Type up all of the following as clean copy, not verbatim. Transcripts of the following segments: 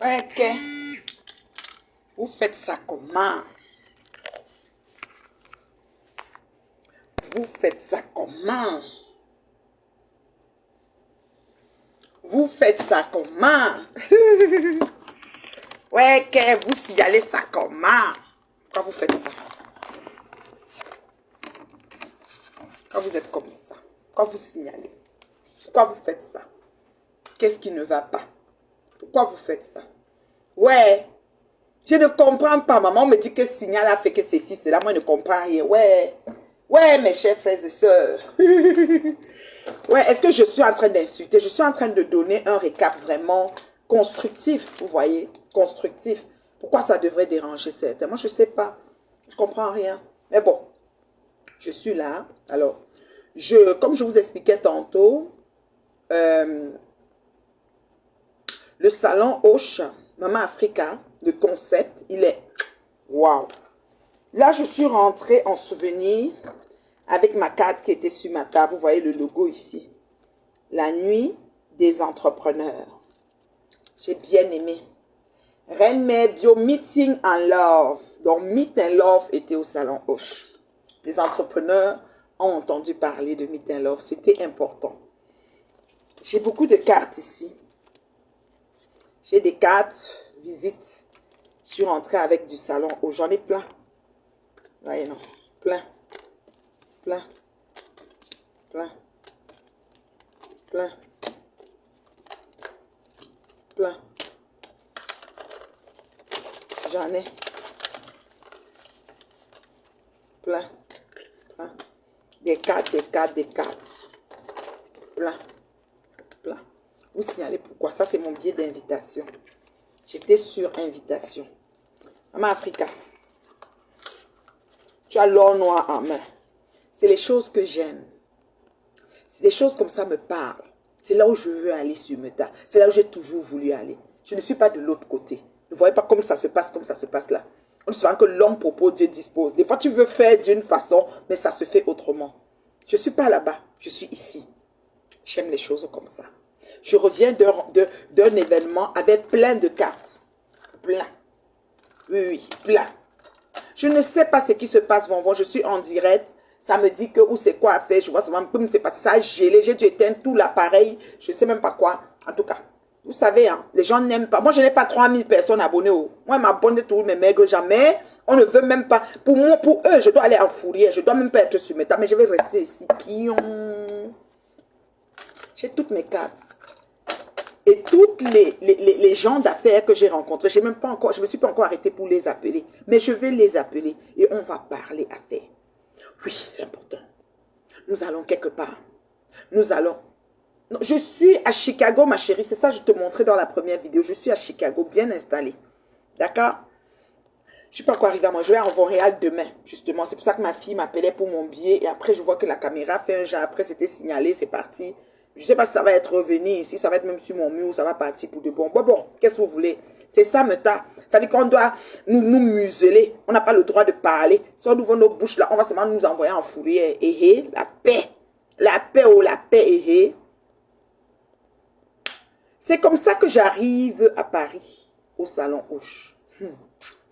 Ok. Vous faites ça comment? Vous faites ça comment? Vous faites ça comment? Ouais, que vous signalez ça comment? Pourquoi vous faites ça? Quand vous êtes comme ça, quand vous signalez, pourquoi vous faites ça? Qu'est-ce qui ne va pas? Pourquoi vous faites ça? Ouais, je ne comprends pas. Maman me dit que signal a fait que ceci, cela. Moi, je ne comprends rien. Ouais, ouais, mes chers frères et sœurs. Ouais, est-ce que je suis en train d'insulter? Je suis en train de donner un récap vraiment constructif, vous voyez? Constructif. Pourquoi ça devrait déranger certains? Moi, je ne sais pas. Je ne comprends rien. Mais bon, je suis là. Alors, comme je vous expliquais tantôt, le salon Hoche, Maman Africa, le concept, il est waouh. Là, je suis rentrée en souvenir avec ma carte qui était sur ma table. Vous voyez le logo ici. La nuit des entrepreneurs. J'ai bien aimé. Reine Mère Bio Meeting and Love. Donc, Meet and Love était au salon Hoche. Les entrepreneurs ont entendu parler de Meet and Love. C'était important. J'ai beaucoup de cartes ici. J'ai des cartes visite. Je suis rentrée avec du salon Hoche. J'en ai plein. Voyez, non. Plein. Plein. Plein. Plein. Plein. J'en ai. Plein. Plein. Des cartes, des cartes, des cartes. Plein. Plein. Vous signalez pourquoi. Ça, c'est mon billet d'invitation. J'étais sur invitation. Maman Africa. Tu as l'or noir en main. C'est les choses que j'aime. C'est des choses comme ça me parlent. C'est là où je veux aller sur Meta. C'est là où j'ai toujours voulu aller. Je ne suis pas de l'autre côté. Ne voyez pas comme ça se passe là. On se dit que l'homme propose, Dieu dispose. Des fois, tu veux faire d'une façon, mais ça se fait autrement. Je ne suis pas là-bas. Je suis ici. J'aime les choses comme ça. Je reviens d'un événement avec plein de cartes. Plein. Oui, oui, plein. Je ne sais pas ce qui se passe, Vonvon. Je suis en direct. Ça me dit que où c'est quoi à faire. Je vois seulement, c'est parti, ça a gelé. J'ai dû éteindre tout l'appareil. Je ne sais même pas quoi. En tout cas, vous savez, hein, les gens n'aiment pas. Moi, je n'ai pas 3000 personnes abonnées. Moi, je m'abonne de tous mes maigres. Jamais. On ne veut même pas. Pour moi, pour eux, je dois aller en fourrière. Je ne dois même pas être sur Meta. Mais je vais rester ici. Pion. J'ai toutes mes cartes. Et toutes les gens d'affaires que j'ai rencontrés, je ne me suis pas encore arrêtée pour les appeler. Mais je vais les appeler et on va parler affaires. Oui, c'est important. Nous allons quelque part. Nous allons... Non, je suis à Chicago, ma chérie. C'est ça que je te montrais dans la première vidéo. Je suis à Chicago, bien installée. D'accord? Je ne suis pas encore arrivée à moi. Je vais à Montréal demain, justement. C'est pour ça que ma fille m'appelait pour mon billet. Et après, je vois que la caméra fait un genre. Après, c'était signalé, c'est parti. Je ne sais pas si ça va être revenu ici, ça va être même sur mon mur, ça va partir pour de bon. Bon, qu'est-ce que vous voulez? C'est ça, Meta. Ça dit qu'on doit nous museler. On n'a pas le droit de parler. Si on ouvre nos bouches là, on va seulement nous envoyer en fourrière. La paix. La paix, oh, la paix, C'est comme ça que j'arrive à Paris, au salon Hoche.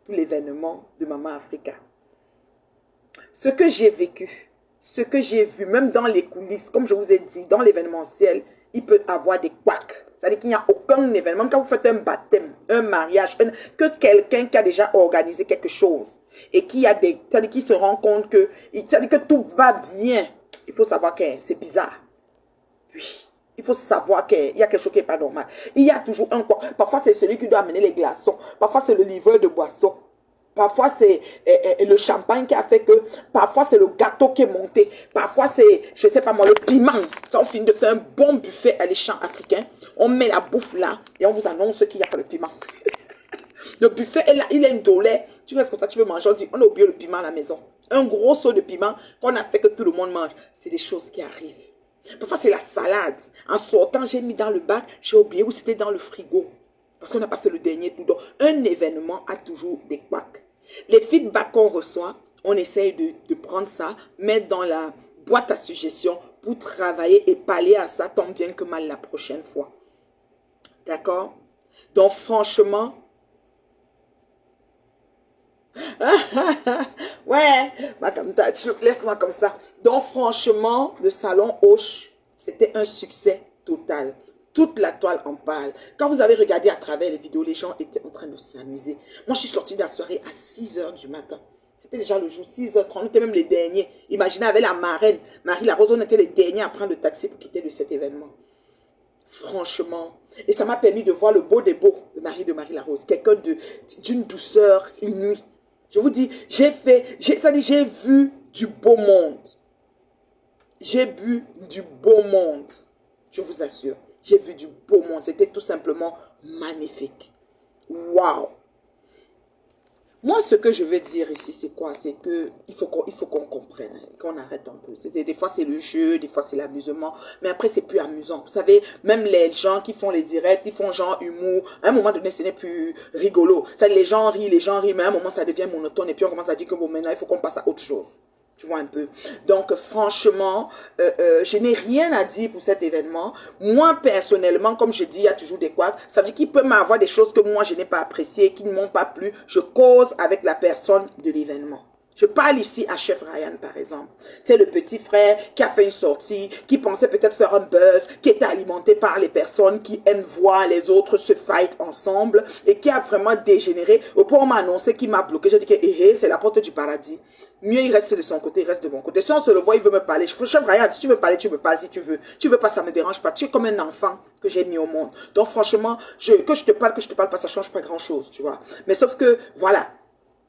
Pour l'événement de Maman Africa. Ce que j'ai vécu, ce que j'ai vu, même dans les coulisses, comme je vous ai dit, dans l'événementiel, il peut avoir des couacs. C'est-à-dire qu'il n'y a aucun événement. Quand vous faites un baptême, un mariage, que quelqu'un qui a déjà organisé quelque chose et qui a des... C'est-à-dire qu'il se rend compte que... C'est-à-dire que tout va bien. Il faut savoir que c'est bizarre. Oui. Il faut savoir qu'il y a quelque chose qui n'est pas normal. Il y a toujours un quoi. Parfois, c'est celui qui doit amener les glaçons. Parfois, c'est le livreur de boissons. Parfois, c'est le champagne qui a fait que... Parfois, c'est le gâteau qui est monté. Parfois, c'est, je ne sais pas moi, le piment. Quand on finit de faire un bon buffet à l'échange africain, on met la bouffe là et on vous annonce qu'il n'y a pas de piment. Le buffet est là, il est indolé. Tu restes comme ça, tu veux manger. On dit, on a oublié le piment à la maison. Un gros seau de piment qu'on a fait que tout le monde mange. C'est des choses qui arrivent. Parfois, c'est la salade. En sortant, j'ai mis dans le bac, j'ai oublié où c'était dans le frigo. Parce qu'on n'a pas fait le dernier tout. Donc, un événement a toujours des couacs. Les feedbacks qu'on reçoit, on essaye de prendre ça, mettre dans la boîte à suggestions pour travailler et pallier à ça tant bien que mal la prochaine fois. D'accord? Donc franchement, ouais, laisse-moi comme ça. Donc franchement, le salon Hoche, c'était un succès total. Toute la toile en parle. Quand vous avez regardé à travers les vidéos, les gens étaient en train de s'amuser. Moi, je suis sortie de la soirée à 6 heures du matin. C'était déjà le jour, 6h30, on était même les derniers. Imaginez avec la marraine, Marie Larose, on était les derniers à prendre le taxi pour quitter de cet événement. Franchement. Et ça m'a permis de voir le beau des beaux, le mari de Marie Larose. Quelqu'un d'une douceur inouïe. Je vous dis, j'ai vu du beau monde. J'ai vu du beau monde. Je vous assure. J'ai vu du beau monde. C'était tout simplement magnifique. Waouh! Moi, ce que je veux dire ici, c'est quoi? C'est que il faut qu'on comprenne, qu'on arrête un peu. Des fois, c'est le jeu, des fois, c'est l'amusement. Mais après, c'est plus amusant. Vous savez, même les gens qui font les directs, ils font genre humour. À un moment donné, ce n'est plus rigolo. Ça, les gens rient, mais à un moment, ça devient monotone. Et puis, on commence à dire que bon, maintenant, il faut qu'on passe à autre chose. Tu vois un peu. Donc, franchement, je n'ai rien à dire pour cet événement. Moi, personnellement, comme je dis, il y a toujours des couacs. Ça veut dire qu'il peut m'avoir des choses que moi, je n'ai pas appréciées, qui ne m'ont pas plu. Je cause avec la personne de l'événement. Je parle ici à Chef Ryan, par exemple. C'est le petit frère qui a fait une sortie, qui pensait peut-être faire un buzz, qui était alimenté par les personnes qui aiment voir les autres se fight ensemble et qui a vraiment dégénéré. Au point où on m'a annoncé qu'il m'a bloqué. J'ai dit que c'est la porte du paradis. Mieux il reste de son côté, il reste de mon côté. Si on se le voit, il veut me parler. Chef Ryan, si tu veux parler, tu me parles si tu veux. Tu veux pas, ça me dérange pas. Tu es comme un enfant que j'ai mis au monde. Donc franchement, que je te parle pas, ça change pas grand chose, tu vois. Mais sauf que, voilà.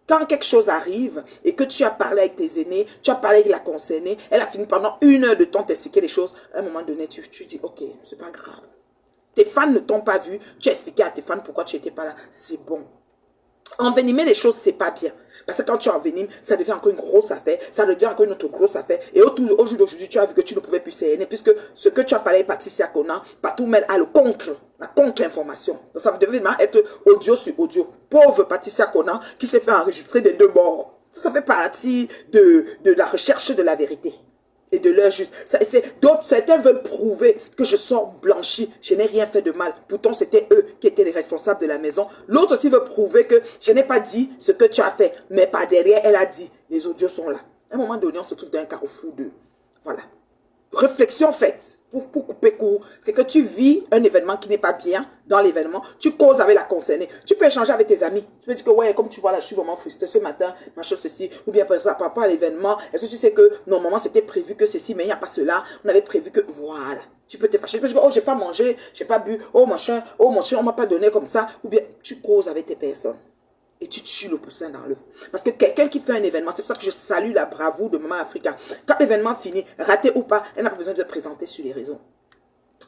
Quand quelque chose arrive et que tu as parlé avec tes aînés, tu as parlé avec la concernée, elle a fini pendant 1 heure de temps t'expliquer les choses, à un moment donné, tu dis, ok, c'est pas grave. Tes fans ne t'ont pas vu, tu as expliqué à tes fans pourquoi tu n'étais pas là, c'est bon. Envenimer les choses, c'est pas bien. Parce que quand tu envenimes, ça devient encore une grosse affaire, ça devient encore une autre grosse affaire. Et au jour d'aujourd'hui, tu as vu que tu ne pouvais plus s'aîner, puisque ce que tu as parlé avec Patricia Conan, Patou Mel a le contre, la contre-information. Donc ça devait être audio sur audio. Pauvre Patricia Conan qui s'est fait enregistrer des 2 bords. Ça fait partie de la recherche de la vérité. Et de leur juste. D'autres, certains veulent prouver que je sors blanchi, je n'ai rien fait de mal. Pourtant, c'était eux qui étaient les responsables de la maison. L'autre aussi veut prouver que je n'ai pas dit ce que tu as fait, mais par derrière, elle a dit. Les audios sont là. À un moment donné, on se trouve dans un carrefour de... Voilà. Réflexion faite pour couper court, c'est que tu vis un événement qui n'est pas bien dans l'événement, tu causes avec la concernée, tu peux échanger avec tes amis, tu peux dire que ouais, comme tu vois là, je suis vraiment frustré ce matin, machin ceci, ou bien par exemple par rapport à l'événement, est-ce que tu sais que normalement c'était prévu que ceci, mais il n'y a pas cela, on avait prévu que, voilà, tu peux te fâcher, tu peux dire oh j'ai pas mangé, j'ai pas bu, oh machin, on m'a pas donné comme ça, ou bien tu causes avec tes personnes. Et tu tues le poussin dans l'œuf. Parce que quelqu'un qui fait un événement, c'est pour ça que je salue la bravoure de Maman Africa. Quand l'événement finit, raté ou pas, elle n'a pas besoin de se présenter sur les réseaux.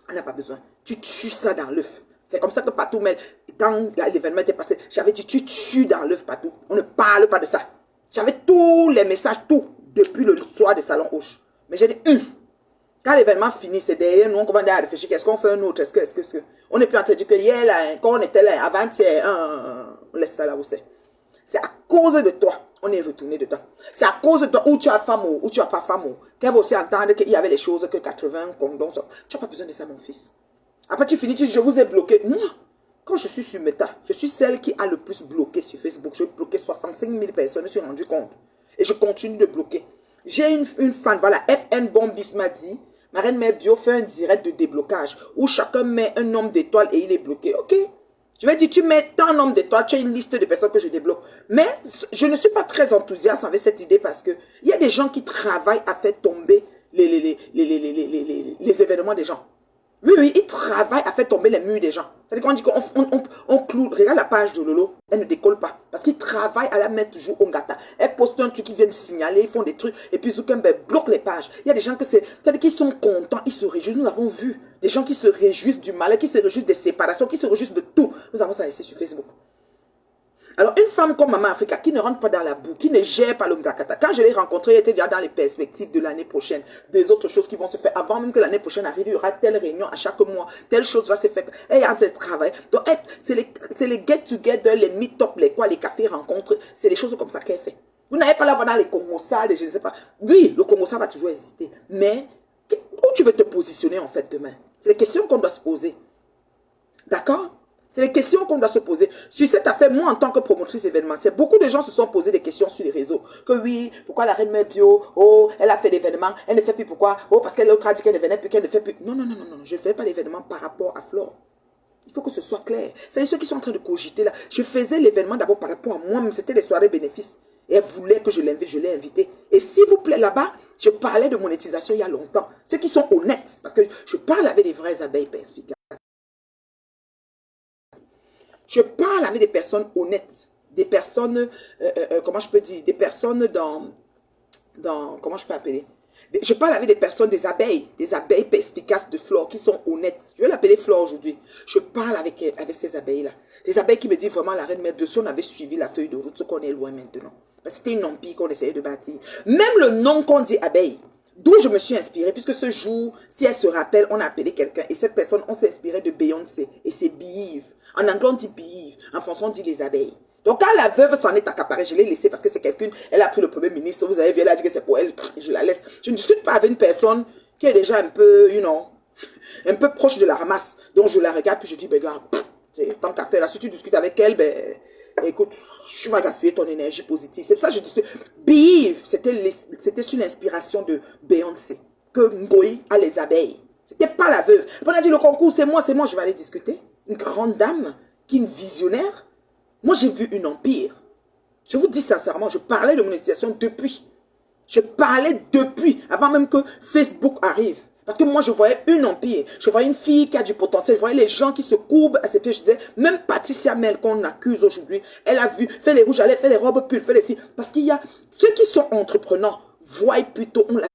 Elle n'a pas besoin. Tu tues ça dans l'œuf. C'est comme ça que Patou, mais quand l'événement était passé, j'avais dit, tu tues dans l'œuf, Patou. On ne parle pas de ça. J'avais tous les messages, tout, depuis le soir des salons Hoche. Mais j'ai dit, quand l'événement finit, c'est derrière nous, on commence à réfléchir, qu'est-ce qu'on fait un autre, est-ce que, on n'est plus en train de dire que hier, là, quand on était là, avant-hier, on laisse ça là où c'est. C'est à cause de toi, on est retourné dedans. C'est à cause de toi, où tu as femme ou tu n'as pas femme. Qu'elle va aussi entendre qu'il y avait les choses que 80 condoms, tu n'as pas besoin de ça, mon fils. Après, tu finis, tu dis, je vous ai bloqué. Moi, quand je suis sur Meta, je suis celle qui a le plus bloqué sur Facebook. Je bloqué 65 000 personnes, je me suis rendu compte. Et je continue de bloquer. J'ai une fan, voilà, FN Bombis m'a dit, Marraine Mère Bio fait un direct de déblocage où chacun met un nombre d'étoiles et il est bloqué. Ok. Je vais dire, tu mets tant nombre d'étoiles, tu as une liste de personnes que je débloque. Mais je ne suis pas très enthousiaste avec cette idée parce que il y a des gens qui travaillent à faire tomber les événements des gens. Oui, oui, ils travaillent à faire tomber les murs des gens. C'est-à-dire qu'on dit qu'on cloue, regarde la page de Lolo, elle ne décolle pas. Parce qu'ils travaillent à la mettre toujours au gata. Elle poste un truc, ils viennent signaler, ils font des trucs, et puis Zuckerberg bloque les pages. Il y a des gens que c'est-à-dire qu'ils sont contents, ils se réjouissent. Nous avons vu des gens qui se réjouissent du mal, qui se réjouissent des séparations, qui se réjouissent de tout. Nous avons ça ici sur Facebook. Alors, une femme comme Maman Africa, qui ne rentre pas dans la boue, qui ne gère pas le Mdrakata, quand je l'ai rencontrée, elle était déjà dans les perspectives de l'année prochaine, des autres choses qui vont se faire. Avant même que l'année prochaine arrive, il y aura telle réunion à chaque mois, telle chose va se faire. Elle est en train de travailler. Donc, c'est les get-together, les meet-up, les cafés rencontres, c'est des choses comme ça qu'elle fait. Vous n'avez pas la voir dans les Congossas, je ne sais pas. Oui, le Congossa va toujours exister. Mais, où tu veux te positionner en fait demain? C'est des questions qu'on doit se poser. D'accord? C'est les questions qu'on doit se poser. Sur cette affaire, moi, en tant que promotrice événementielle, beaucoup de gens se sont posés des questions sur les réseaux. Que oui, pourquoi la reine mère bio? Oh, elle a fait l'événement, elle ne fait plus pourquoi? Oh, parce qu'elle a dit qu'elle ne venait plus, qu'elle ne fait plus. Non, non, non, non, non, je ne fais pas l'événement par rapport à Flore. Il faut que ce soit clair. C'est ceux qui sont en train de cogiter là. Je faisais l'événement d'abord par rapport à moi-même. C'était les soirées bénéfices. Et elle voulait que je l'invite, je l'ai invité. Et s'il vous plaît, là-bas, je parlais de monétisation il y a longtemps. Ceux qui sont honnêtes, parce que je parle avec des vraies abeilles perspicaces. Je parle avec des personnes honnêtes, des personnes, comment je peux dire, des personnes comment je peux appeler? Je parle avec des personnes, des abeilles perspicaces de Flore qui sont honnêtes. Je vais l'appeler Flore aujourd'hui. Je parle avec ces abeilles-là. Des abeilles qui me disent vraiment la reine mère de si on avait suivi la feuille de route, ce qu'on est loin maintenant. C'était une empire qu'on essayait de bâtir. Même le nom qu'on dit abeille, d'où je me suis inspirée, puisque ce jour, si elle se rappelle, on a appelé quelqu'un et cette personne, on s'est inspiré de Beyoncé et c'est Beehive. En anglais, on dit Beehive. En français, on dit les abeilles. Donc, quand la veuve s'en est accaparée, je l'ai laissée parce que c'est quelqu'un, elle a pris le premier ministre, vous avez vu, elle a dit que c'est pour elle, je la laisse. Je ne discute pas avec une personne qui est déjà un peu, un peu proche de la ramasse. Donc, je la regarde, puis je dis, ben, gars, tant qu'à faire, là, si tu discutes avec elle, ben, écoute, tu vas gaspiller ton énergie positive. C'est pour ça que je dis, Beef, c'était sur l'inspiration de Beyoncé, que Ngoï a les abeilles. C'était pas la veuve. On a dit, le concours, c'est moi, je vais aller discuter. Une grande dame, qui est une visionnaire. Moi, j'ai vu une empire. Je vous dis sincèrement, je parlais de monétisation depuis. Je parlais depuis, avant même que Facebook arrive. Parce que moi, je voyais une empire. Je voyais une fille qui a du potentiel. Je voyais les gens qui se courbent à ses pieds. Je disais, même Patricia Mel qu'on accuse aujourd'hui, elle a vu, fait les rouges à lèvres, fait les robes pulls, fait les ci. Parce qu'il y a ceux qui sont entrepreneurs, voient plutôt, on la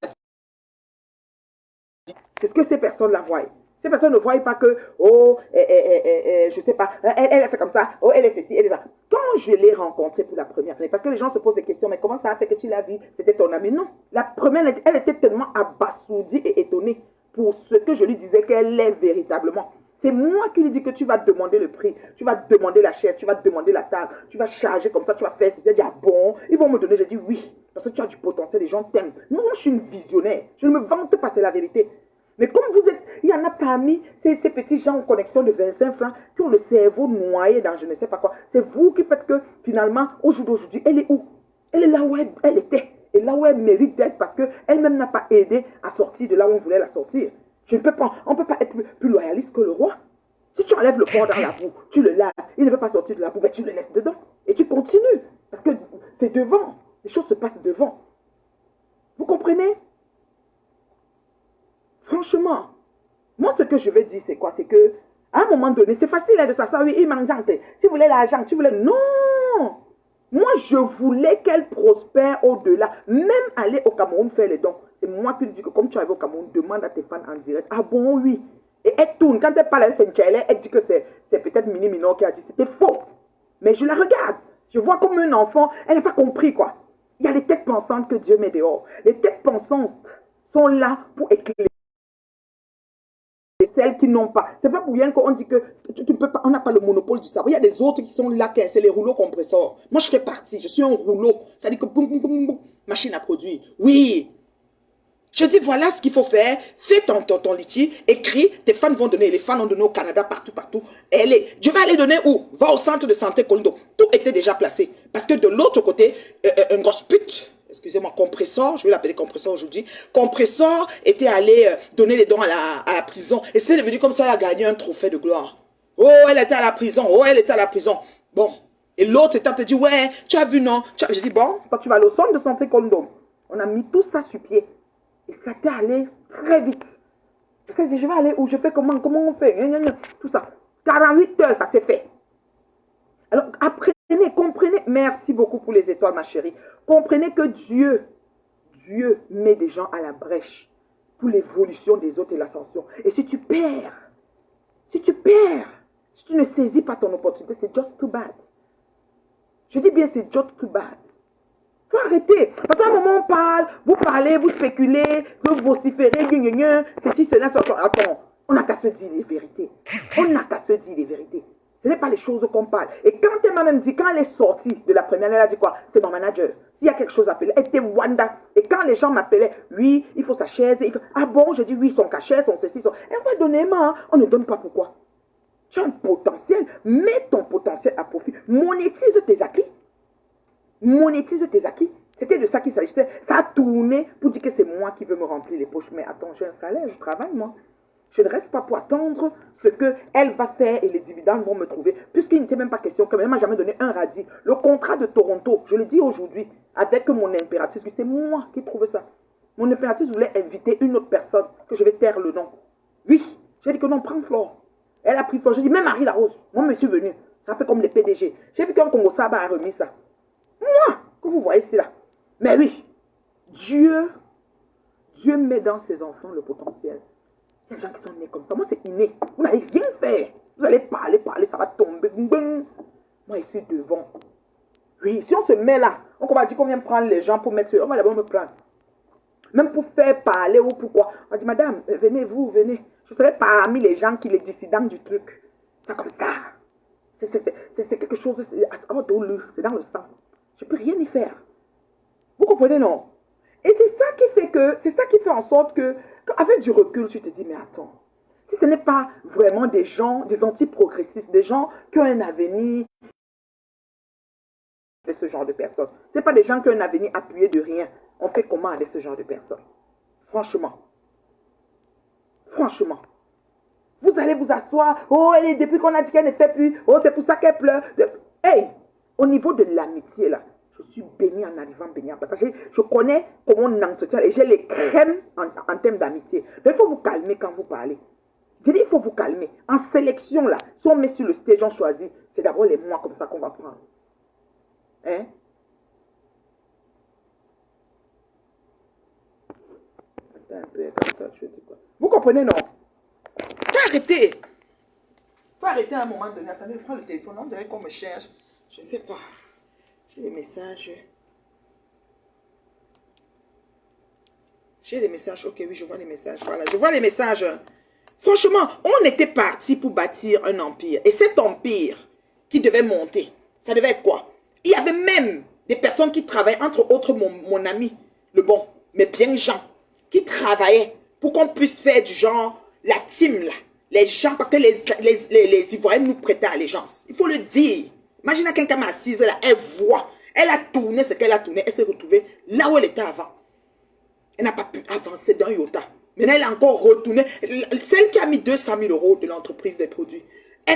c'est ce que ces personnes-là voient. Ces personnes ne voient pas que, oh, je sais pas, elle a fait comme ça, oh, elle est ceci, elle est ça. Quand je l'ai rencontrée pour la première année, parce que les gens se posent des questions, mais comment ça a fait que tu l'as vue? C'était ton amie? Non. La première, elle était tellement abasourdie et étonnée pour ce que je lui disais qu'elle est véritablement. C'est moi qui lui dis que tu vas demander le prix, tu vas demander la chaise, tu vas demander la table, tu vas charger comme ça, tu vas faire ceci. Elle dit, ah bon, ils vont me donner. J'ai dit oui, parce que tu as du potentiel, les gens t'aiment. Non, moi je suis une visionnaire, je ne me vante pas, c'est la vérité. Mais comme vous êtes, il y en a parmi ces petits gens en connexion de 25 francs qui ont le cerveau noyé dans je ne sais pas quoi. C'est vous qui faites que finalement, au jour d'aujourd'hui, elle est où? Elle est là où elle était. Et là où elle mérite d'être parce qu'elle-même n'a pas aidé à sortir de là où on voulait la sortir. On ne peut pas être plus loyaliste que le roi. Si tu enlèves le porc dans la boue, tu le laves, il ne veut pas sortir de la boue, mais tu le laisses dedans. Et tu continues. Parce que c'est devant. Les choses se passent devant. Vous comprenez? Franchement, moi, ce que je veux dire, c'est quoi? C'est que, à un moment donné, c'est facile de s'asseoir, oui, il manque. Tu voulais l'argent, tu voulais... Non! Moi, je voulais qu'elle prospère au-delà. Même aller au Cameroun faire les dons. C'est moi qui lui dis que comme tu arrives au Cameroun, demande à tes fans en direct. Ah bon, oui. Et elle tourne. Quand elle parle avec Saint-Tchèle, elle dit que c'est peut-être Mini Minor qui a dit. C'était faux. Mais je la regarde. Je vois comme un enfant. Elle n'a pas compris, quoi. Il y a les têtes pensantes que Dieu met dehors. Les têtes pensantes sont là pour éclairer celles qui n'ont pas. C'est pas pour rien qu'on dit que tu peux pas, on n'a pas le monopole du savoir. Il y a des autres qui sont là, c'est les rouleaux compresseurs. Moi, je fais partie, je suis un rouleau. Ça dit que boum, boum, boum, boum, machine à produire. Oui. Je dis, voilà ce qu'il faut faire. Fais ton litige, écris, tes fans vont donner. Les fans ont donné au Canada, partout. Je vais aller donner où? Va au centre de santé Colindo. Tout était déjà placé. Parce que de l'autre côté, un grosse pute, excusez-moi, compresseur, je vais l'appeler compresseur aujourd'hui, compresseur était allé donner les dons à la prison. Et c'était devenu comme ça, elle a gagné un trophée de gloire. Oh, elle était à la prison. Oh, elle était à la prison. Bon. Et l'autre étant te dit, ouais, tu as vu, non? J'ai dit, bon, quand tu vas aller au centre de santé Colindo, on a mis tout ça sur pied. Et ça t'est allé très vite. Je me dit, je vais aller où? Je fais comment on fait? Tout ça. 48 heures, ça s'est fait. Alors, apprenez, comprenez. Merci beaucoup pour les étoiles, ma chérie. Comprenez que Dieu met des gens à la brèche pour l'évolution des autres et l'ascension. Et si tu perds, si tu ne saisis pas ton opportunité, c'est just too bad. Je dis bien, c'est just too bad. Il faut arrêter. Parce qu'à un moment, on parle, vous parlez, vous spéculez, vous vociférez, ceci, cela, attends, on n'a qu'à se dire les vérités. On n'a qu'à se dire les vérités. Ce n'est pas les choses qu'on parle. Et quand elle m'a même dit, quand elle est sortie de la première, elle a dit quoi? C'est mon manager. S'il y a quelque chose à appeler, elle était Wanda. Et quand les gens m'appelaient, oui, il faut sa chaise. Ah bon, j'ai dit oui, son cachet, son ceci, son... Elle va donner, on ne donne pas pourquoi. Tu as un potentiel. Mets ton potentiel à profit. Monétise tes acquis. Monétise tes acquis. C'était de ça qu'il s'agissait. Ça a tourné pour dire que c'est moi qui veux me remplir les poches. Mais attends, j'ai un salaire, je travaille moi. Je ne reste pas pour attendre ce qu'elle va faire et les dividendes vont me trouver. Puisqu'il n'était même pas question que elle ne m'a jamais donné un radis. Le contrat de Toronto, je le dis aujourd'hui, avec mon impératrice, c'est moi qui trouve ça. Mon impératrice voulait inviter une autre personne, que je vais taire le nom. Oui, j'ai dit que non, prends Flore. Elle a pris Flore. J'ai dit, même Marie Larose. Moi, je suis venu. Ça fait comme les PDG. J'ai vu qu'un Congo Saba a remis ça. Moi, que vous voyez ici là. Mais oui, Dieu met dans ses enfants le potentiel. Il y a des gens qui sont nés comme ça. Moi, c'est inné. Vous n'allez rien faire. Vous allez parler, ça va tomber. Moi, je suis devant. Oui, si on se met là, on va dire qu'on vient prendre les gens pour mettre sur... On va d'abord me prendre. Même pour faire parler ou pourquoi. On dit, madame, venez, vous, venez. Je serai parmi les gens qui les dissidents du truc. C'est comme ça. C'est quelque chose... C'est dans le sang. Je ne peux rien y faire. Vous comprenez, non? Et c'est ça qui fait en sorte que, avec du recul, tu te dis, mais attends, si ce n'est pas vraiment des gens, des anti-progressistes, des gens qui ont un avenir avec ce genre de personnes, ce n'est pas des gens qui ont un avenir appuyé de rien. On fait comment avec ce genre de personnes? Franchement. Franchement. Vous allez vous asseoir, oh, elle est, depuis qu'on a dit qu'elle ne fait plus, oh, c'est pour ça qu'elle pleure. Hey, au niveau de l'amitié, là, je suis bénie en arrivant, bénie en partage. Je connais comment on entretient et j'ai les crèmes en termes d'amitié. Donc, il faut vous calmer quand vous parlez. Je dis, il faut vous calmer. En sélection, là, si on met sur le stage, on choisit, c'est d'abord les mois comme ça qu'on va prendre. Hein? Attends un peu, comme ça, je dis quoi. Vous comprenez, non? Arrêtez! Faut arrêter à un moment donné. Attendez, je prends le téléphone. On dirait qu'on me cherche. Je ne sais pas. J'ai des messages. J'ai des messages. Ok, oui, je vois les messages. Voilà, je vois les messages. Franchement, on était parti pour bâtir un empire. Et cet empire qui devait monter, ça devait être quoi? Il y avait même des personnes qui travaillaient, entre autres mon ami, le bon, mais bien Jean, qui travaillaient pour qu'on puisse faire du genre, la team là. Les gens, parce que les Ivoiriens nous prêtaient allégeance. Il faut le dire. Imagine quelqu'un assise là, elle voit. Elle a tourné ce qu'elle a tourné. Elle s'est retrouvée là où elle était avant. Elle n'a pas pu avancer d'un iota. Maintenant, elle a encore retourné. Celle qui a mis 200 000 € de l'entreprise des produits,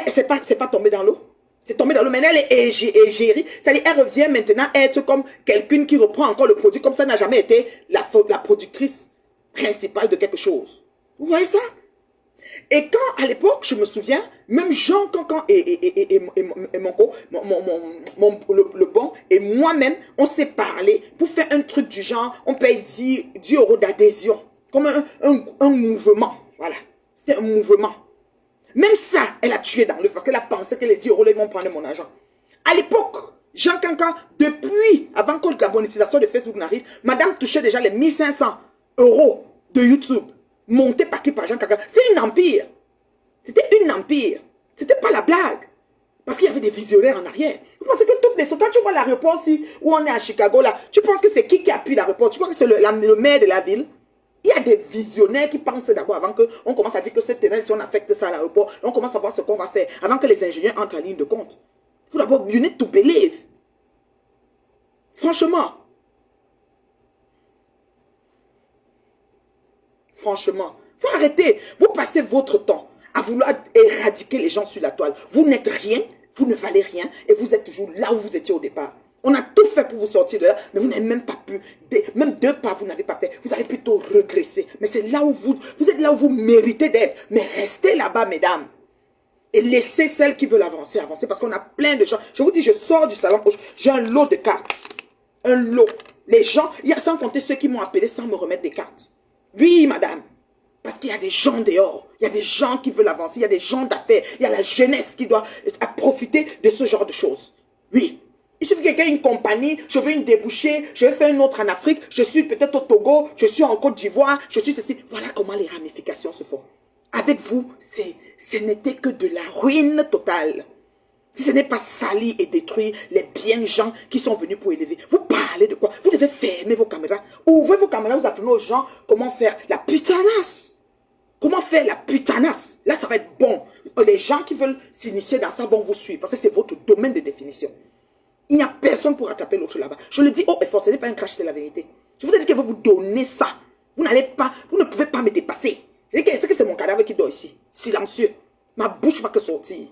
c'est pas tombé dans l'eau. C'est tombé dans l'eau. Maintenant, elle est égérie. C'est-à-dire, elle revient maintenant être comme quelqu'une qui reprend encore le produit, comme ça n'a jamais été la productrice principale de quelque chose. Vous voyez ça? Et quand, à l'époque, je me souviens, même Jean Cancan et le bon, et moi-même, on s'est parlé pour faire un truc du genre, on paye 10 € d'adhésion, comme un mouvement. Voilà, c'était un mouvement. Même ça, elle a tué dans l'œuf parce qu'elle a pensé que les 10 € ils vont prendre mon argent. À l'époque, Jean Cancan, depuis, avant que la monétisation de Facebook n'arrive, madame touchait déjà les 1500 € de YouTube. Monté par qui? Par Jean Cancan. C'est un empire. C'était un empire. C'était pas la blague. Parce qu'il y avait des visionnaires en arrière. Vous pensez que toutes les... Quand tu vois l'aéroport aussi, où on est à Chicago, là, tu penses que c'est qui appuie l'aéroport? Tu crois que c'est le maire de la ville? Il y a des visionnaires qui pensent d'abord, avant qu'on commence à dire que cette terrain, si on affecte ça à l'aéroport, on commence à voir ce qu'on va faire, avant que les ingénieurs entrent en ligne de compte. Il faut d'abord, you need to believe. Franchement. Franchement, faut arrêter. Vous passez votre temps à vouloir éradiquer les gens sur la toile. Vous n'êtes rien, vous ne valez rien et vous êtes toujours là où vous étiez au départ. On a tout fait pour vous sortir de là, mais vous n'avez même pas pu. Même 2 pas, vous n'avez pas fait. Vous avez plutôt régressé. Mais c'est là où vous êtes là où vous méritez d'être. Mais restez là-bas, mesdames. Et laissez celles qui veulent avancer, avancer. Parce qu'on a plein de gens. Je vous dis, je sors du salon, j'ai un lot de cartes. Un lot. Les gens, sans compter ceux qui m'ont appelé sans me remettre des cartes. Oui, madame. Parce qu'il y a des gens dehors. Il y a des gens qui veulent avancer. Il y a des gens d'affaires. Il y a la jeunesse qui doit profiter de ce genre de choses. Oui. Il suffit que quelqu'un ait une compagnie, je veux une débouchée, je vais faire une autre en Afrique, je suis peut-être au Togo, je suis en Côte d'Ivoire, je suis ceci. Voilà comment les ramifications se font. Avec vous, ce n'était que de la ruine totale. Si ce n'est pas sali et détruire les biens gens qui sont venus pour élever. Vous parlez de quoi? Vous devez fermer vos caméras. Ouvrez vos caméras, vous apprenez aux gens comment faire la putanasse. Comment faire la putanasse. Là, ça va être bon. Les gens qui veulent s'initier dans ça vont vous suivre parce que c'est votre domaine de définition. Il n'y a personne pour attraper l'autre là-bas. Je le dis haut et fort, ce n'est pas un crash, c'est la vérité. Je vous ai dit que je vais vous donner ça. Vous ne pouvez pas me dépasser. C'est que c'est mon cadavre qui dort ici. Silencieux. Ma bouche va que sortir.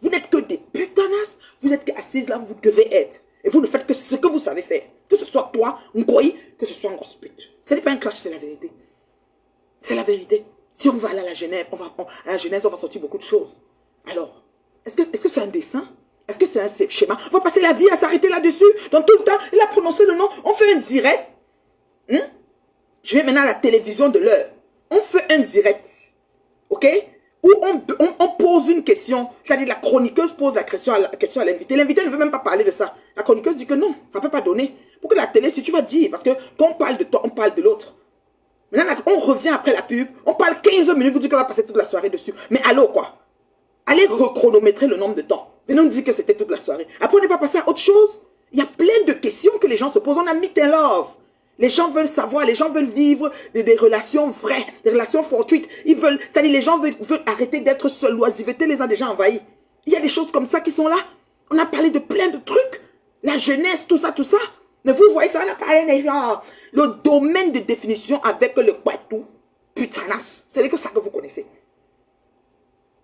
Vous n'êtes que des putanasses. Vous n'êtes qu'assises là où vous devez être. Et vous ne faites que ce que vous savez faire. Que ce soit toi, Ngoyi, que ce soit Ngosput. Ce n'est pas un clash, c'est la vérité. C'est la vérité. Si on va aller à la Genève, à la Genèse, on va sortir beaucoup de choses. Alors, est-ce que c'est un dessin? Est-ce que c'est un schéma? On va passer la vie à s'arrêter là-dessus. Dans tout le temps, il a prononcé le nom. On fait un direct. Je vais maintenant à la télévision de l'heure. On fait un direct. OK? Où on pose une question. C'est-à-dire la chroniqueuse pose la question à l'invité. L'invité ne veut même pas parler de ça. La chroniqueuse dit que non, ça ne peut pas donner. Pour que la télé, si tu vas dire, parce que quand on parle de toi, on parle de l'autre. Maintenant, on revient après la pub. On parle 15 minutes, vous dites qu'on va passer toute la soirée dessus. Mais allô, quoi? Allez chronométrer le nombre de temps. Venez nous dire que c'était toute la soirée. Après, on n'est pas passé à autre chose. Il y a plein de questions que les gens se posent. On a meet and love. Les gens veulent savoir, les gens veulent vivre des relations vraies, des relations fortuites. Ils veulent, c'est-à-dire les gens veulent arrêter d'être seuls. L'oisiveté les a déjà envahis. Il y a des choses comme ça qui sont là. On a parlé de plein de trucs. La jeunesse, tout ça, tout ça. Mais vous voyez ça, on a parlé des gens. Le domaine de définition avec le Kwatou, putanas. C'est que ça que vous connaissez.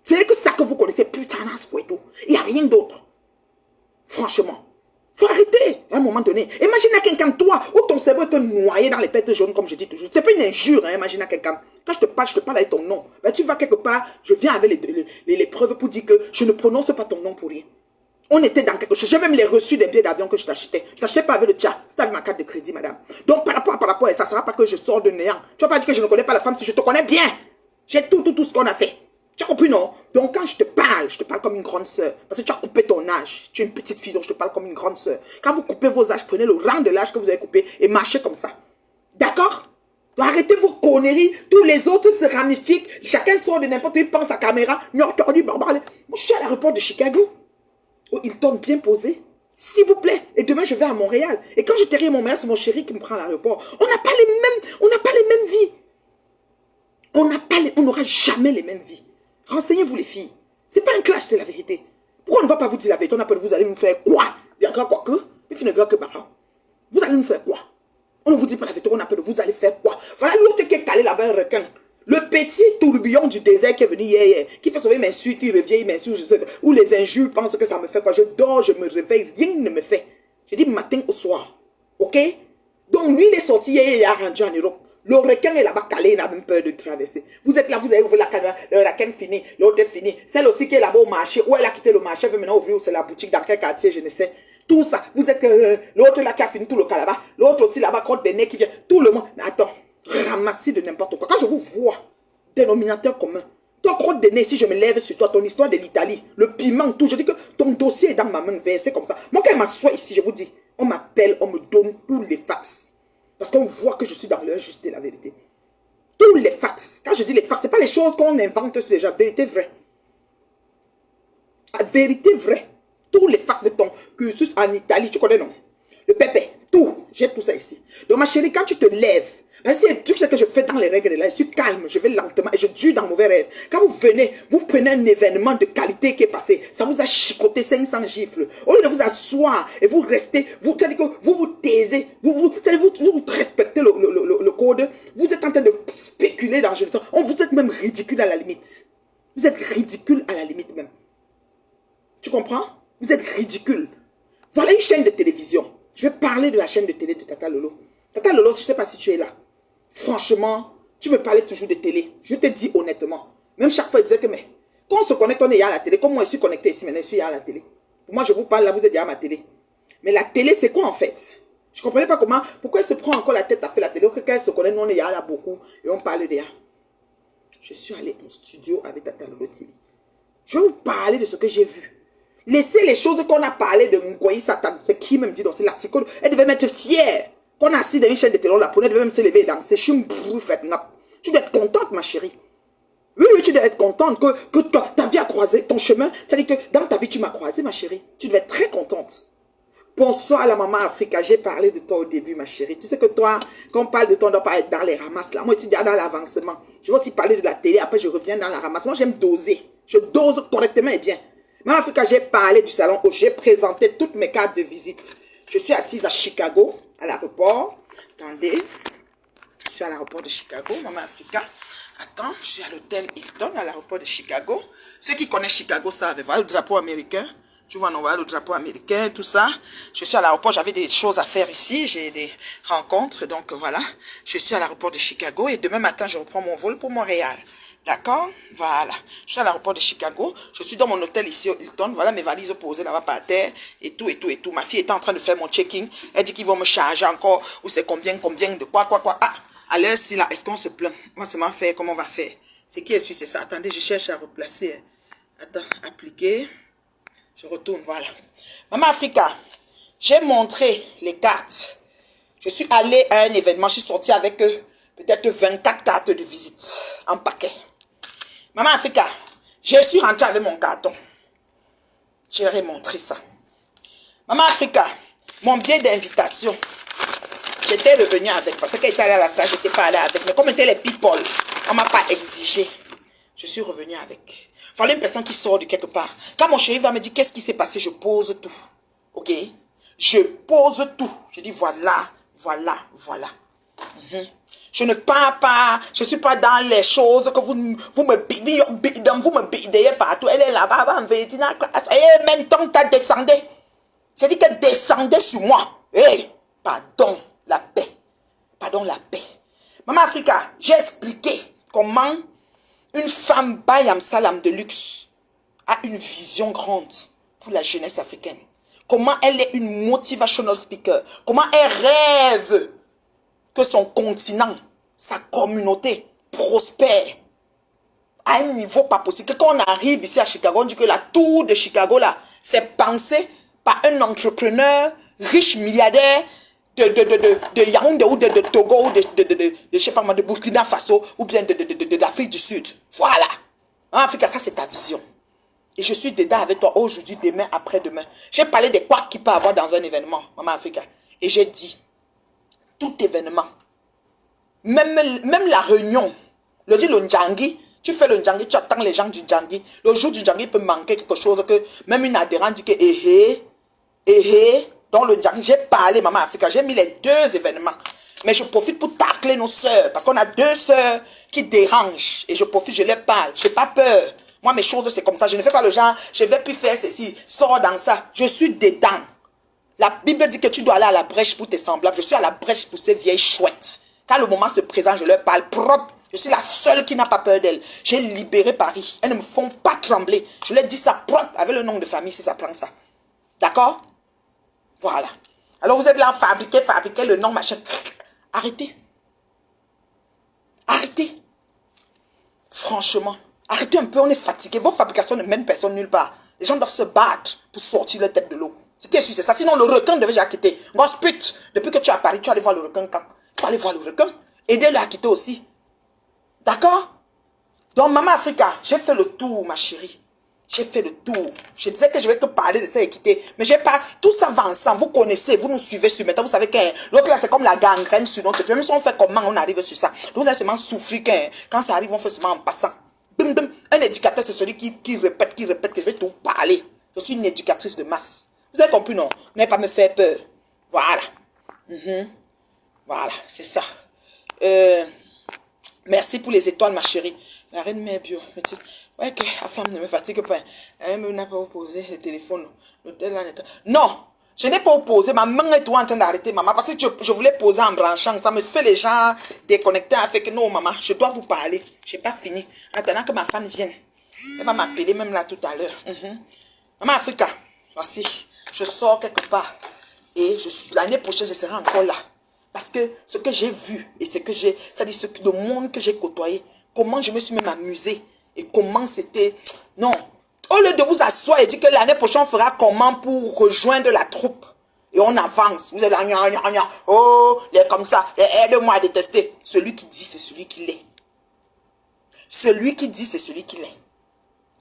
C'est que ça que vous connaissez, putanas, Kwatou. Il n'y a rien d'autre. Franchement. Faut arrêter à un moment donné. Imagine à quelqu'un, toi, où ton cerveau est noyé dans les pêtes jaunes, comme je dis toujours. C'est pas une injure, hein, imagine à quelqu'un. Quand je te parle avec ton nom. Ben, tu vas quelque part, je viens avec les preuves pour dire que je ne prononce pas ton nom pour rien. On était dans quelque chose. J'ai même les reçus des billets d'avion que je t'achetais. Je t'achetais pas avec le tcha. C'était avec ma carte de crédit, madame. Donc, par rapport, ça ne sera pas que je sors de néant. Tu vas pas dire que je ne connais pas la femme si je te connais bien. J'ai tout ce qu'on a fait. Tu as compris, non? Donc, quand je te parle comme une grande sœur. Parce que tu as coupé ton âge. Tu es une petite fille, donc je te parle comme une grande sœur. Quand vous coupez vos âges, prenez le rang de l'âge que vous avez coupé et marchez comme ça. D'accord? Donc, arrêtez vos conneries. Tous les autres se ramifient. Chacun sort de n'importe où, il pense à caméra. Moi, je suis à l'aéroport de Chicago. Oh, il tombe bien posé. S'il vous plaît. Et demain, je vais à Montréal. Et quand je termine à Montréal, c'est mon chéri qui me prend à l'aéroport. On n'a pas les mêmes vies. On n'aura jamais les mêmes vies. Renseignez-vous les filles. C'est pas un clash, c'est la vérité. Pourquoi on ne va pas vous dire la vérité? On appelle, vous allez nous faire quoi? Il y a grand quoi que? Il finit grand que barra. Vous allez nous faire quoi? On ne vous dit pas la vérité, on appelle, vous allez faire quoi? Voilà l'autre qui est calé là-bas, un requin. Le petit tourbillon du désert qui est venu hier, qui fait sauver mes m'insulte, il revient, il m'insulte, ou les injures pensent que ça me fait quoi? Je dors, je me réveille, rien ne me fait. Je dis matin au soir. Ok? Donc lui, il est sorti hier, il a rendu en Europe. Le requin est là-bas calé, il n'a même peur de traverser. Vous êtes là, vous avez ouvert la caméra, le requin fini, l'autre est fini. Celle aussi qui est là-bas au marché, où elle a quitté le marché, elle veut maintenant ouvrir, c'est la boutique dans quel quartier, je ne sais. Tout ça, vous êtes l'autre là qui a fini tout le cas là-bas, l'autre aussi là-bas, crotte des nez qui vient, tout le monde. Mais attends, ramassis de n'importe quoi. Quand je vous vois, dénominateur commun, toi, crotte des nez, si je me lève sur toi, ton histoire de l'Italie, le piment, tout, je dis que ton dossier est dans ma main, versé comme ça. Moi, quand je m'assois ici, je vous dis, on m'appelle, on me donne tous les fax. Parce qu'on voit que je suis dans l'injustice et la vérité. Tous les fax. Quand je dis les fax, ce n'est pas les choses qu'on invente sur les gens. Vérité vraie. Vérité vraie. Tous les fax de ton cursus en Italie, tu connais non? Le pépé, tout. J'ai tout ça ici. Donc ma chérie, quand tu te lèves, si un truc que je fais dans les règles de là, je suis calme, je vais lentement et je dure dans mauvais rêve. Quand vous venez, vous prenez un événement de qualité qui est passé, ça vous a chicoté 500 gifles. Au lieu de vous asseoir et vous restez, vous vous taisez, vous respectez le code, vous êtes en train de spéculer dans le jeu. Vous êtes même ridicule à la limite. Vous êtes ridicule à la limite même. Tu comprends? Vous êtes ridicule. Voilà une chaîne de télévision. Je vais parler de la chaîne de télé de Tata Lolo. Tata Lolo, je ne sais pas si tu es là. Franchement, tu me parlais toujours de télé. Je te dis honnêtement. Même chaque fois, il disait que, mais, quand on se connecte, on est à la télé. Comme moi, je suis connecté ici, maintenant, je suis à la télé. Pour moi, je vous parle là, vous êtes à ma télé. Mais la télé, c'est quoi en fait? Je ne comprenais pas comment, pourquoi elle se prend encore la tête à faire la télé. Quand elle se connaît, nous, on est là beaucoup. Et on parle de là. Je suis allé en studio avec Tata Lolo TV. Je vais vous parler de ce que j'ai vu. Laissez les choses qu'on a parlé de Ngoyi Satan. C'est qui même dit dans cet article. Elle devait m'être fière. Qu'on a assis dans une chaîne de télé, la elle devait même se lever et danser. Tu dois être contente, ma chérie. Oui, tu dois être contente que ta vie a croisé ton chemin. C'est-à-dire que dans ta vie, tu m'as croisé, ma chérie. Tu devais être très contente. Bonsoir à la maman Africa. J'ai parlé de toi au début, ma chérie. Tu sais que toi, quand on parle de toi, on ne doit pas être dans les ramasses là. Moi, tu dis dans l'avancement. Je vais aussi parler de la télé. Après, je reviens dans la ramasse. Moi, j'aime doser. Je dose correctement et bien. Maman Africa, j'ai parlé du salon où j'ai présenté toutes mes cartes de visite. Je suis assise à Chicago, à l'aéroport. Attendez. Je suis à l'aéroport de Chicago, Maman Africa. Attends, je suis à l'hôtel Hilton, à l'aéroport de Chicago. Ceux qui connaissent Chicago savent, voilà le drapeau américain. Tu vois, on voit le drapeau américain, tout ça. Je suis à l'aéroport, j'avais des choses à faire ici. J'ai des rencontres, donc voilà. Je suis à l'aéroport de Chicago et demain matin, je reprends mon vol pour Montréal. D'accord? Voilà. Je suis à l'aéroport de Chicago. Je suis dans mon hôtel ici au Hilton. Voilà mes valises posées là-bas par terre. Et tout, et tout, et tout. Ma fille était en train de faire mon check-in. Elle dit qu'ils vont me charger encore. Ou c'est combien, de quoi. Ah, à l'heure ci là, est-ce qu'on se plaint? Moi, c'est ma fait, comment on va faire? C'est qui est sûr, c'est ça. Attendez, je cherche à replacer. Attends, appliquer. Je retourne, voilà. Maman Africa, j'ai montré les cartes. Je suis allée à un événement. Je suis sortie avec peut-être 24 cartes de visite en paquet. Maman Africa, je suis rentrée avec mon carton. Je leur ai montré ça. Maman Africa, mon billet d'invitation, j'étais revenue avec. Parce qu'elle était allée à la salle, je n'étais pas allée avec. Mais comme étaient les people, on ne m'a pas exigé. Je suis revenue avec. Il fallait une personne qui sort de quelque part. Quand mon chéri va me dire qu'est-ce qui s'est passé, je pose tout. Ok? Je pose tout. Je dis voilà, voilà, voilà. Je ne pars pas, je ne suis pas dans les choses que vous me bidez partout. Elle est là-bas, et maintenant, tu as descendu. J'ai dit qu'elle descendait sur moi. Hey, pardon, la paix. Pardon, la paix. Maman Africa, j'ai expliqué comment une femme Bayam Salam de luxe a une vision grande pour la jeunesse africaine. Comment elle est une motivational speaker. Comment elle rêve que son continent, sa communauté prospère à un niveau pas possible. Que quand on arrive ici à Chicago, on dit que la tour de Chicago là, c'est pensé par un entrepreneur riche milliardaire de Yaoundé ou de Togo ou je sais pas moi, de Burkina Faso ou bien d'Afrique du Sud. Voilà. En Afrique, ça c'est ta vision. Et je suis dedans avec toi aujourd'hui, demain, après-demain. J'ai parlé de quoi qu'il peut avoir dans un événement, Maman Africa. Et j'ai dit, tout événement, même la réunion, le dit le Ndjangi, tu fais le Ndjangi, tu attends les gens du Ndjangi. Le jour du Ndjangi, il peut manquer quelque chose que même une adhérente dit que dans le Ndjangi, j'ai parlé, Maman Africa, j'ai mis les deux événements. Mais je profite pour tacler nos sœurs, parce qu'on a deux sœurs qui dérangent. Et je profite, je les parle, je n'ai pas peur. Moi, mes choses, c'est comme ça. Je ne fais pas le genre, je vais plus faire ceci, sors dans ça. Je suis dedans. La Bible dit que tu dois aller à la brèche pour tes semblables. Je suis à la brèche pour ces vieilles chouettes. Quand le moment se présente, je leur parle propre. Je suis la seule qui n'a pas peur d'elles. J'ai libéré Paris. Elles ne me font pas trembler. Je leur dis ça propre avec le nom de famille si ça prend ça. D'accord? Voilà. Alors vous êtes là, fabriquer le nom, machin. Arrêtez. Arrêtez. Franchement. Arrêtez un peu, on est fatigué. Vos fabrications ne mènent personne nulle part. Les gens doivent se battre pour sortir leur tête de l'eau. C'est ça. Sinon, le requin devait déjà quitter. Boss pute, depuis que tu es à Paris, tu vas aller voir le requin quand? Il faut aller voir le requin. Aidez-le à quitter aussi. D'accord? Donc, Maman Africa, j'ai fait le tour, ma chérie. J'ai fait le tour. Je disais que je vais te parler de ça et quitter. Mais j'ai pas... Tout ça va ensemble. Vous connaissez, vous nous suivez sur maintenant. Vous savez que l'autre là, c'est comme la gangrène sur notre... Même si on fait comment on arrive sur ça. Donc, vous allez seulement souffrir quand ça arrive, on fait seulement en passant. Bim, bim. Un éducateur, c'est celui qui répète que je vais tout parler. Je suis une éducatrice de masse. Vous avez compris, non? N'allez pas me faire peur. Voilà. Voilà, c'est ça. Merci pour les étoiles, ma chérie. La reine mère bio. Ouais, que la femme ne me fatigue pas. Elle n'a pas opposé le téléphone. L'hôtel là. Non, je n'ai pas opposé. Ma main est tout en train d'arrêter, maman. Parce que je voulais poser en branchant. Ça me fait les gens déconnecter avec non, maman. Je dois vous parler. Je n'ai pas fini. Attendant que ma femme vienne. Elle va m'appeler même là tout à l'heure. Maman Africa, voici. Je sors quelque part. Et l'année prochaine, je serai encore là. Parce que ce que j'ai vu et ce que j'ai, c'est-à-dire le monde que j'ai côtoyé, comment je me suis même amusée et comment c'était... Non, au lieu de vous asseoir et dire que l'année prochaine, on fera comment pour rejoindre la troupe et on avance. Vous êtes là, oh, les comme ça, aide-moi à détester. Celui qui dit, c'est celui qui l'est. Celui qui dit, c'est celui qui l'est.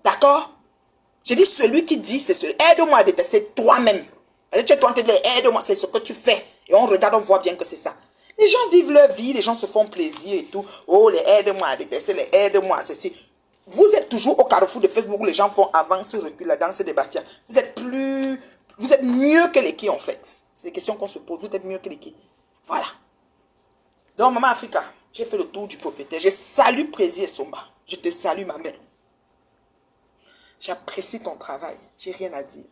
D'accord? J'ai dit celui qui dit, c'est celui. Aide-moi à détester toi-même. Tu es en train de dire, aide-moi, c'est ce que tu fais. Et on regarde, on voit bien que c'est ça. Les gens vivent leur vie, les gens se font plaisir et tout. Oh, les aide-moi à détester, les aide-moi, ceci. Vous êtes toujours au carrefour de Facebook où les gens font avance, recul, la danse des bafia. Vous êtes mieux que les qui en fait. C'est des questions qu'on se pose. Vous êtes mieux que les qui. Voilà. Donc, Maman Africa, j'ai fait le tour du propriétaire. Je salue Prési et Somba. Je te salue, ma mère. J'apprécie ton travail. J'ai rien à dire.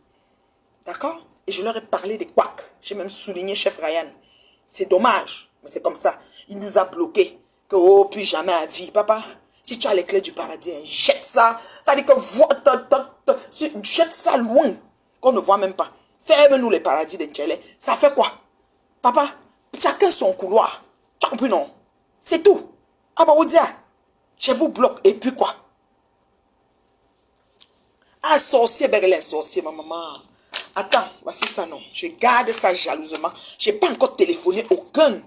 D'accord? Et je leur ai parlé des couacs. J'ai même souligné chef Ryan. C'est dommage, mais c'est comme ça. Il nous a bloqués. Que, oh, plus jamais à vie. Papa, si tu as les clés du paradis, hein, jette ça. Ça dit que jette ça loin. Qu'on ne voit même pas. Ferme-nous les paradis d'Inchele. Ça fait quoi? Papa, chacun son couloir. Tu as compris, non? C'est tout. Ah bah, vous dire, je vous bloque. Et puis quoi? Un sorcier, ben, les sorciers, ma maman. Attends, voici ça, non. Je garde ça jalousement. Je n'ai pas encore téléphoné aucun.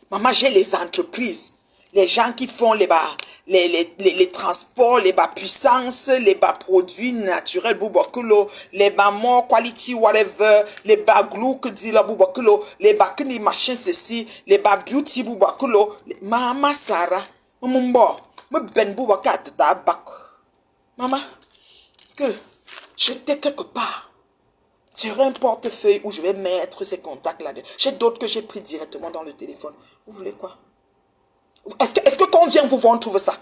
Maman, j'ai les entreprises. Les gens qui font les transports, les bas puissances, les bas produits naturels, boubakulo, les bas more quality, whatever, les bas glue que dit la boubakulo, les bas kini machin ceci, les bas beauty boubakulo. Maman Sarah, maman bo, me ben boubakat tabak. Maman, que j'étais quelque part sur un portefeuille où je vais mettre ces contacts là-dedans. J'ai d'autres que j'ai pris directement dans le téléphone. Vous voulez quoi? Est-ce que quand on vient vous voir, on trouve ça?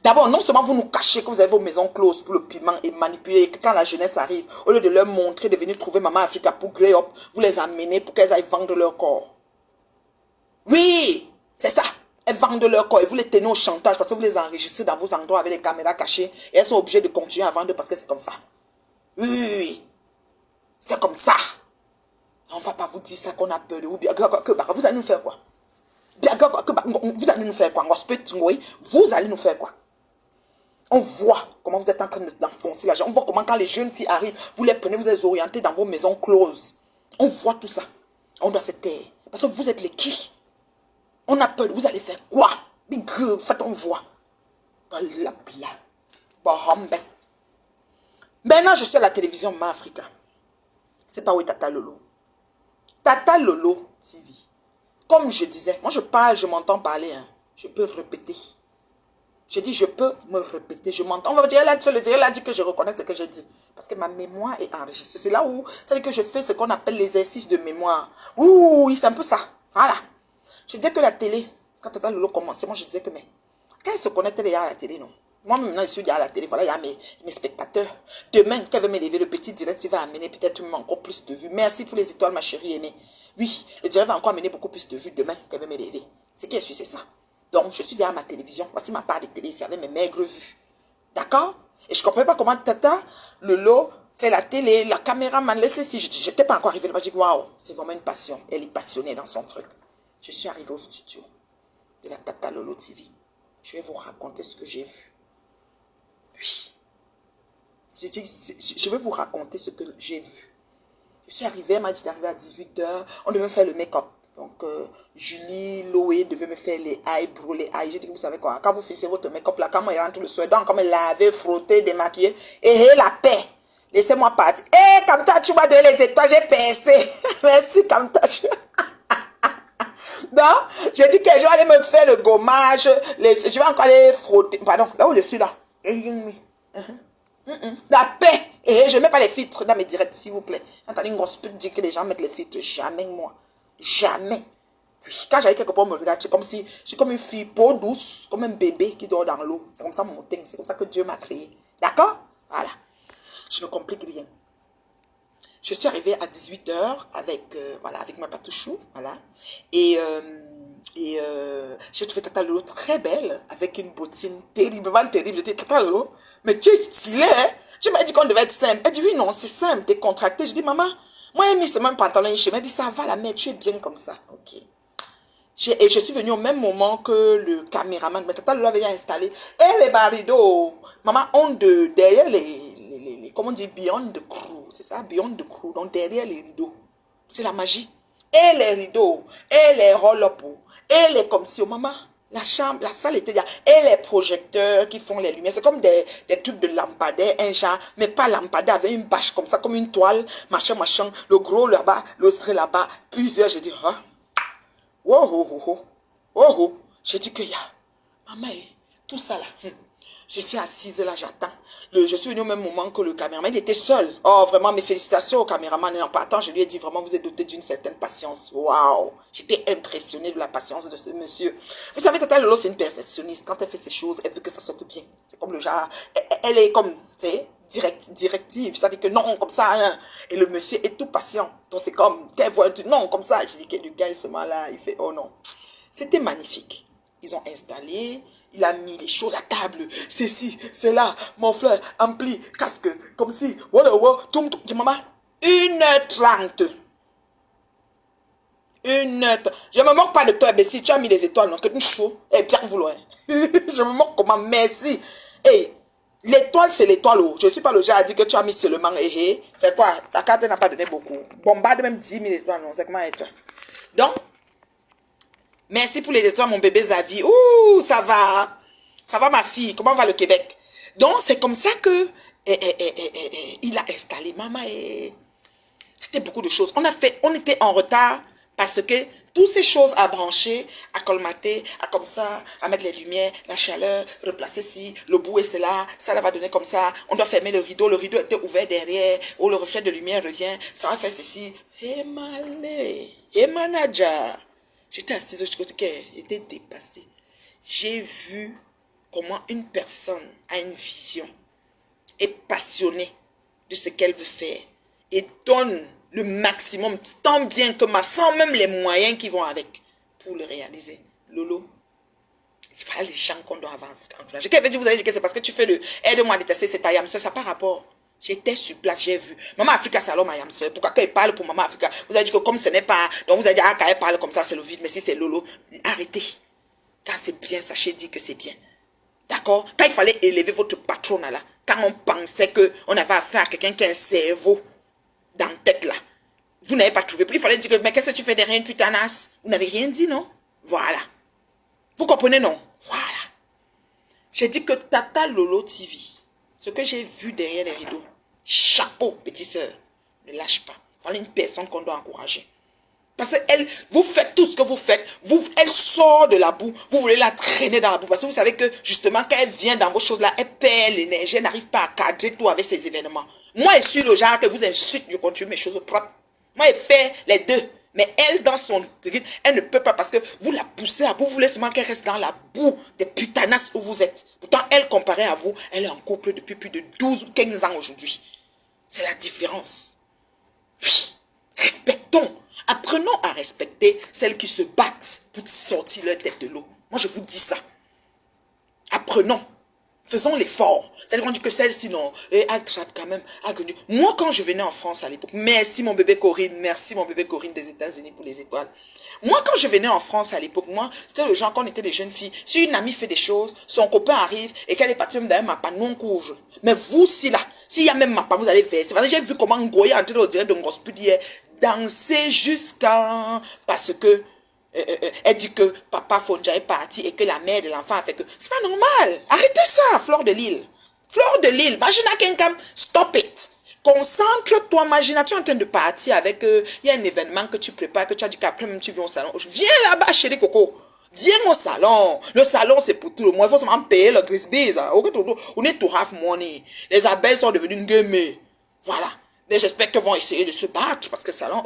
D'abord, non seulement vous nous cachez que vous avez vos maisons closes pour le piment et manipuler, et que quand la jeunesse arrive, au lieu de leur montrer de venir trouver Maman Africa pour grey up, vous les amenez pour qu'elles aillent vendre leur corps. Oui, c'est ça. Elles vendent leur corps et vous les tenez au chantage parce que vous les enregistrez dans vos endroits avec les caméras cachées et elles sont obligées de continuer à vendre parce que c'est comme ça. Oui, oui, oui. C'est comme ça. On ne va pas vous dire ça qu'on a peur de vous. Vous allez nous faire quoi? Vous allez nous faire quoi? Vous allez nous faire quoi? On voit comment vous êtes en train d'enfoncer la gens. On voit comment quand les jeunes filles arrivent, vous les prenez, vous les orientez dans vos maisons closes. On voit tout ça. On doit se taire. Parce que vous êtes les qui? On a peur. Vous allez faire quoi? Faites, on voit. Maintenant, je suis à la télévision Maman Africa. C'est pas où est Tata Lolo. Tata Lolo TV. Comme je disais, moi je parle, je m'entends parler. Hein. Je peux répéter. Je dis, je peux me répéter. Je m'entends. On va dire, elle a dit que je reconnais ce que je dis. Parce que ma mémoire est enregistrée. C'est là où, c'est que je fais ce qu'on appelle l'exercice de mémoire. Oui, c'est un peu ça. Voilà. Je disais que la télé, quand Tata Lolo commençait, moi je disais que, mais, quand elle se connectait déjà à la télé, non? Moi maintenant, je suis déjà à la télé. Voilà, il y a mes spectateurs. Demain, quand elle va m'élever, le petit direct, il va amener peut-être encore plus de vues. Merci pour les étoiles, ma chérie aimée. Oui, le direct va encore amener beaucoup plus de vues demain qu'elle va m'élever. Ce qui est sûr, c'est ça. Donc, je suis derrière ma télévision. Voici ma part de télé ici avec mes maigres vues. D'accord? Et je ne comprenais pas comment Tata Lolo fait la télé, la caméraman, laissez si. Je n'étais pas encore arrivée là-bas. Je dis, waouh, c'est vraiment une passion. Elle est passionnée dans son truc. Je suis arrivée au studio de la Tata Lolo TV. Je vais vous raconter ce que j'ai vu. Oui. Je vais vous raconter ce que j'ai vu. Je suis arrivée, elle m'a dit d'arriver à 18 h. On devait faire le make-up. Donc, Julie, Loé devait me faire les eyebrows, les eyes. J'ai dit, vous savez quoi, quand vous finissez votre make-up là, quand moi, il rentre le soir, donc, comme elle l'avait frotté, démaquillé, et la paix. Laissez-moi partir. Kamta, tu m'as donné les étoiles, j'ai percé. Merci, Kamta. Donc, j'ai dit que je vais aller me faire le gommage. Je vais encore aller frotter. Pardon, là où je suis là. La paix. Et je ne mets pas les filtres dans mes directs, s'il vous plaît. Entendez, une grosse pute dit que les gens mettent les filtres. Jamais, moi. Jamais. Puis, quand j'allais quelque part, on me regarde, je suis comme une fille peau douce, comme un bébé qui dort dans l'eau. C'est comme ça mon teint. C'est comme ça que Dieu m'a créé. D'accord? Voilà. Je ne complique rien. Je suis arrivée à 18 h avec, voilà, avec ma patouchou. Voilà. Et j'ai trouvé Tata Lolo très belle, avec une bottine terriblement terrible. Je dis, Tata Lolo, mais tu es stylée, hein? Tu m'as dit qu'on devait être simple. Elle dit, oui, non, c'est simple, décontracté. Je dis, maman, moi, j'ai mis ce même pantalon et chemin. Elle dit, ça va, la mère, tu es bien comme ça. Ok. Et je suis venue au même moment que le caméraman. Mais Tata Lolo avait installé. Et les rideaux, maman, derrière comment on dit, beyond the crew. C'est ça, beyond the crew. Donc, derrière les rideaux. C'est la magie. Et les rideaux, et les roll-up, et les comme si, oh maman, la chambre, la salle était là, et les projecteurs qui font les lumières, c'est comme des trucs de lampadaire, un genre, mais pas lampadaire, avec une bâche comme ça, comme une toile, machin, le gros là-bas, l'autre là-bas, plusieurs, j'ai dit, hein, oh, oh, oh, oh, oh, oh, j'ai dit qu'il y a, maman, tout ça là, Je suis assise là, j'attends. Je suis venue au même moment que le caméraman, il était seul. Oh, vraiment, mes félicitations au caméraman. Et en partant, je lui ai dit, vraiment, vous êtes doté d'une certaine patience. Waouh! J'étais impressionnée de la patience de ce monsieur. Vous savez, Tata Lolo, c'est une perfectionniste. Quand elle fait ses choses, elle veut que ça sorte bien. C'est comme le genre, elle est comme, tu sais, directive. C'est-à-dire que non, comme ça, hein. Et le monsieur est tout patient. Donc c'est comme, qu'elle voit un truc, non, comme ça. Je dis que le gars, il se met là, il fait, oh non. C'était magnifique. Ils ont installé, il a mis les choses à table. C'est ci, c'est là, mon frère, ampli, casque, comme si, voilà, tout, tout. Maman, 1h30. 1h30. Je me moque pas de toi, mais si tu as mis les étoiles, non, que tu fous. Eh, Pierre Voulois. Je me moque comment, merci. Eh, l'étoile, c'est l'étoile. Oh. Je ne suis pas le genre à dire que tu as mis seulement, c'est quoi? Ta carte n'a pas donné beaucoup. Bombarde même 10 000 étoiles, non, c'est comment et toi? Donc, merci pour les étoiles, mon bébé Zavi. Ouh, ça va. Ça va, ma fille. Comment va le Québec? Donc, c'est comme ça que il a installé. Maman, c'était beaucoup de choses. On était en retard parce que toutes ces choses à brancher, à colmater, à comme ça, à mettre les lumières, la chaleur, replacer ci, le bout et cela, ça va donner comme ça. On doit fermer le rideau était ouvert derrière, ou le reflet de lumière revient, ça va faire ceci. Hé, malé, hé, manager. J'étais assise, j'étais dépassée. J'ai vu comment une personne a une vision, est passionnée de ce qu'elle veut faire et donne le maximum, tant bien que mal, sans même les moyens qui vont avec, pour le réaliser. Lolo, c'est pas les gens qu'on doit avancer. Quelqu'un veut dire, vous allez dire que c'est parce que tu fais le aide-moi à détester, c'est ta yamseur, ça n'a pas rapport. J'étais sur place, j'ai vu. Maman Africa, c'est alors ma yamseur. Pourquoi qu'elle parle pour Maman Africa? Vous avez dit que comme ce n'est pas, donc vous avez dit, ah, quand elle parle comme ça, c'est le vide, mais si c'est Lolo, arrêtez. Quand c'est bien, sachez dire que c'est bien. D'accord? Quand il fallait élever votre patron là, quand on pensait qu'on avait affaire à quelqu'un qui a un cerveau dans la tête là, vous n'avez pas trouvé. Puis il fallait dire que, mais qu'est-ce que tu fais derrière une putanasse? Vous n'avez rien dit, non? Voilà. Vous comprenez, non? Voilà. J'ai dit que Tata Lolo TV, ce que j'ai vu derrière les rideaux, chapeau, petite sœur, ne lâche pas. Voilà une personne qu'on doit encourager. Parce qu'elle, vous faites tout ce que vous faites, elle sort de la boue, vous voulez la traîner dans la boue. Parce que vous savez que justement, quand elle vient dans vos choses là, elle perd l'énergie, elle n'arrive pas à cadrer tout avec ces événements. Moi, je suis le genre que vous insulte, je continue mes choses propres. Moi, elle fait les deux. Mais elle, dans son rythme, elle ne peut pas parce que vous la poussez à bout, vous voulez seulement qu'elle reste dans la boue des putanasses où vous êtes. Pourtant, elle, comparée à vous, elle est en couple depuis plus de 12 ou 15 ans aujourd'hui. C'est la différence. Oui, respectons. Apprenons à respecter celles qui se battent pour sortir leur tête de l'eau. Moi, je vous dis ça. Apprenons. Faisons l'effort. C'est-à-dire qu'on dit que celle-ci, non, elle trappe quand même. Moi, quand je venais en France à l'époque, merci mon bébé Corinne des États-Unis pour les étoiles. Moi, quand je venais en France à l'époque, moi, c'était le genre qu'on était des jeunes filles. Si une amie fait des choses, son copain arrive et qu'elle est partie même derrière ma panne, nous on couvre. Mais vous, si là, s'il y a même ma panne, vous allez verser. Parce que j'ai vu comment Ngoye est entré au direct de Ngospud hier, danser jusqu'à... Parce que elle dit que papa Fonja est parti et que la mère de l'enfant a fait que... C'est pas normal. Arrêtez ça, Fleur de Lille. Fleur de Lille, imagine quelqu'un, stop it. Concentre-toi, imagine, tu es en train de partir avec... Il y a un événement que tu prépares, que tu as dit qu'après même tu viens au salon. Viens là-bas, chérie Coco. Viens au salon. Le salon, c'est pour tout le monde. Il faut seulement payer le Grisbees. On est to have money. Les abeilles sont devenues gueumées. Voilà. Mais j'espère qu'ils vont essayer de se battre parce que le salon,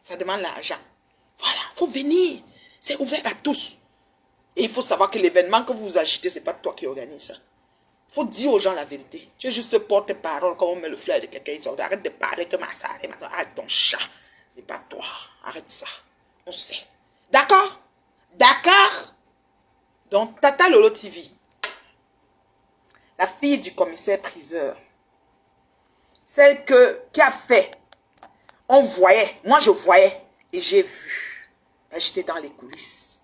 ça demande l'argent. Voilà, il faut venir. C'est ouvert à tous. Et il faut savoir que l'événement que vous agitez, ce n'est pas toi qui organise ça. Il faut dire aux gens la vérité. Tu es juste porte-parole quand on met le flair de quelqu'un. Arrête de parler que ma soeur, arrête ton chat. C'est pas toi. Arrête ça. On sait. D'accord? D'accord? Donc, Tata Lolo TV, la fille du commissaire priseur, celle qui a fait, on voyait, moi je voyais et j'ai vu. J'étais dans les coulisses.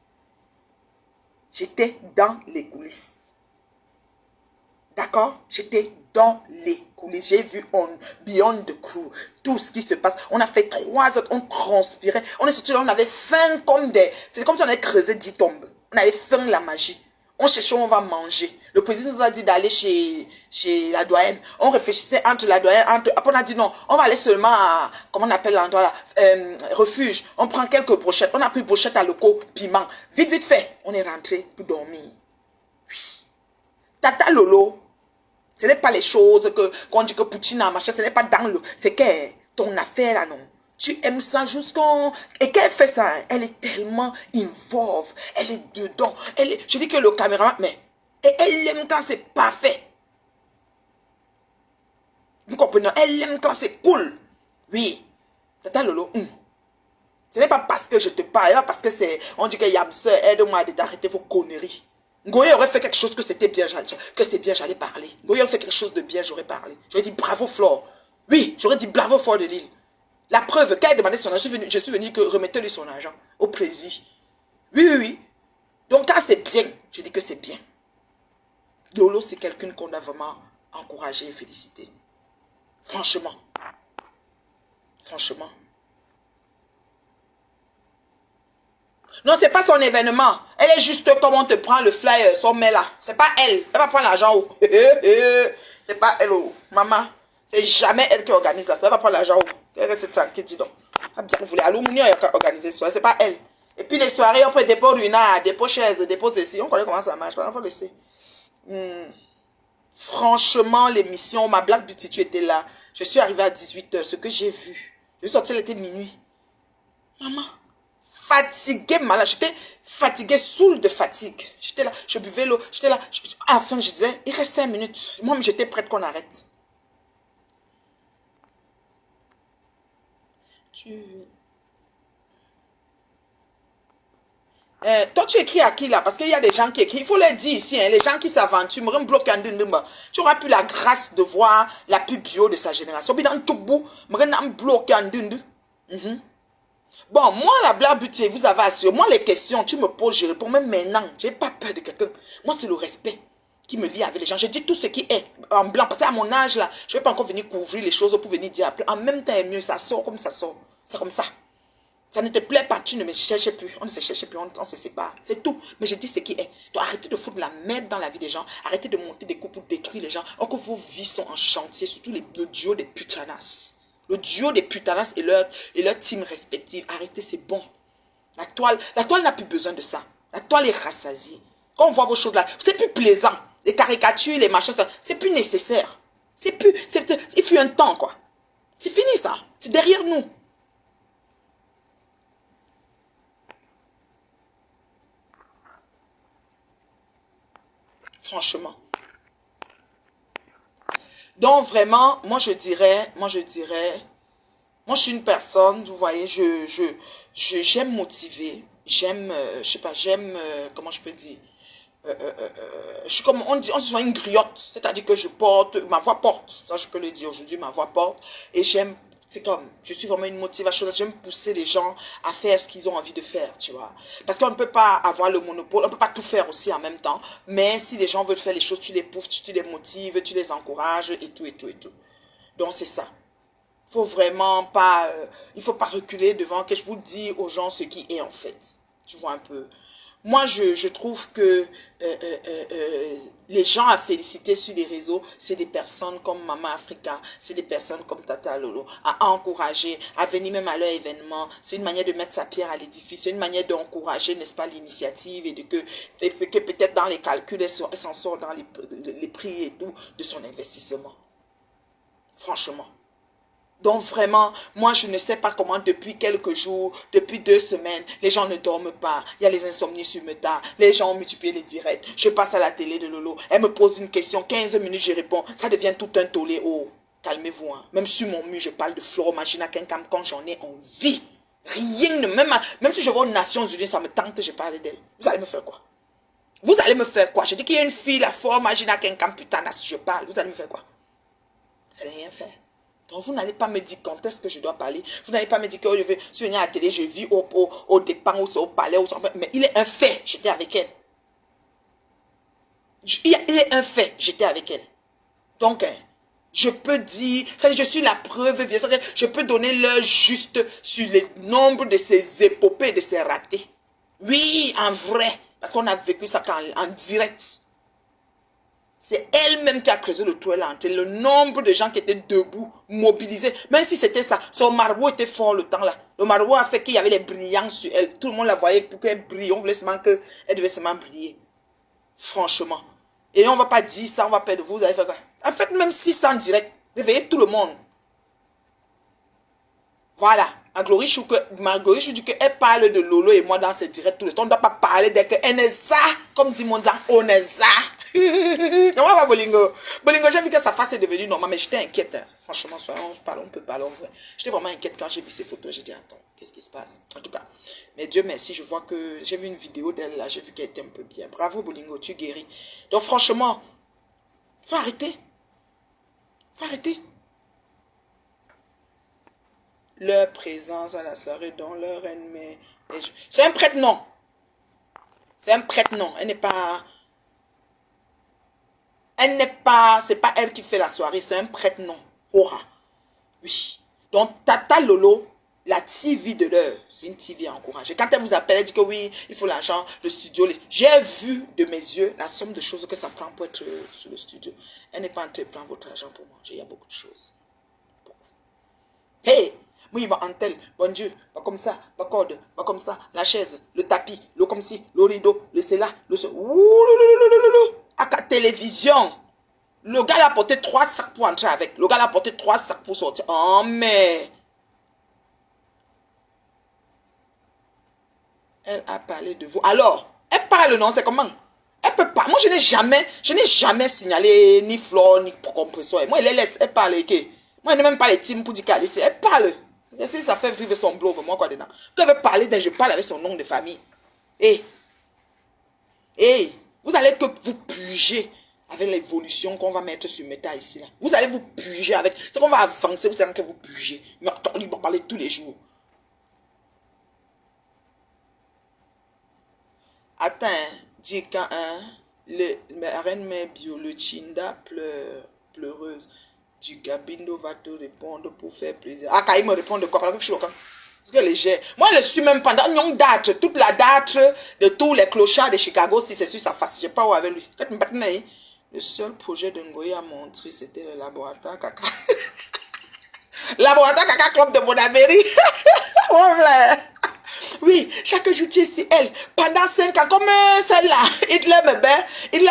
J'étais dans les coulisses. D'accord? J'étais dans les coulisses. J'ai vu Beyond the Crew. Tout ce qui se passe. On a fait 3 autres. On transpirait. On est sorti là. On avait faim comme des... C'est comme si on avait creusé 10 tombes. On avait faim la magie. On cherchait où on va manger. Le président nous a dit d'aller chez la douane. On réfléchissait entre la douane, après on a dit non, on va aller seulement à, comment on appelle l'endroit là, refuge. On prend quelques brochettes. On a pris brochettes à locaux, piment. Vite, vite fait. On est rentré pour dormir. Oui. Tata Lolo, ce n'est pas les choses qu'on dit que Poutine a machin, ce n'est pas dans le... C'est que ton affaire là, non. Tu aimes ça jusqu'en... Et qu'elle fait ça, elle est tellement involve, elle est dedans. Je dis que le caméraman, mais... Et elle aime quand c'est parfait. Vous comprenez? Elle aime quand c'est cool. Oui. Tata Lolo, ce n'est pas parce que je te parle, pas parce que c'est... On dit que Yamse, aide-moi d'arrêter vos conneries. Ngoye aurait fait quelque chose que c'était bien, que c'est bien, j'allais parler. Ngoye aurait fait quelque chose de bien, j'aurais parlé. J'aurais dit bravo Flore. Oui, j'aurais dit bravo Flore de Lille. La preuve, quand elle demandait son argent, je suis venu que remettez-lui son argent au plaisir. Oui, oui, oui. Donc quand c'est bien, je dis que c'est bien. Lolo, c'est quelqu'un qu'on a vraiment encouragé et félicité. Franchement. Franchement. Non, c'est pas son événement. Elle est juste comme on te prend le flyer, son mail là. C'est pas elle. Elle va prendre l'argent où? C'est pas elle, oh. Maman. C'est jamais elle qui organise là. Elle va prendre l'argent où? Reste tranquille, dis donc. Ah bien, vous voulez. Allô, Mounio a organisé ça. C'est pas elle. Et puis les soirées, on peut dépôt ruinard, dépôt chaise, dépôt ceci. On connaît comment ça marche. Il faut laisser. Franchement, l'émission, ma Black Beauty, tu étais là. Je suis arrivée à 18h. Ce que j'ai vu. Je suis sortie, elle était minuit. Maman. Fatiguée, malade. J'étais fatiguée, saoule de fatigue. J'étais là, je buvais l'eau. J'étais là. À la fin, je disais, il reste 5 minutes. Moi, j'étais prête qu'on arrête. Toi, tu écris à qui là? Parce qu'il y a des gens qui écrivent. Il faut les dire ici, hein, les gens qui s'aventurent. Tu auras plus la grâce de voir la pub bio de sa génération. Bon, moi, la Black Beauty, vous avez assuré. Moi, les questions, tu me poses, je réponds même maintenant. Je n'ai pas peur de quelqu'un. Moi, c'est le respect qui me lie avec les gens. Je dis tout ce qui est en blanc. Parce qu'à mon âge, là, je ne vais pas encore venir couvrir les choses pour venir dire après. En même temps, mieux, ça sort comme ça sort. C'est comme ça. Ça ne te plaît pas, tu ne me cherches plus. On ne se cherche plus, on se sépare. C'est tout. Mais je dis ce qui est. Donc, arrêtez de foutre la merde dans la vie des gens. Arrêtez de monter des coups pour détruire les gens. Or que vos vies sont en chantier. Surtout le duo des putanas. Le duo des putanas et leur team respective. Arrêtez, c'est bon. La toile n'a plus besoin de ça. La toile est rassasiée. Quand on voit vos choses là, c'est plus plaisant. Les caricatures, les machins, c'est plus nécessaire. Il fut un temps, quoi. C'est fini, ça. C'est derrière nous. Franchement. Donc, vraiment, moi, je dirais, moi, je suis une personne, vous voyez, j'aime motiver, j'aime, je sais pas, j'aime, comment je peux dire, je suis comme, on dit souvent une griotte, c'est-à-dire que ma voix porte, ça je peux le dire aujourd'hui, ma voix porte, et j'aime, c'est comme, je suis vraiment une motivation, j'aime pousser les gens à faire ce qu'ils ont envie de faire, tu vois, parce qu'on ne peut pas avoir le monopole, on ne peut pas tout faire aussi en même temps, mais si les gens veulent faire les choses, tu les pousses, tu les motives, tu les encourages, et tout, et tout, et tout. Donc c'est ça. Faut vraiment pas, il faut pas reculer devant que je vous dis aux gens ce qui est en fait. Tu vois un peu. Moi, je trouve que les gens à féliciter sur les réseaux, c'est des personnes comme Maman Africa, c'est des personnes comme Tata Lolo, à encourager, à venir même à leur événement. C'est une manière de mettre sa pierre à l'édifice, c'est une manière d'encourager, n'est-ce pas, l'initiative et que peut-être dans les calculs, elle s'en sort dans les prix et tout de son investissement. Franchement. Donc vraiment, moi je ne sais pas comment depuis quelques jours, depuis 2 semaines, les gens ne dorment pas. Il y a les insomnies sur me tard. Les gens ont multiplié les directs. Je passe à la télé de Lolo. Elle me pose une question, 15 minutes je réponds. Ça devient tout un tollé. Oh, calmez-vous. Hein. Même sur mon mur, je parle de Floro Magina Kenkam quand j'en ai envie. Rien ne même si je vais aux Nations Unies, ça me tente, je parle d'elle. Vous allez me faire quoi? Vous allez me faire quoi? Je dis qu'il y a une fille, la Floro Magina Kenkam, putain, si je parle. Vous allez me faire quoi? Vous allez rien faire. Donc, vous n'allez pas me dire quand est-ce que je dois parler. Vous n'allez pas me dire que je vais venir à la télé, je vis au dépens, ou au palais, mais il est un fait, j'étais avec elle. Il est un fait, j'étais avec elle. Donc, hein, je peux dire, je suis la preuve, je peux donner l'heure juste sur le nombre de ces épopées, de ces ratés. Oui, en vrai, parce qu'on a vécu ça en direct. C'est elle-même qui a creusé le trou, elle a entré. Le nombre de gens qui étaient debout, mobilisés. Même si c'était ça, son marbre était fort le temps là. Le marbre a fait qu'il y avait les brillants sur elle. Tout le monde la voyait pour qu'elle brille. On voulait seulement qu'elle devait seulement briller. Franchement. Et on ne va pas dire ça, on va perdre vous allez faire quoi? En fait, même 600 direct, réveillez tout le monde. Voilà. Marguerite Chou dit qu'elle parle de Lolo et moi dans ses directs tout le temps. On ne doit pas parler d'elle qu'elle est ça. Comme dit mon dame, on est ça. Comment va Bolingo? Bolingo, j'ai vu que sa face est devenue normale, mais j'étais inquiète. Hein. Franchement, on peut parler en vrai. J'étais vraiment inquiète quand j'ai vu ces photos. J'ai dit, attends, qu'est-ce qui se passe? En tout cas, mais Dieu merci, je vois que j'ai vu une vidéo d'elle là. J'ai vu qu'elle était un peu bien. Bravo Bolingo, tu guéris. Donc franchement, faut arrêter. Faut arrêter. Leur présence à la soirée dans leur ennemi. C'est un prêtre, non. C'est un prêtre, non. Elle n'est pas... C'est pas elle qui fait la soirée. C'est un prêtre, non. Aura. Oui. Donc, Tata Lolo, la TV de l'heure, c'est une TV à encourager. Quand elle vous appelle, elle dit que oui, il faut l'argent, le studio. J'ai vu de mes yeux la somme de choses que ça prend pour être sur le studio. Elle n'est pas en train de prendre votre argent pour manger. Il y a beaucoup de choses. Beaucoup. Hey! Oui, bah, Antel, bon Dieu, pas comme ça, pas corde, pas comme ça, la chaise, le tapis, le comme ci, le rideau, le cela, le ce. À la télévision, le gars l'a porté 3 sacs pour entrer avec. Le gars l'a porté 3 sacs pour sortir. Oh, mais. Elle a parlé de vous. Alors, elle parle, non, c'est comment? Elle peut pas. Moi, je n'ai jamais signalé ni Flore, ni compresseur. Moi, elle les laisse, elle parle. Okay? Moi, elle n'est même pas les teams pour dire qu'elle est. Elle parle. Et si ça fait vivre son blog, moi quoi dedans. Quand elle veut parler je parle avec son nom de famille. Vous allez que vous pugez avec l'évolution qu'on va mettre sur Meta ici là. Vous allez vous puger avec. C'est qu'on va avancer, vous allez que vous pugez. Mais attends, il va parler tous les jours. Attends, dis quand la reine mère bio, le Chinda pleureuse. Du Gabindo va te répondre pour faire plaisir. Ah, quand il me répond de quoi? Parce que je suis au camp. Parce que léger. Moi, je suis même pendant une date, toute la date de tous les clochards de Chicago, si c'est sur sa face. Je n'ai pas où avec lui. Le seul projet de Ngoyi à montrer, c'était le laboratoire caca. Laboratoire caca club de Bonabéry. Oui, chaque jour, tu es ici, elle, pendant 5 ans, comme celle-là, Hitler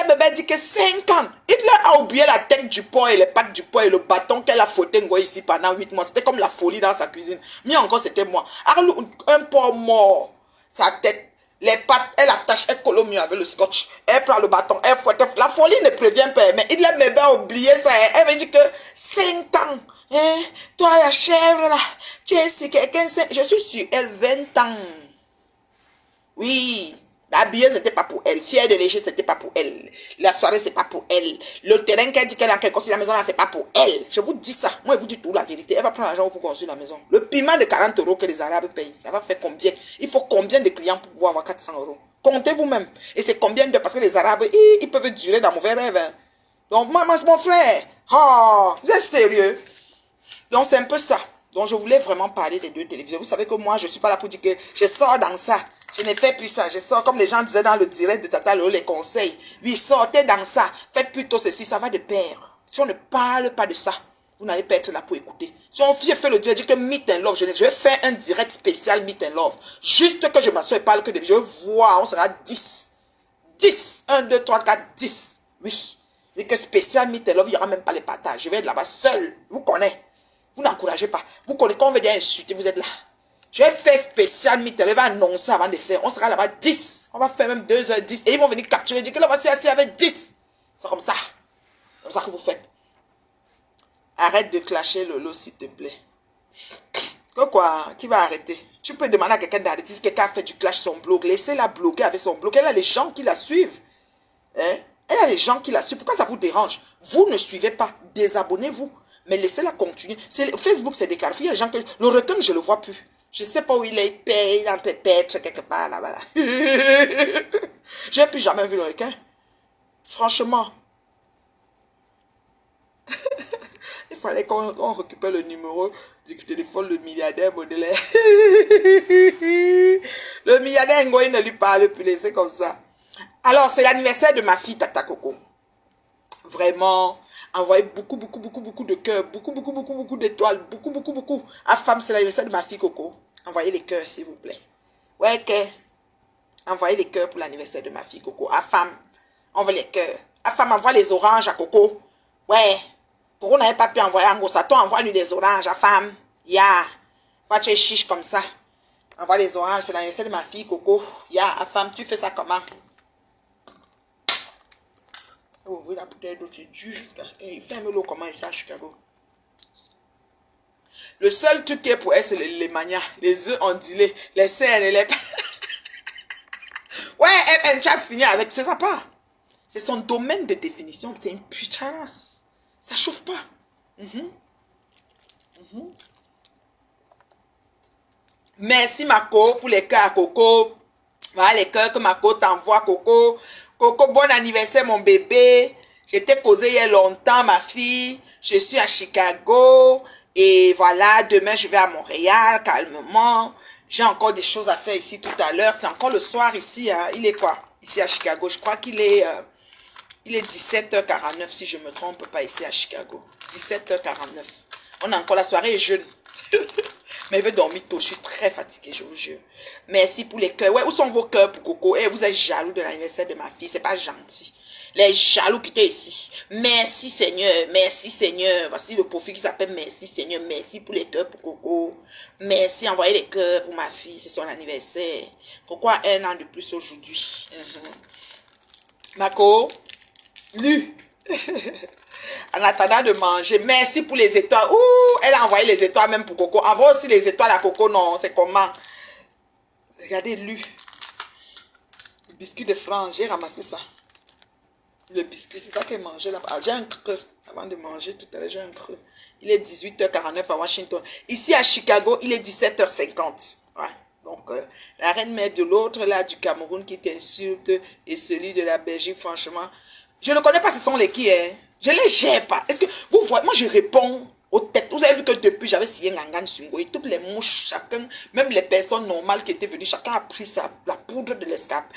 bébé dit que 5 ans, Hitler a oublié la tête du porc et les pattes du porc et le bâton qu'elle a fouetté ici pendant 8 mois. C'était comme la folie dans sa cuisine. Mieux encore, c'était moi. Alors, un porc mort, sa tête, les pattes, elle attache, elle colle au mieux avec le scotch. Elle prend le bâton, elle fouette. La folie ne prévient pas, mais Hitler bébé a oublié ça. Elle veut dire que 5 ans. Hein? Toi, la chèvre, là, tu es si quelqu'un sait. Je suis sur elle 20 ans. Oui, la billeuse n'était pas pour elle. Fière de léger, c'était pas pour elle. La soirée, c'est pas pour elle. Le terrain qu'elle dit qu'elle a construit la maison, là, c'est pas pour elle. Je vous dis ça. Moi, je vous dis tout la vérité. Elle va prendre l'argent pour construire la maison. Le paiement de 40 € que les Arabes payent, ça va faire combien? Il faut combien de clients pour pouvoir avoir 400 €? Comptez vous-même. Et c'est combien de... Parce que les Arabes, ils peuvent durer dans mauvais rêve. Hein. Donc, mon frère, oh, vous êtes sérieux? Donc, c'est un peu ça. Donc, je voulais vraiment parler des deux télévisions. Vous savez que moi, je ne suis pas là pour dire que je sors dans ça. Je ne fais plus ça. Je sors, comme les gens disaient dans le direct de Tata Lolo, les conseils. Oui, sortez dans ça. Faites plutôt ceci. Ça va de pair. Si on ne parle pas de ça, vous n'allez pas être là pour écouter. Si on fait le direct, je dis que Meet and Love, je vais faire un direct spécial Meet and Love. Juste que je m'assois et parle que de... Je vois, on sera 10. 10. 1, 2, 3, 4, 10. Oui. Et que spécial Meet and Love, il n'y aura même pas les partages. Je vais être là-bas seul. Vous connaissez. Vous n'encouragez pas. Vous connaissez, quand on veut dire insulter, vous êtes là. Je vais faire spécial Meet and Love, je vais annoncer avant de faire. On sera là-bas 10. On va faire même 2h10. Et ils vont venir capturer, dire que là, voici assis avec 10. C'est comme ça. C'est comme ça que vous faites. Arrête de clasher Lolo, s'il te plaît. Que quoi? Qui va arrêter? Tu peux demander à quelqu'un d'arrêter si quelqu'un a fait du clash son blog. Laissez-la bloquer avec son blog. Elle a les gens qui la suivent. Hein? Elle a les gens qui la suivent. Pourquoi ça vous dérange? Vous ne suivez pas. Désabonnez-vous. Mais laissez-la continuer. Facebook, c'est des carrefours. Il y a des gens que... Le requin, je ne le vois plus. Je ne sais pas où il est. Il paye dans tes pêtres quelque part là-bas. Je n'ai plus jamais vu le requin. Franchement. Il fallait qu'on récupère le numéro du téléphone, le milliardaire Baudelaire. Le milliardaire Ngoyi ne lui parle plus. Laissez comme ça. Alors, c'est l'anniversaire de ma fille Tata Coco. Vraiment... Envoyez beaucoup de cœurs, beaucoup d'étoiles, beaucoup. À femme, c'est l'anniversaire de ma fille Coco. Envoyez les cœurs, s'il vous plaît. Ouais, que. Envoyez les cœurs pour l'anniversaire de ma fille Coco. À femme, envoyez les cœurs. La femme envoie les oranges à Coco. Ouais. Coco n'avait pas pu envoyer un gros saton, envoie-lui des oranges à femme. Ya. Pourquoi tu es chiche comme ça? Envoie les oranges, c'est l'anniversaire de ma fille, Coco. Ya, à femme, tu fais ça comment? Ouvrir la bouteille d'eau, tu dur jusqu'à... Ferme l'eau comment ici à Chicago. Le seul truc qui est pour elle, c'est les manias. Les œufs ondulés, les cernes, les... Ouais, tu as fini avec... C'est sympa. C'est son domaine de définition. C'est une putain. Ça chauffe pas. Merci Mako pour les cœurs à Coco. Voilà les cœurs que Mako t'envoie, Coco. Coco, bon anniversaire mon bébé. J'étais causé il y a longtemps ma fille. Je suis à Chicago. Et voilà, demain je vais à Montréal calmement. J'ai encore des choses à faire ici tout à l'heure. C'est encore le soir ici. Hein. Il est quoi? Ici à Chicago. Je crois qu'il est... il est 17h49 si je ne me trompe pas ici à Chicago. 17h49. On a encore la soirée est jeune. Mais il veut dormir tôt. Je suis très fatiguée, je vous jure. Merci pour les cœurs. Ouais, où sont vos cœurs pour Coco? Eh, vous êtes jaloux de l'anniversaire de ma fille. C'est pas gentil. Les jaloux qui étaient ici. Merci Seigneur. Merci Seigneur. Voici le profil qui s'appelle Merci Seigneur. Merci pour les cœurs pour Coco. Merci. Envoyez les cœurs pour ma fille. C'est son anniversaire. Coco a 1 an de plus aujourd'hui. Mako. Lu. En attendant de manger. Merci pour les étoiles. Ouh, elle a envoyé les étoiles même pour Coco. Envoie aussi les étoiles à Coco. Non, c'est comment? Regardez, Lu. Le biscuit de France. J'ai ramassé ça. Le biscuit, c'est ça qu'elle mangeait là. Ah, j'ai un creux. Avant de manger tout à l'heure, j'ai un creux. Il est 18h49 à Washington. Ici à Chicago, il est 17h50. Ouais. Donc, la reine-mère de l'autre, là, du Cameroun qui t'insulte et celui de la Belgique, franchement, je ne connais pas ce sont les qui, hein. Je ne les gère pas. Est-ce que vous voyez, moi je réponds aux têtes. Vous avez vu que depuis, j'avais signé Ngangan Sungo et toutes les mouches, chacun, même les personnes normales qui étaient venues, chacun a pris la poudre de l'escape.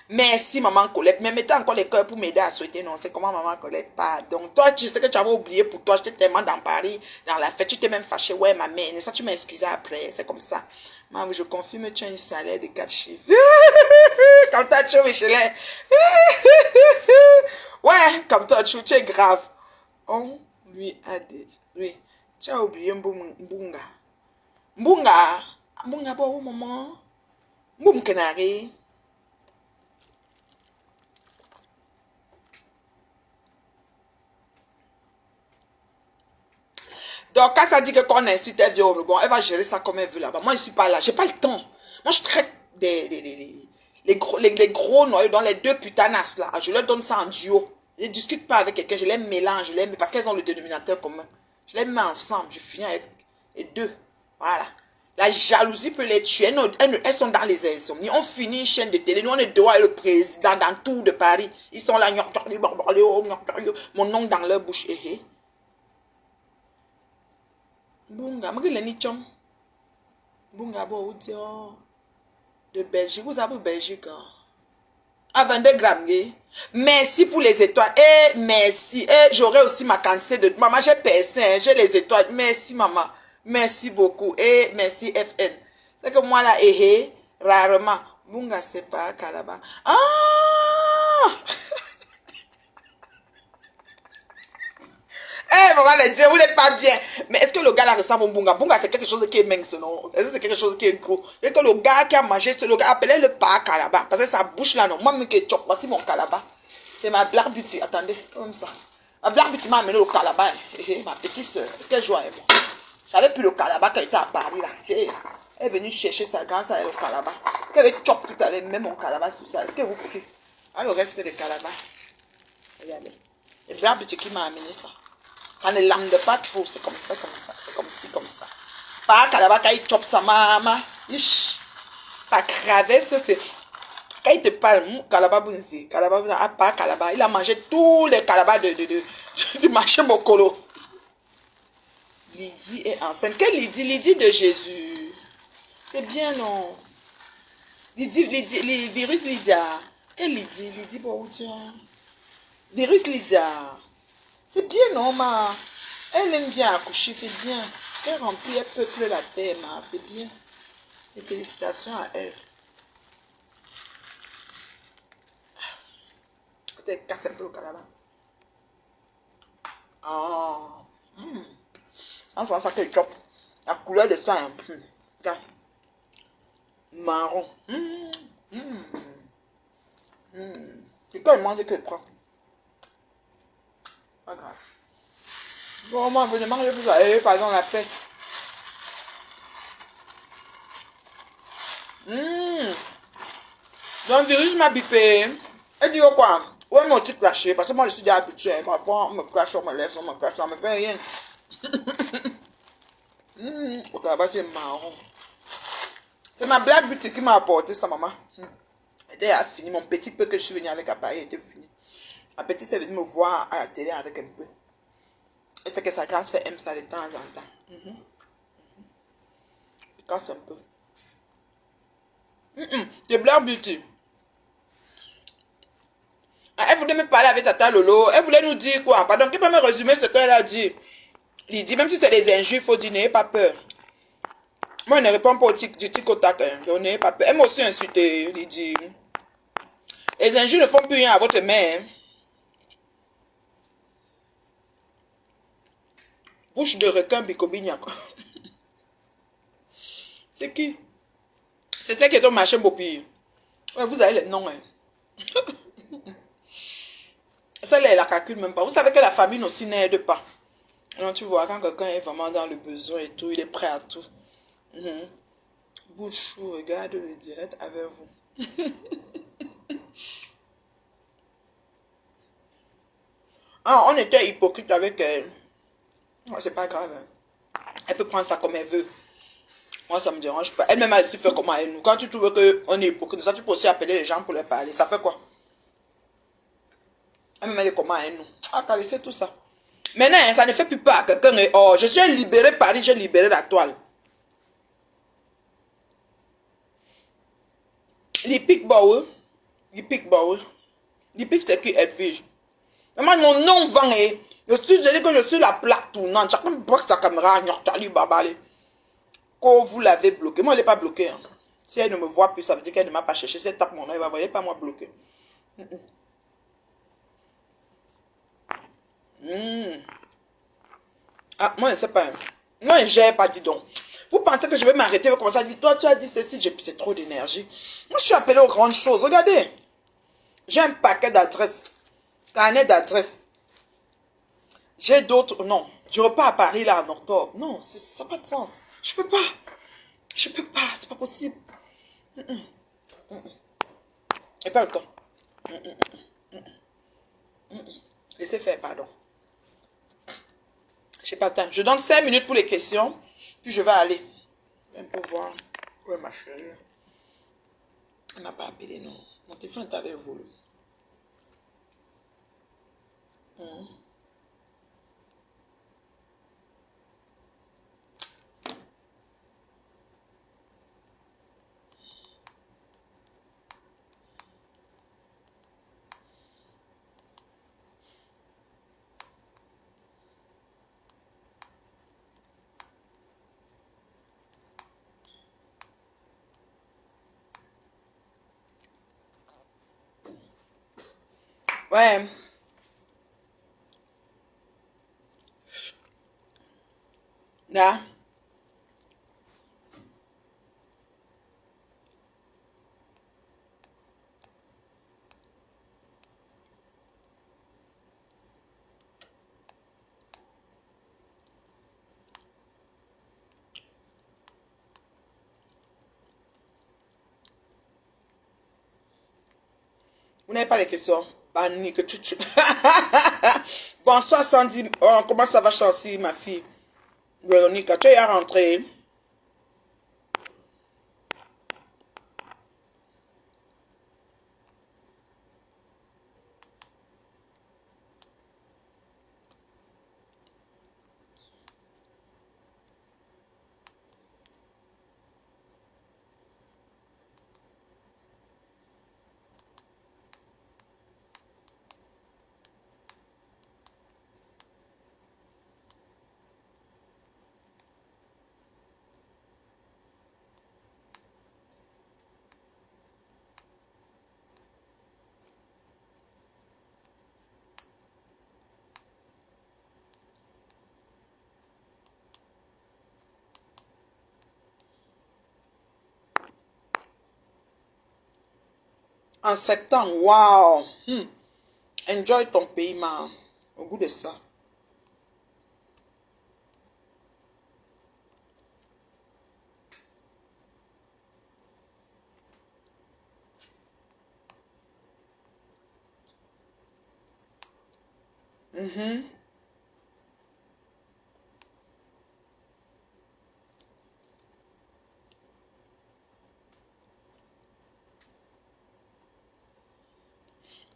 Merci maman Colette, mais mettez encore les cœurs pour m'aider à souhaiter, non, c'est comment maman Colette, pardon. Toi, tu sais que tu avais oublié pour toi, j'étais tellement dans Paris, dans la fête, tu t'es même fâché, ouais ma mère, ça tu m'as excusé après, c'est comme ça. Maman, je confirme, tu as une salaire de 4 chiffres. Comme toi, tu es Michelet. Ouais, comme toi, tu es grave. On lui a dit, oui, tu as oublié Mbunga. Mbunga, bon, maman. Mbunga, Kenari. Donc, quand ça dit que quand on insulte, elle vient au rebond, elle va gérer ça comme elle veut là-bas. Moi, je ne suis pas là. Je n'ai pas le temps. Moi, je traite les gros noyaux dans les deux putanas là. Je leur donne ça en duo. Je ne discute pas avec quelqu'un. Je les mélange. Parce qu'elles ont le dénominateur commun. Je les mets ensemble. Je finis avec les deux. Voilà. La jalousie peut les tuer. Elles sont dans les insomnies. On finit une chaîne de télé. Nous, on est dehors avec le président dans tout de Paris. Ils sont là. Mon nom dans leur bouche. Bunga, Bunga, de Belgique, vous avez Belgique, hein? À 22 grammes, merci pour les étoiles, merci, j'aurai aussi ma quantité de, maman, j'ai percé, hein, j'ai les étoiles, merci maman, merci beaucoup, merci FN, c'est que moi là, rarement, Bunga, c'est pas Calabar, maman, le Dieu, vous n'êtes pas bien. Mais est-ce que le gars là ressemble au Bunga? Bunga, c'est quelque chose qui est mince, non? Est-ce que c'est quelque chose qui est gros? Et que le gars qui a mangé, c'est le gars, appelez-le pas Calabar. Parce que sa bouche là, non. Moi, même que chop, voici mon Calabar. C'est ma Black Beauty. Attendez, comme ça. Ma Black Beauty m'a amené le Calabar. Ma petite soeur, est-ce qu'elle joue avec moi? J'avais plus le Calabar quand elle était à Paris là. Elle est venue chercher sa grande soeur avec le Calabar. Quand elle avait chop tout à l'heure, même mon Calabar sous ça. Est-ce que vous pouvez? Alors, le reste de Calabar. Regardez. C'est Black Beauty qui m'a amené ça. Ça ne lame pas trop, c'est comme ça, c'est comme ci, comme ça. Pas Calabar, quand il chope sa maman, ça cravait, c'est... Quand il te parle, Calabar Bunzi, pas Calabar, il a mangé tous les Calabars du marché Mokolo. Lydie est enceinte. Quelle Lydie? Lydie de Jésus. C'est bien, non? Lydie, virus Lydia. Quelle Lydie? Lydie, bon, tiens. Virus Lydia. C'est bien, non, ma? Elle aime bien accoucher, c'est bien. Elle remplit, elle peuple la terre, ma. C'est bien. Et félicitations à elle. qu'elle casse un peu le calaban. Oh. On sent ça qu'elle chope. La couleur de ça, hein. Ça. Marron. Et quand il mange, qu'elle prend. Pas grave. Bon, moi, venez manger plus ça. Et par exemple, la paix. Donc, le virus m'a bipé. Elle dit quoi? Ouais, mon truc clashé. Parce que moi, je suis déjà habitué. Parfois, on me clash, on me laisse, on me clash, ça me fait rien. Là-bas, c'est marron. C'est ma blague beauty qui m'a apporté ça, maman. Elle était fini. Mon petit peu que je suis venu avec à Paris était fini. Ma petite, c'est venue me voir à la télé avec un peu. Et c'est que ça quand elle aime ça de temps en temps. Quand c'est un peu. C'est Black Beauty. Ah, elle voulait me parler avec Tata Lolo. Elle voulait nous dire quoi? Pardon, qui peut me résumer ce qu'elle a dit? Il dit, même si c'est des injures, il faut dire, n'ayez pas peur. Moi, je ne réponds pas du tic au tac. Donc, n'ayez pas peur. Elle m'a aussi insulté. Il dit, les injures ne font plus rien à votre mère. Bouche de requin, bicobignac. C'est qui? C'est celle qui est au marché Bopi. Ouais, vous avez les noms. Celle-là, elle la calcule même pas. Vous savez que la famille aussi n'aide pas. Donc, tu vois, quand quelqu'un est vraiment dans le besoin et tout, il est prêt à tout. Bouchou, regarde le direct avec vous. Ah, on était hypocrite avec elle. C'est pas grave. Elle peut prendre ça comme elle veut. Moi, ça me dérange pas. Elle-même, elle se fait comment elle nous. Quand tu trouves qu'on est hypocrite, ça, tu peux aussi appeler les gens pour leur parler. Ça fait quoi? Elle-même, elle est comment elle nous. Ah, t'as laissé tout ça. Maintenant, ça ne fait plus peur à quelqu'un. Oh, je suis libéré Paris, j'ai libéré la toile. L'Epic Bower. L'Epic Bower. L'Epic, c'est qui Edwige. Moi, mon nom vend. Je dis que je suis la plaque tournante. Chacun braque sa caméra. Quand vous l'avez bloqué. Moi, elle n'est pas bloquée. Hein. Si elle ne me voit plus, ça veut dire qu'elle ne m'a pas cherché. Si elle tape mon nom, elle va voir. Elle n'est pas moi bloqué. Ah, moi, je ne sais pas. Moi, je n'ai pas dit donc. Vous pensez que je vais m'arrêter et commencer à dire, toi, tu as dit ceci, c'est trop d'énergie. Moi, je suis appelé aux grandes choses. Regardez. J'ai un paquet d'adresses. Carnet d'adresses. J'ai d'autres. Non. Je repars à Paris là en octobre. Non, ça n'a pas de sens. Je peux pas. Je peux pas. C'est pas possible. Et pas le temps. Laissez faire, pardon. J'ai pas le temps. Je donne 5 minutes pour les questions. Puis je vais aller. Un peu voir. Où est ma chérie? Elle m'a pas appelé, non. Mon téléphone est avec vous. Ouais. Là. Vous n'avez pas les questions. Panique, tchou. Bonsoir Sandy. Oh, comment ça va Chancy, ma fille? Véronique, tu es à rentrer. En septembre, wow. Enjoy ton pays, man. Au goût de ça.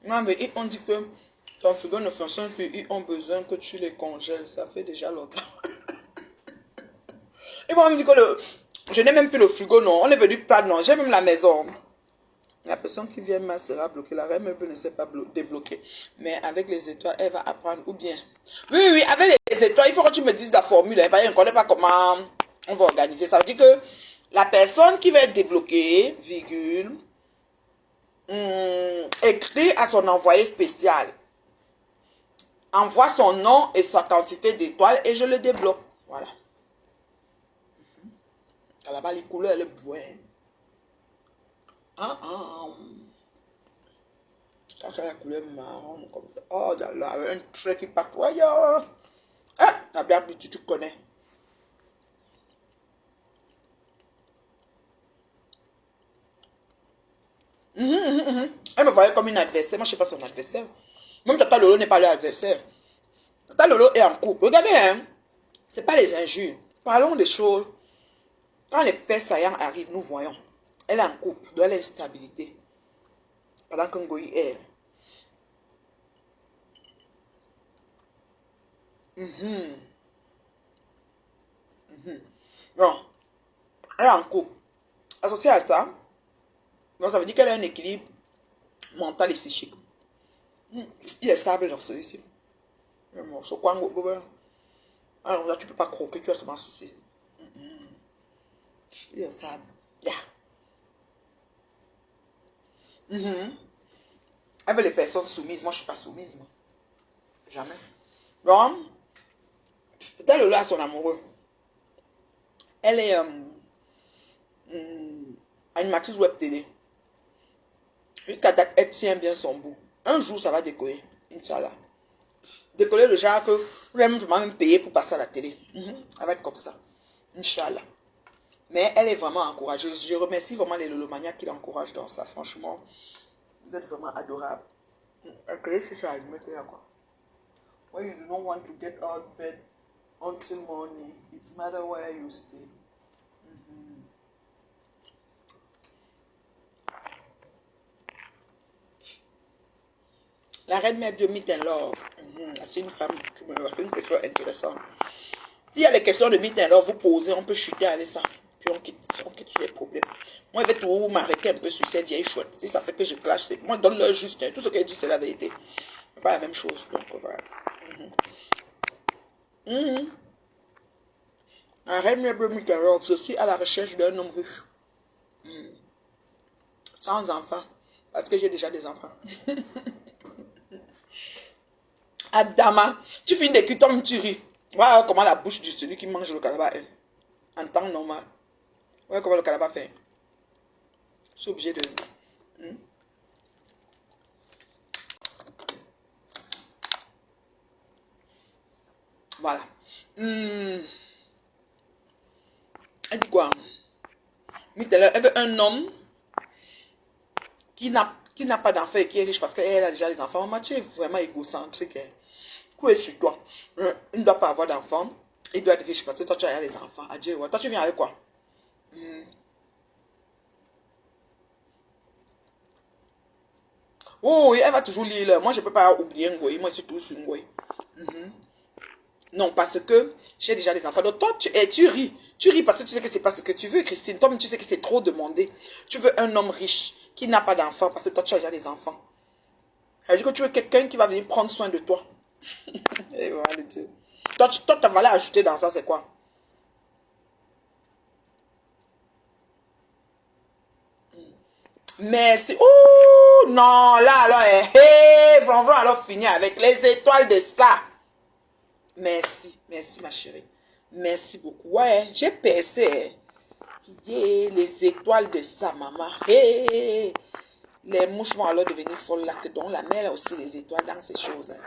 Non, mais ils ont dit que ton frigo ne fonctionne plus. Ils ont besoin que tu les congèles. Ça fait déjà longtemps. Ils vont me dire que je n'ai même plus le frigo, non. On est venu prendre, non. J'ai même la maison. La personne qui vient là sera bloquée. La reine meuble ne s'est pas débloquée. Mais avec les étoiles, elle va apprendre. Ou bien. Oui, oui, avec les étoiles, il faut que tu me dises la formule. Hein, parce que je ne connais pas comment on va organiser. Ça veut dire que la personne qui va être débloquée, virgule, écrit à son envoyé spécial. Envoie son nom et sa quantité d'étoiles et je le débloque. Voilà. Là-bas, les couleurs, elles boivent. Quand ça la couleur marron, comme ça. Oh là là, un trait qui part. Voyons. Ah, la bien tu connais. Elle me voyait comme une adversaire. Moi, je ne sais pas son adversaire. Même Tata Lolo n'est pas l'adversaire. Tata Lolo est en couple. Regardez, hein. Ce n'est pas les injures. Parlons des choses. Quand les faits saillants arrivent, nous voyons. Elle est en couple. Donc elle a une stabilité. Pendant que Ngoyi est. Non. Elle est en couple. Associé à ça, donc ça veut dire qu'elle a un équilibre mental et psychique. Il est stable dans celui-ci. Alors là, tu ne peux pas croquer, tu as seulement souci. Il est stable. Yeah. Elle veut les personnes soumises. Moi, je ne suis pas soumise. Moi. Jamais. Donc, t'as le là à son amoureux. Elle est animatrice web télé. Jusqu'à date, elle tient bien son bout. Un jour, ça va décoller. Inch'Allah. Décoller le genre que vous allez même payer pour passer à la télé. Elle va être comme ça. Inch'Allah. Mais elle est vraiment encourageuse. Je remercie vraiment les Lolomaniacs qui l'encouragent dans ça. Franchement, vous êtes vraiment adorables. C'est ça, quoi. When you do not want to get out of bed until morning, it's matter where you stay. La reine mère de Meet and Love. C'est une femme qui me rappelle une question intéressante. S'il y a les questions de Meet and Love, vous posez, on peut chuter avec ça. Puis on quitte sur les problèmes. Moi, je vais tout m'arrêter un peu sur ces vieilles chouettes. Si ça fait que je clash, moi, donne-leur juste. Tout ce qu'elle dit, c'est la vérité. C'est pas la même chose. Donc, voilà. La reine mère de Meet and Love, je suis à la recherche d'un homme riche. Sans enfants. Parce que j'ai déjà des enfants. Adama, tu finis des cutomes, tu ris. Voilà comment la bouche de celui qui mange le calaba est. En temps normal. Voilà comment le calaba fait. Je suis obligé de... Voilà. Elle dit quoi? Elle veut un homme qui n'a pas d'enfants et qui est riche parce qu'elle a déjà des enfants. Maman, tu es vraiment égocentrique. Hein. Quoi est sur toi? Il ne doit pas avoir d'enfants. Il doit être riche parce que toi, tu as des enfants. Adieu. Toi, tu viens avec quoi? Oh, oui, elle va toujours lire. Moi, je ne peux pas oublier Ngoyi. Moi, je suis tout sur Ngoyi. Non, parce que j'ai déjà des enfants. Donc, toi, tu ris. Tu ris parce que tu sais que c'est pas ce que tu veux, Christine. Toi, tu sais que c'est trop demandé. Tu veux un homme riche qui n'a pas d'enfants parce que toi, tu as déjà des enfants. Ça veut dire que tu veux quelqu'un qui va venir prendre soin de toi. Et voilà, Dieu. Toi, ta valeur ajoutée dans ça, c'est quoi? Merci. Ouh, non, là, alors, on va alors finir avec les étoiles de ça. Merci, merci, ma chérie. Merci beaucoup. Ouais, j'ai percé. Yeah, les étoiles de ça, maman. Hey, les mouches vont alors devenir folles là, que donc la mère a aussi les étoiles dans ces choses. Hein.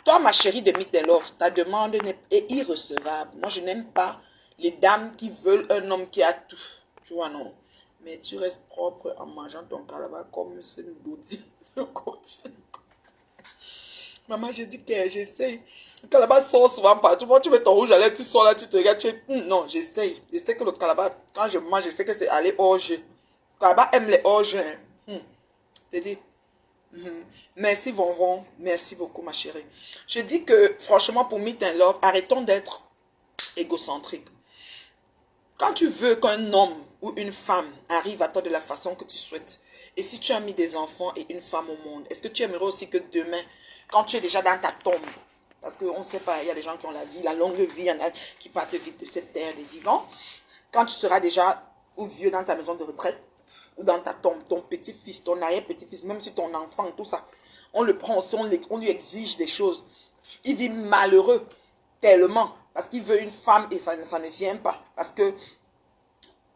Toi, ma chérie de Meet the Love, ta demande est irrecevable. Moi, je n'aime pas les dames qui veulent un homme qui a tout. Tu vois, non. Mais tu restes propre en mangeant ton calabar comme c'est une bouddie de côté. Maman, je dis que j'essaye. Le calabar sort souvent partout. Moi, tu mets ton rouge à lèvres, tu sors là, tu te regardes, tu es... Non, j'essaye. Je sais que le calabar, quand je mange, je sais que c'est aller hors jeu. Le calabar aime les hors jeu. Hein. Je te dis. Merci, Vonvon. Merci beaucoup, ma chérie. Je dis que, franchement, pour Meet and Love, arrêtons d'être égocentriques. Quand tu veux qu'un homme ou une femme arrive à toi de la façon que tu souhaites, et si tu as mis des enfants et une femme au monde, est-ce que tu aimerais aussi que demain, quand tu es déjà dans ta tombe, parce qu'on ne sait pas, il y a des gens qui ont la vie, la longue vie, il y en a qui partent vite de cette terre des vivants, quand tu seras déjà ou vieux dans ta maison de retraite, ou dans ta tombe, ton petit-fils, ton arrière-petit-fils, même si ton enfant, tout ça, on le prend, on lui exige des choses. Il vit malheureux tellement parce qu'il veut une femme et ça ne vient pas. Parce que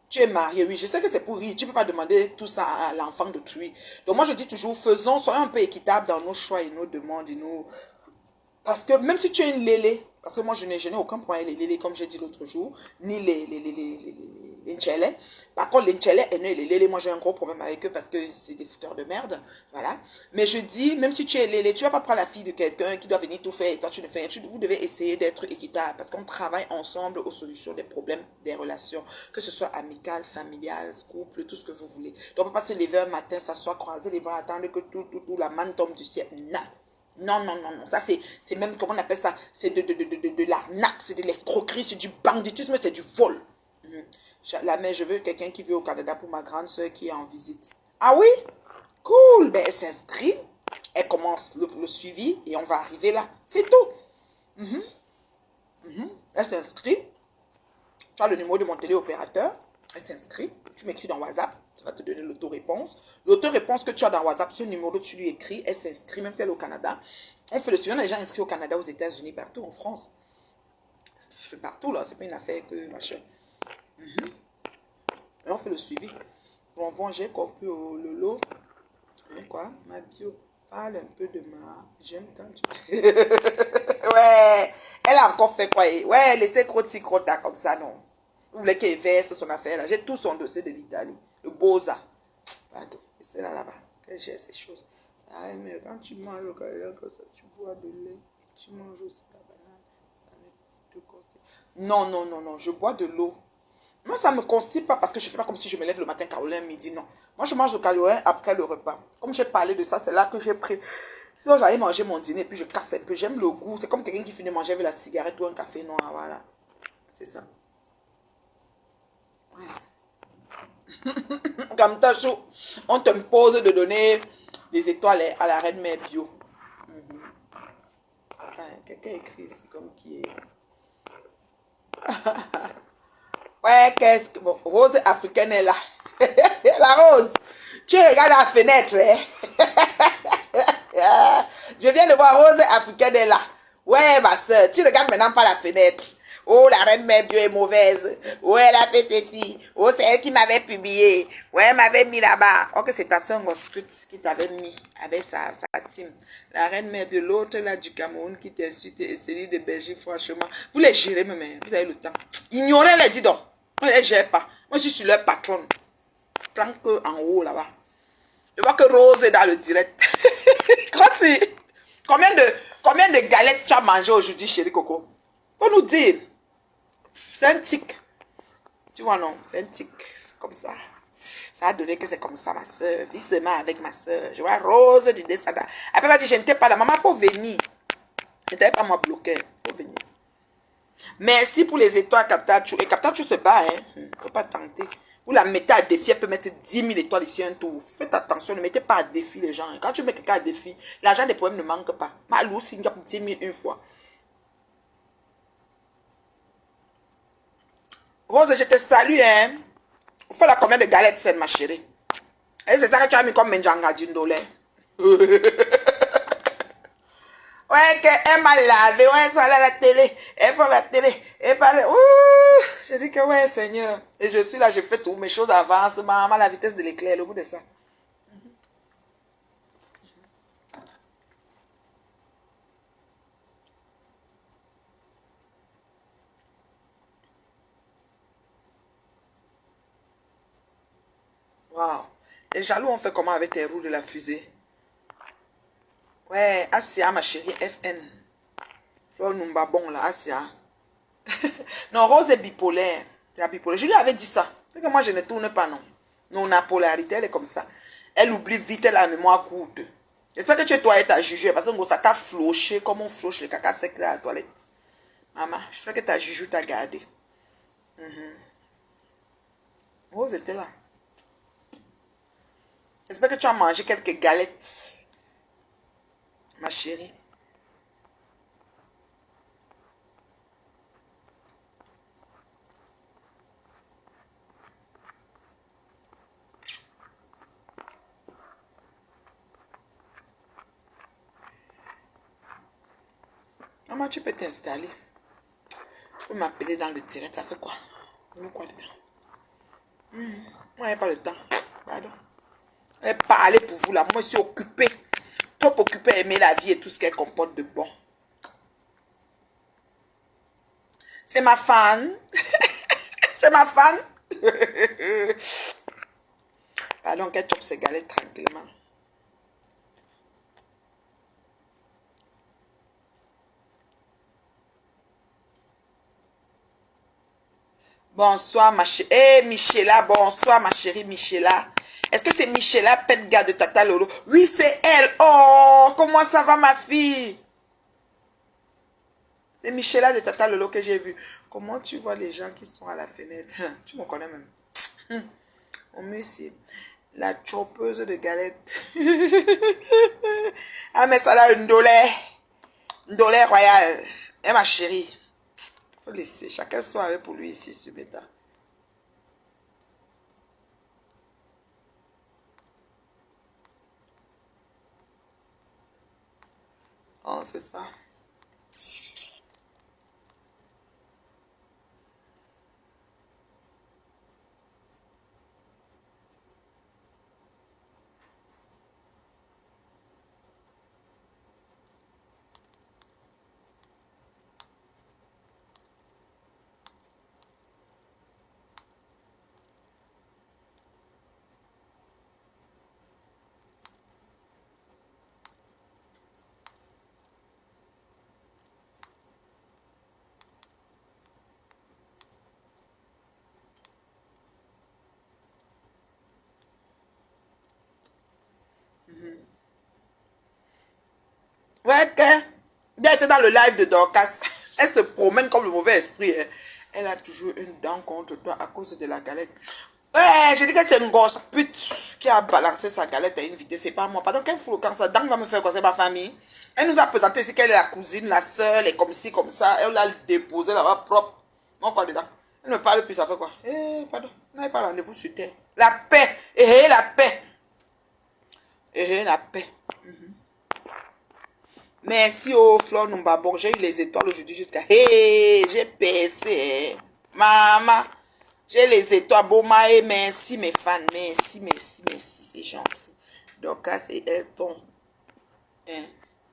tu es marié, oui, je sais que c'est pour rire. Tu ne peux pas demander tout ça à l'enfant d'autrui. Donc moi je dis toujours, soyons un peu équitables dans nos choix et nos demandes et nos... Parce que même si tu es une lélé, parce que moi je n'ai aucun problème avec les lélés comme j'ai dit l'autre jour, ni les Nchélé. Par contre les Nchélé et les lélés, moi j'ai un gros problème avec eux parce que c'est des fouteurs de merde. Voilà. Mais je dis, même si tu es lélé, tu ne vas pas prendre la fille de quelqu'un qui doit venir tout faire et toi tu ne fais rien. Vous devez essayer d'être équitable parce qu'on travaille ensemble aux solutions des problèmes des relations, que ce soit amical, familial, couple, tout ce que vous voulez. Donc on ne peut pas se lever un matin, s'asseoir, croiser les bras, attendre que tout la manne tombe du ciel. Non. Non, non, non, non. Ça, c'est même, comment on appelle ça? C'est de l'arnaque, c'est de l'escroquerie, c'est du banditisme, c'est du vol. La mère, je veux quelqu'un qui vit au Canada pour ma grande soeur qui est en visite. Ah oui? Cool. Ben, elle s'inscrit, elle commence le suivi et on va arriver là. C'est tout. Elle s'inscrit. Tu as le numéro de mon téléopérateur. Elle s'inscrit. Tu m'écris dans WhatsApp. Ça va te donner l'autoréponse. L'autoréponse que tu as dans WhatsApp, ce numéro, tu lui écris. Elle s'inscrit, même si elle est au Canada. On fait le suivi. On a déjà inscrit au Canada, aux États-Unis, partout en France. C'est partout là. C'est pas une affaire que machin. Et on fait le suivi. Bon, j'ai compris le lot. Hein, quoi? Ma bio. Parle un peu de ma... J'aime quand tu... Ouais. Elle a encore fait quoi? Ouais, laissez crota comme ça, non. Vous voulez qu'elle verse son affaire là? J'ai tout son dossier de l'Italie. Le Boza. Pardon. Et c'est là-bas que j'ai ces choses. Ah, mais quand tu manges le caillou comme ça, tu bois de lait. Et tu manges aussi la banane. Ça me te constipe. Non, non, non, non. Je bois de l'eau. Moi, ça ne me constipe pas parce que je ne fais pas comme si je me lève le matin, Caroline, midi, non. Moi, je mange le Caroline après le repas. Comme j'ai parlé de ça, c'est là que j'ai pris. Sinon, j'allais manger mon dîner, puis je casse un peu. J'aime le goût. C'est comme quelqu'un qui finit de manger avec la cigarette ou un café noir, voilà. C'est ça. Comme ta chou, on t'impose de donner des étoiles à la reine mère bio. Attends, quelqu'un écrit ici comme qui est... Ouais, qu'est-ce que... Bon, Rose africaine est là. La Rose, tu regardes la fenêtre, hein? Je viens de voir Rose africaine est là. Ouais, ma soeur, tu regardes maintenant par la fenêtre. Oh, la reine mère bio est mauvaise. Oh, elle a fait ceci. Oh, c'est elle qui m'avait publié. Ouais, elle m'avait mis là-bas. Ok, c'est ta soeur Ngostrut qui t'avait mis avec sa team. La reine mère bio, l'autre là du Cameroun qui t'insulte et celui de Belgique, franchement. Vous les gérez, mais vous avez le temps. Ignorez-les, dis donc. On ne les gère pas. Moi, je suis sur leur patronne. Prends que en haut là-bas. Je vois que Rose est dans le direct. Combien de galettes tu as mangé aujourd'hui, chérie Coco? Faut nous dire. C'est un tic. Tu vois, non? C'est un tic. C'est comme ça. Ça a donné que c'est comme ça, ma soeur. Visement avec ma soeur. Je vois Rose du descendant. Après, elle m'a dit, je n'étais pas là. Maman, il faut venir. Je n'étais pas moi bloqué. Il faut venir. Merci pour les étoiles, Captachou. Et Captachou se bat, hein. Il ne faut pas tenter. Vous la mettez à défi, elle peut mettre 10 000 étoiles ici un tour. Faites attention, ne mettez pas à défi les gens. Quand tu mets quelqu'un à défi, l'argent des problèmes ne manque pas. Malou, signe 10 000 une fois. Rose, je te salue, hein. Vous faites la combien de galettes, c'est ma chérie? Et c'est ça que tu as mis comme Menjanga d'une dollar. Ouais, qu'elle m'a lavé, ouais, elle sont allée à la télé, elle fait la télé, elle parle, ouh, je dis que ouais, Seigneur. Et je suis là, je fais tout, mes choses avancent, maman, la vitesse de l'éclair, le bout de ça. Waouh. Les jaloux ont fait comment avec tes roues de la fusée? Ouais, Asia, ma chérie, FN. Flor Numba, bon là, Asia. Non, Rose est bipolaire. C'est bipolaire. Je lui avais dit ça. C'est que moi, je ne tourne pas, non. Non, la polarité, elle est comme ça. Elle oublie vite, elle a la mémoire courte. J'espère que tu es toi et t'as jugé. Parce que ça t'a floché comme on floche le caca sec là à la toilette. Maman, j'espère que ta juju t'a gardé. Rose était là. J'espère que tu as mangé quelques galettes. Ma chérie. Maman, tu peux t'installer. Tu peux m'appeler dans le direct. Ça fait quoi? Non, quoi dedans? Moi, j'ai pas le temps. Pardon. Je vais parler pour vous là. Moi, je suis occupée. Trop occupée à aimer la vie et tout ce qu'elle comporte de bon. C'est ma fan. C'est ma fan. Pardon, qu'elle chope ses galettes tranquillement. Bonsoir ma chérie. Eh Michela, bonsoir ma chérie Michela. Est-ce que c'est Michela Petga de Tata Lolo? Oui, c'est elle. Oh, comment ça va ma fille? C'est Michela de Tata Lolo que j'ai vu. Comment tu vois les gens qui sont à la fenêtre? Tu me connais même. Oh monsieur, la choppeuse de galettes. Ah mais ça a une douleur royale. Eh ma chérie. Faut laisser, chacun soit avec pour lui ici sur Beta. Oh, c'est ça. Ouais, elle était dans le live de Dorcas. Elle se promène comme le mauvais esprit. Hein. Elle a toujours une dent contre toi à cause de la galette. Ouais, je dis que c'est une grosse pute qui a balancé sa galette à une vitesse. C'est pas moi. Pardon, quel fou quand ça dent va me faire quoi? C'est ma famille. Elle nous a présenté ici qu'elle est la cousine, la soeur, elle est comme ci, comme ça. Elle l'a déposé là-bas propre. Moi, quoi dedans? Elle ne me parle plus, ça fait quoi? Eh, pardon. On n'avait pas rendez-vous sur terre. La paix. La paix. La paix. Merci au Flor Numba. Bon, j'ai eu les étoiles aujourd'hui jusqu'à... Hey, j'ai percé. Maman, j'ai les étoiles. Bon, merci mes fans. Merci, merci, merci. C'est gentil. Donc, c'est elles t'ont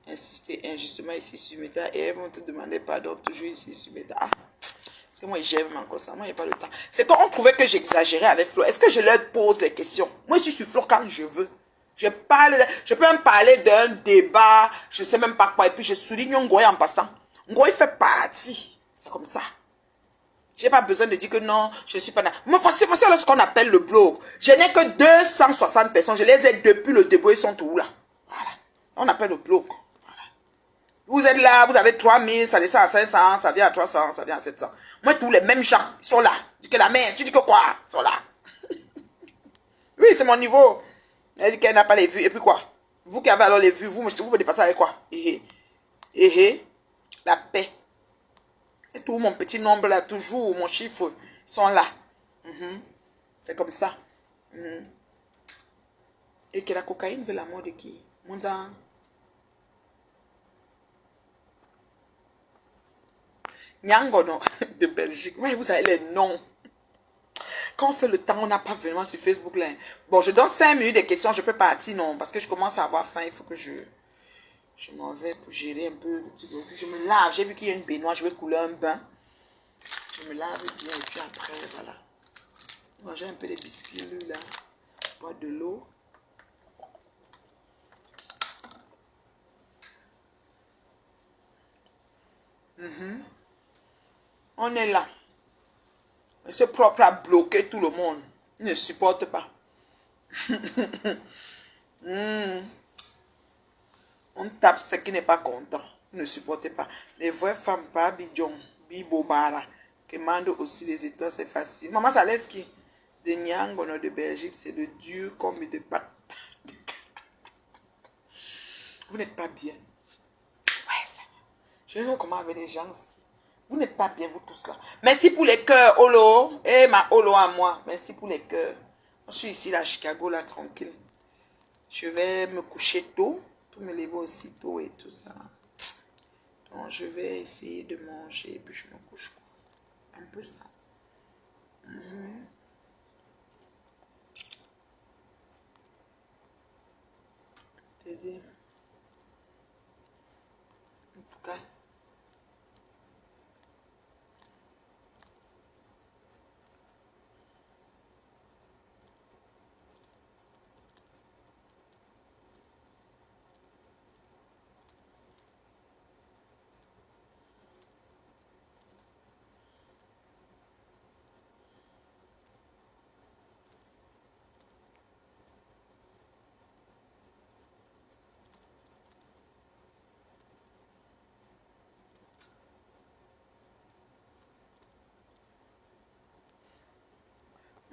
insisté injustement ici sur Meta. Et elles vont te demander pardon toujours ici sur Meta. Ah, parce que moi, j'aime encore ça. Moi, il n'y a pas le temps. C'est quand on trouvait que j'exagérais avec Flo. Est-ce que je leur pose les questions? Moi, je suis sur Flo quand je veux. Je peux même parler d'un débat, je sais même pas quoi, et puis je souligne Ngoy en passant. Ngoy fait partie. C'est comme ça. J'ai pas besoin de dire que non, je suis pas là. Mais voici ce qu'on appelle le blog. Je n'ai que 260 personnes. Je les ai depuis le début, ils sont tous là. Voilà. On appelle le blog. Voilà. Vous êtes là, vous avez 3000, ça descend à 500, ça vient à 300, ça vient à 700. Moi, tous les mêmes gens, ils sont là. Tu dis que la mère, tu dis que quoi? Ils sont là. Oui, c'est mon niveau. Elle dit qu'elle n'a pas les vues. Et puis quoi? Vous qui avez alors les vues, vous me dépassez avec quoi? La paix. Et tout mon petit nombre là, toujours, mon chiffre, sont là. C'est comme ça. Et que la cocaïne veut la mort de qui? Mondan. Nyangono de Belgique. Ouais, vous avez les noms. Quand on fait le temps, on n'a pas vraiment sur Facebook là. Bon, je donne 5 minutes de questions, je peux partir, non, parce que je commence à avoir faim, il faut que je m'en vais pour gérer un peu. Je me lave, j'ai vu qu'il y a une baignoire, je vais couler un bain. Je me lave bien et puis après, voilà. Manger un peu des biscuits là. Bois de l'eau. On est là. C'est propre à bloquer tout le monde. Il ne supporte pas. On tape ce qui n'est pas content. Il ne supporte pas. Les vraies femmes, pas bidjon, bibobara, qui mandent aussi les étoiles, c'est facile. Maman, ça laisse qui? De Nyang, au nord de Belgique, c'est de dur comme de pâte. Vous n'êtes pas bien. Ouais, ça. Je ne sais pas comment avec les gens ici. Vous n'êtes pas bien, vous tous là. Merci pour les cœurs, Olo. Eh, ma Olo à moi. Merci pour les cœurs. Je suis ici, là, à Chicago, là, tranquille. Je vais me coucher tôt. Pour me lever aussi tôt et tout ça. Donc, je vais essayer de manger et puis je me couche, quoi. Un peu ça. Je te dis. En tout cas.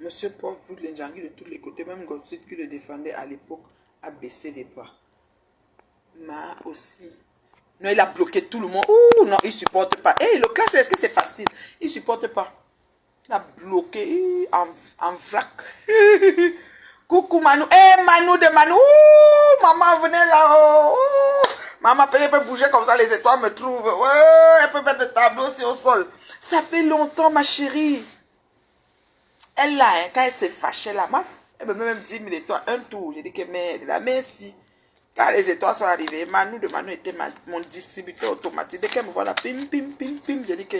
Monsieur Paul Boudlenjangui de tous les côtés, même Gossip qui le défendait à l'époque, a baissé les bras. Ma aussi. Non, il a bloqué tout le monde. Ouh, non, il supporte pas. Hey, le clash, est-ce que c'est facile? Il supporte pas. Il a bloqué en vrac. Coucou Manu. Eh, Manu de Manu. Ouh, maman, venez là. Ouh. Maman, elle peut bouger comme ça, les étoiles me trouvent. Ouais, elle peut mettre le tableau sur au sol. Ça fait longtemps, ma chérie. Elle là, hein, quand elle s'est fâchée là, elle me met même 10 000 étoiles, un tour. J'ai dit que merde, la merci. Quand les étoiles sont arrivées, Manu de Manu était mon distributeur automatique. Dès qu'elle me voit là, pim, pim, pim, pim, j'ai dit que,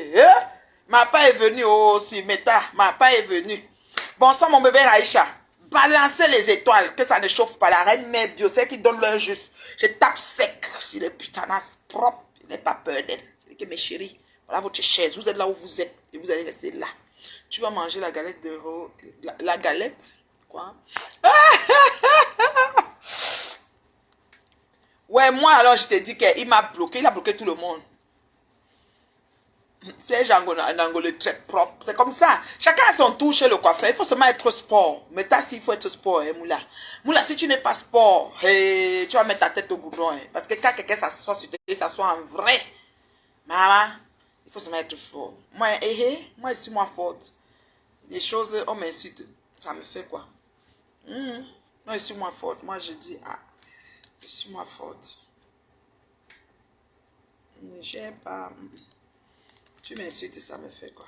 ma part est venue aussi, Meta, ma part est venue. Bonsoir mon bébé Raïcha. Balancez les étoiles, que ça ne chauffe pas. La reine mère bio, c'est qui donne leur juste. Je tape sec sur les putanas propres. Je n'ai pas peur d'elle. Je dis que mes chéris, voilà votre chaise. Vous êtes là où vous êtes et vous allez rester là. Tu vas manger la galette de la galette? Quoi? Ouais, moi alors je te dis qu'il m'a bloqué, il a bloqué tout le monde. C'est Angolais très propre. C'est comme ça. Chacun a son tour chez le coiffeur. Il faut seulement être sport. Mais t'as s'il faut être sport, hein, Moula. Moula, si tu n'es pas sport, hey, tu vas mettre ta tête au goudron. Hein, parce que quand quelqu'un s'assoit sur toi, il s'assoit en vrai. Maman, il faut seulement être fort. Moi, moi, je suis moi forte. Les choses, on m'insulte. Ça me fait quoi? Moi, je suis moi forte. Moi, je dis, ah, je suis moi forte. J'ai pas... Tu m'insultes, ça me fait quoi?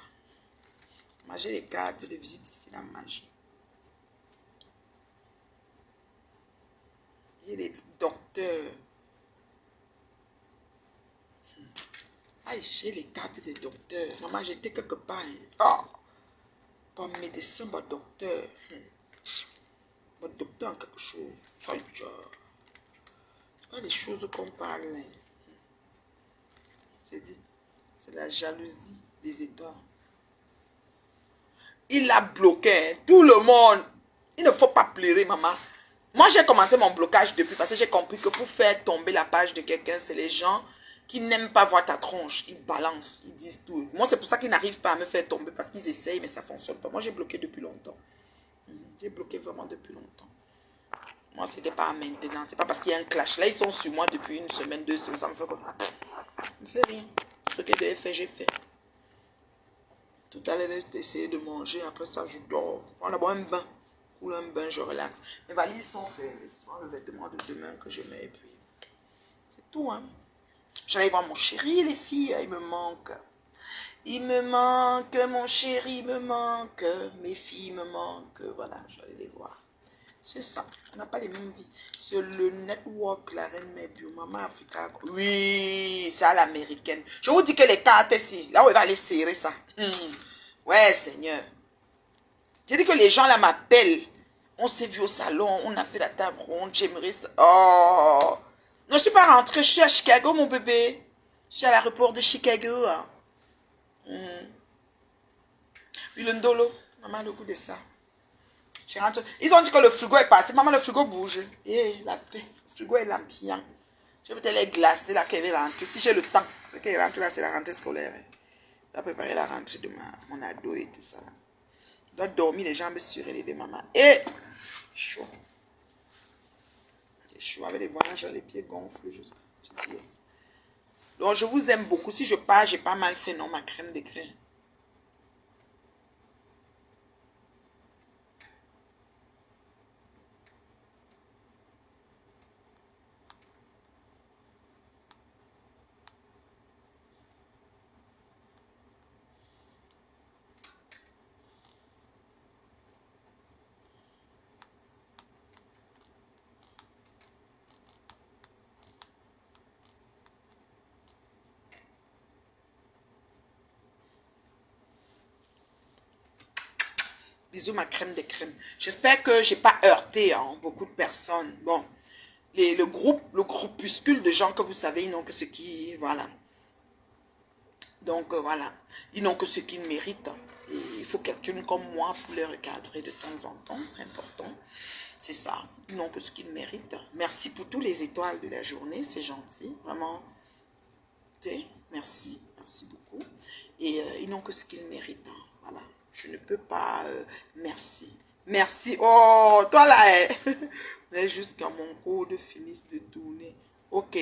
Moi, j'ai les cartes de visite ici, la magie. J'ai les docteurs. Aïe, j'ai les cartes des docteurs. Maman, j'étais quelque part. Oh, pas médecin, pas docteur. Pas docteur en quelque chose. Aïe, c'est pas des choses qu'on parle. C'est dit, c'est la jalousie des étoiles. Il a bloqué tout le monde. Il ne faut pas pleurer, maman. Moi, j'ai commencé mon blocage depuis parce que j'ai compris que pour faire tomber la page de quelqu'un, c'est les gens qui n'aiment pas voir ta tronche. Ils balancent, ils disent tout. Moi, c'est pour ça qu'ils n'arrivent pas à me faire tomber parce qu'ils essayent, mais ça ne fonctionne pas. Moi, j'ai bloqué depuis longtemps. J'ai bloqué vraiment depuis longtemps. Moi, ce n'était pas maintenant. C'est pas parce qu'il y a un clash. Là, ils sont sur moi depuis une semaine, 2 semaines. Ça me fait quoi? Ça me fait rien. Ce que je devais faire, j'ai fait. Tout à l'heure, j'ai essayé de manger. Après ça, je dors. On a boire un bain. Ou un bain, je relaxe. Mes valises sont faites. Ce sont le vêtement de demain que je mets. Et puis, c'est tout, hein. J'allais voir mon chéri, les filles. Il me manque. Il me manque, mon chéri me manque. Mes filles me manquent. Voilà, j'allais les voir. C'est ça. On n'a pas les mêmes vies. C'est le network, la reine mère bio, maman Africa. Oui, c'est à l'américaine. Je vous dis que les cartes ici, là où il va aller serrer ça. Ouais, Seigneur. J'ai dit que les gens là m'appellent. On s'est vu au salon, on a fait la table ronde, j'aimerais ça. Oh! Non, je ne suis pas rentrée, je suis à Chicago, mon bébé. Je suis à l'aéroport de Chicago. Hein. Puis le ndolo, maman a le goût de ça. Je rentre. Ils ont dit que le frigo est parti. Maman, le frigo bouge. Et la paix. Le frigo est lampion. Je vais peut-être les glacer là qu'elle va rentrer. Si j'ai le temps. Ce qu'elle rentre là, c'est la rentrée scolaire. Je vais préparer la rentrée de mon ado et tout ça. Là. Je dois dormir les jambes surélevées, maman. Et chaud. C'est chaud avec les voyages, les pieds gonflent jusqu'à yes. Donc je vous aime beaucoup. Si je pars, j'ai pas mal fait non ma crème de crème. Bisous ma crème de crème. J'espère que j'ai pas heurté hein, beaucoup de personnes. Bon, le groupuscule de gens que vous savez, ils n'ont que ce qui, voilà. Donc voilà, ils n'ont que ce qu'ils méritent. Et il faut quelqu'un comme moi pour les recadrer de temps en temps, c'est important. C'est ça, ils n'ont que ce qu'ils méritent. Merci pour tous les étoiles de la journée, c'est gentil, vraiment. Merci, merci beaucoup. Et ils n'ont que ce qu'ils méritent, hein, voilà. Je ne peux pas, merci. Merci, oh, toi là, jusqu'à mon code finisse de tourner. Ok.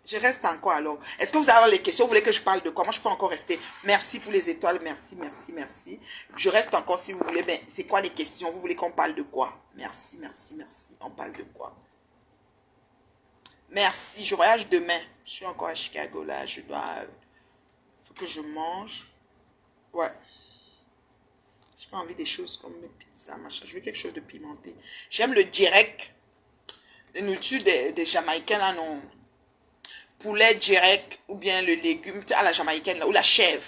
Je reste encore alors. Est-ce que vous avez les questions? Vous voulez que je parle de quoi? Moi, je peux encore rester. Merci pour les étoiles. Merci, merci, merci. Je reste encore si vous voulez. Mais c'est quoi les questions? Vous voulez qu'on parle de quoi? Merci, merci, merci. On parle de quoi? Merci. Je voyage demain. Je suis encore à Chicago là. Je dois... faut que je mange. Ouais. J'ai pas envie des choses comme pizza, machin. Je veux quelque chose de pimenté. J'aime le direct. Les nourritures des Jamaïcains là, non. Poulet direct ou bien le légume à la jamaïcaine là, ou la chèvre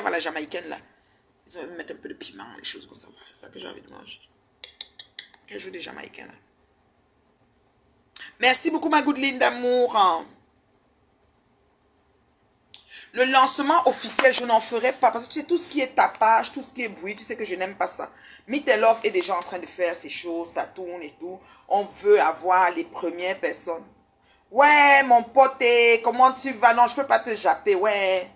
à la jamaïcaine là. Ils vont mettre un peu de piment, les choses comme ça. C'est ça que j'ai envie de manger. Quel jour des jamaïcains là. Merci beaucoup ma goudeline d'amour. Le lancement officiel, je n'en ferai pas parce que tu sais, tout ce qui est tapage, tout ce qui est bruit, tu sais que je n'aime pas ça. Meet Love est déjà en train de faire ces choses, ça tourne et tout. On veut avoir les premières personnes. Ouais, mon pote, comment tu vas? Non, je peux pas te japper, ouais.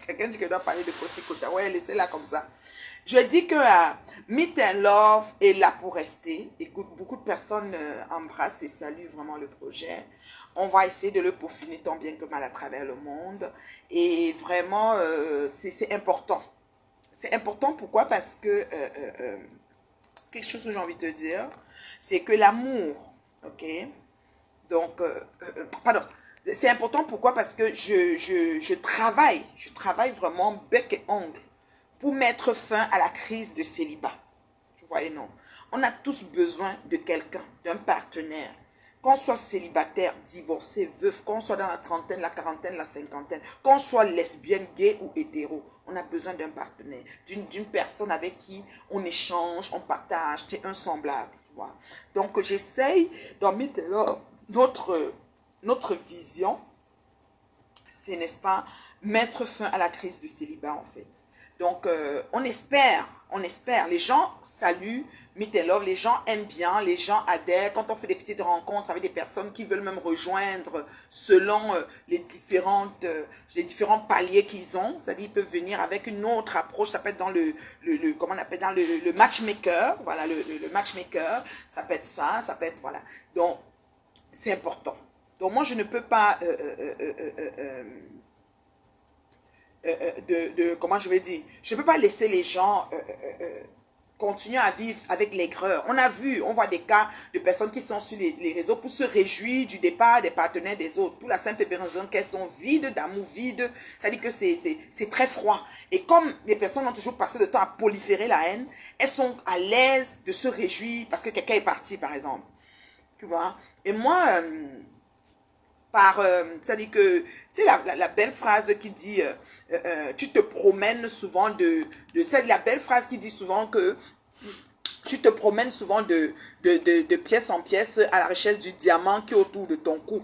Quelqu'un dit que je dois parler de côté côté. Ouais, laissez-la comme ça. Je dis que Meet Love est là pour rester. Écoute, beaucoup de personnes embrassent et saluent vraiment le projet. On va essayer de le peaufiner tant bien que mal à travers le monde. Et vraiment, c'est important. C'est important, pourquoi? Parce que quelque chose que j'ai envie de te dire, c'est que l'amour, ok? Donc, pardon, c'est important pourquoi? Parce que je travaille vraiment bec et ongle pour mettre fin à la crise de célibat. Vous voyez, non? On a tous besoin de quelqu'un, d'un partenaire. Qu'on soit célibataire, divorcé, veuf, qu'on soit dans la trentaine, la quarantaine, la cinquantaine, qu'on soit lesbienne, gay ou hétéro, on a besoin d'un partenaire, d'une personne avec qui on échange, on partage, c'est un semblable. Tu vois. Donc j'essaye dans notre vision, c'est, n'est-ce pas, mettre fin à la crise du célibat en fait. Donc on espère, les gens saluent Meet Love, les gens aiment bien, les gens adhèrent. Quand on fait des petites rencontres avec des personnes qui veulent même rejoindre selon les différents paliers qu'ils ont, c'est-à-dire ils peuvent venir avec une autre approche, ça peut être dans comment on appelle, dans le matchmaker, voilà, le matchmaker, ça peut être ça, ça peut être, voilà. Donc, c'est important. Donc, moi, je ne peux pas comment je vais dire, je ne peux pas laisser les gens continuer à vivre avec l'aigreur. On voit des cas de personnes qui sont sur les réseaux pour se réjouir du départ des partenaires des autres, pour la simple et bonne raison qu'elles sont vides d'amour, vides, ça dit que c'est très froid. Et comme les personnes ont toujours passé le temps à proliférer la haine, elles sont à l'aise de se réjouir parce que quelqu'un est parti, par exemple. Tu vois? Et moi, par, c'est-à-dire que, tu sais, la belle phrase qui dit, tu te promènes souvent c'est la belle phrase qui dit souvent que tu te promènes souvent de pièce en pièce à la recherche du diamant qui est autour de ton cou.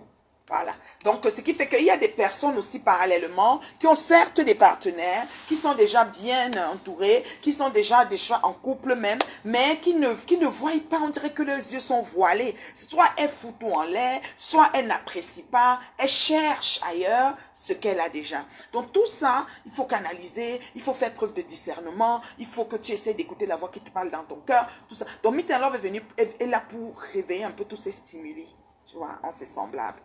Voilà. Donc, ce qui fait qu'il y a des personnes aussi parallèlement qui ont certes des partenaires, qui sont déjà bien entourés, qui sont déjà en couple même, mais qui ne voient pas, on dirait que leurs yeux sont voilés. Soit elle fout tout en l'air, soit elle n'apprécie pas, elle cherche ailleurs ce qu'elle a déjà. Donc, tout ça, il faut canaliser, il faut faire preuve de discernement, il faut que tu essaies d'écouter la voix qui te parle dans ton cœur, tout ça. Donc, Meet Love est venu, est là pour réveiller un peu tous ces stimuli, tu vois, en ses semblables.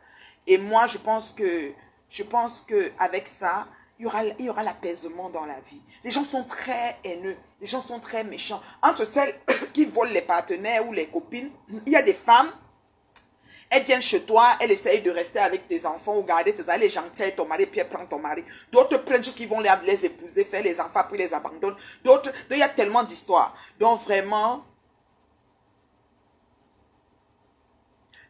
Et moi, je pense que avec ça, il y aura l'apaisement dans la vie. Les gens sont très haineux, les gens sont très méchants. Entre celles qui volent les partenaires ou les copines, il y a des femmes, elles viennent chez toi, elles essayent de rester avec tes enfants ou garder tes enfants, elle est gentille avec ton mari, puis elle prend ton mari. D'autres prennent juste qu'ils vont les épouser, faire les enfants, puis les abandonnent. D'autres, il y a tellement d'histoires. Donc vraiment,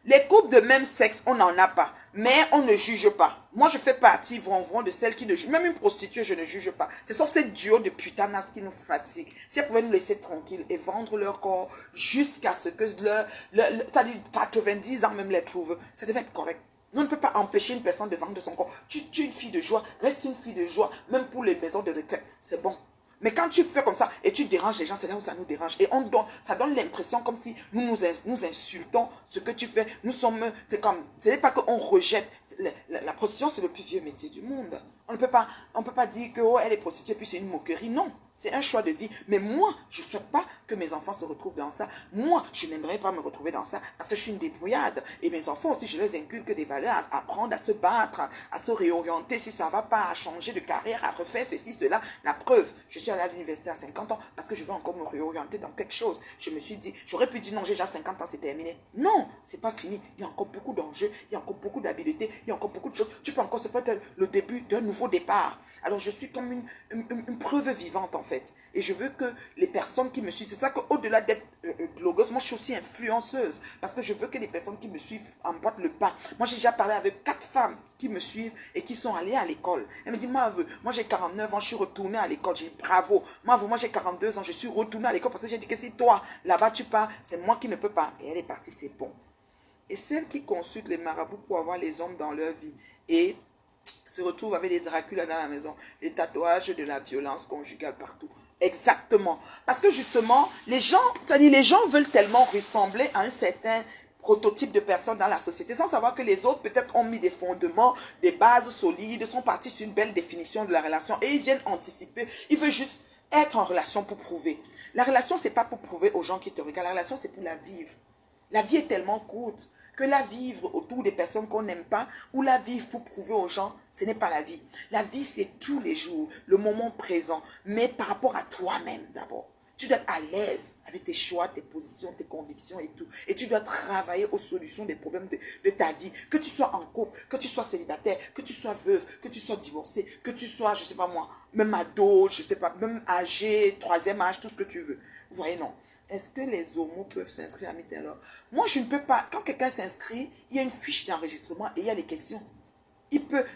les couples de même sexe, on n'en a pas. Mais on ne juge pas. Moi, je fais partie, vraiment, de celles qui ne jugent. Même une prostituée, je ne juge pas. C'est sauf ces duos de putanas qui nous fatiguent. Si elles pouvaient nous laisser tranquilles et vendre leur corps jusqu'à ce que c'est-à-dire 90 ans même les trouvent, ça devait être correct. On ne peut pas empêcher une personne de vendre son corps. Tu es une fille de joie, reste une fille de joie, même pour les maisons de retraite. C'est bon. Mais quand tu fais comme ça et tu déranges les gens, c'est là où ça nous dérange. Et ça donne l'impression comme si nous insultons ce que tu fais. C'est comme, ce n'est pas qu'on rejette. La prostitution, c'est le plus vieux métier du monde. On ne peut pas dire que, oh, elle est prostituée, puis c'est une moquerie. Non, c'est un choix de vie. Mais moi, je ne souhaite pas que mes enfants se retrouvent dans ça. Moi, je n'aimerais pas me retrouver dans ça parce que je suis une débrouillarde. Et mes enfants aussi, je les inculque des valeurs, à apprendre à se battre, à se réorienter si ça ne va pas, à changer de carrière, à refaire ceci, cela. La preuve, je suis allée à l'université à 50 ans parce que je veux encore me réorienter dans quelque chose. Je me suis dit, j'aurais pu dire non, j'ai déjà 50 ans, c'est terminé. Non, c'est pas fini. Il y a encore beaucoup d'enjeux, il y a encore beaucoup d'habiletés, il y a encore beaucoup de choses. Tu peux encore, c'est peut-être le début d'un nouveau départ. Alors, je suis comme une preuve vivante, en fait. Et je veux que les personnes qui me suivent, c'est ça qu'au-delà d'être blogueuse, moi, je suis aussi influenceuse. Parce que je veux que les personnes qui me suivent emboîtent le pas. Moi, j'ai déjà parlé avec 4 femmes qui me suivent et qui sont allées à l'école. Elle me dit, moi j'ai 49 ans, je suis retournée à l'école. J'ai dit, bravo. Moi, j'ai 42 ans, je suis retournée à l'école parce que j'ai dit que si toi, là-bas, tu pars, c'est moi qui ne peux pas. Et elle est partie, c'est bon. Et celles qui consultent les marabouts pour avoir les hommes dans leur vie et se retrouvent avec des Dracula dans la maison, les tatouages de la violence conjugale partout. Exactement. Parce que justement, les gens veulent tellement ressembler à un certain prototype de personnes dans la société, sans savoir que les autres peut-être ont mis des fondements, des bases solides, sont partis sur une belle définition de la relation et ils viennent anticiper. Ils veulent juste être en relation pour prouver. La relation, c'est pas pour prouver aux gens qui te regardent. La relation, c'est pour la vivre. La vie est tellement courte que la vivre autour des personnes qu'on n'aime pas ou la vivre pour prouver aux gens, ce n'est pas la vie. La vie, c'est tous les jours, le moment présent, mais par rapport à toi-même d'abord. Tu dois être à l'aise avec tes choix, tes positions, tes convictions et tout. Et tu dois travailler aux solutions des problèmes de ta vie. Que tu sois en couple, que tu sois célibataire, que tu sois veuve, que tu sois divorcé, que tu sois, je sais pas moi, même ado, je sais pas, même âgé, troisième âge, tout ce que tu veux. Vous voyez, non. Est-ce que les homos peuvent s'inscrire à Meet Love? Moi, je ne peux pas. Quand quelqu'un s'inscrit, il y a une fiche d'enregistrement et il y a les questions.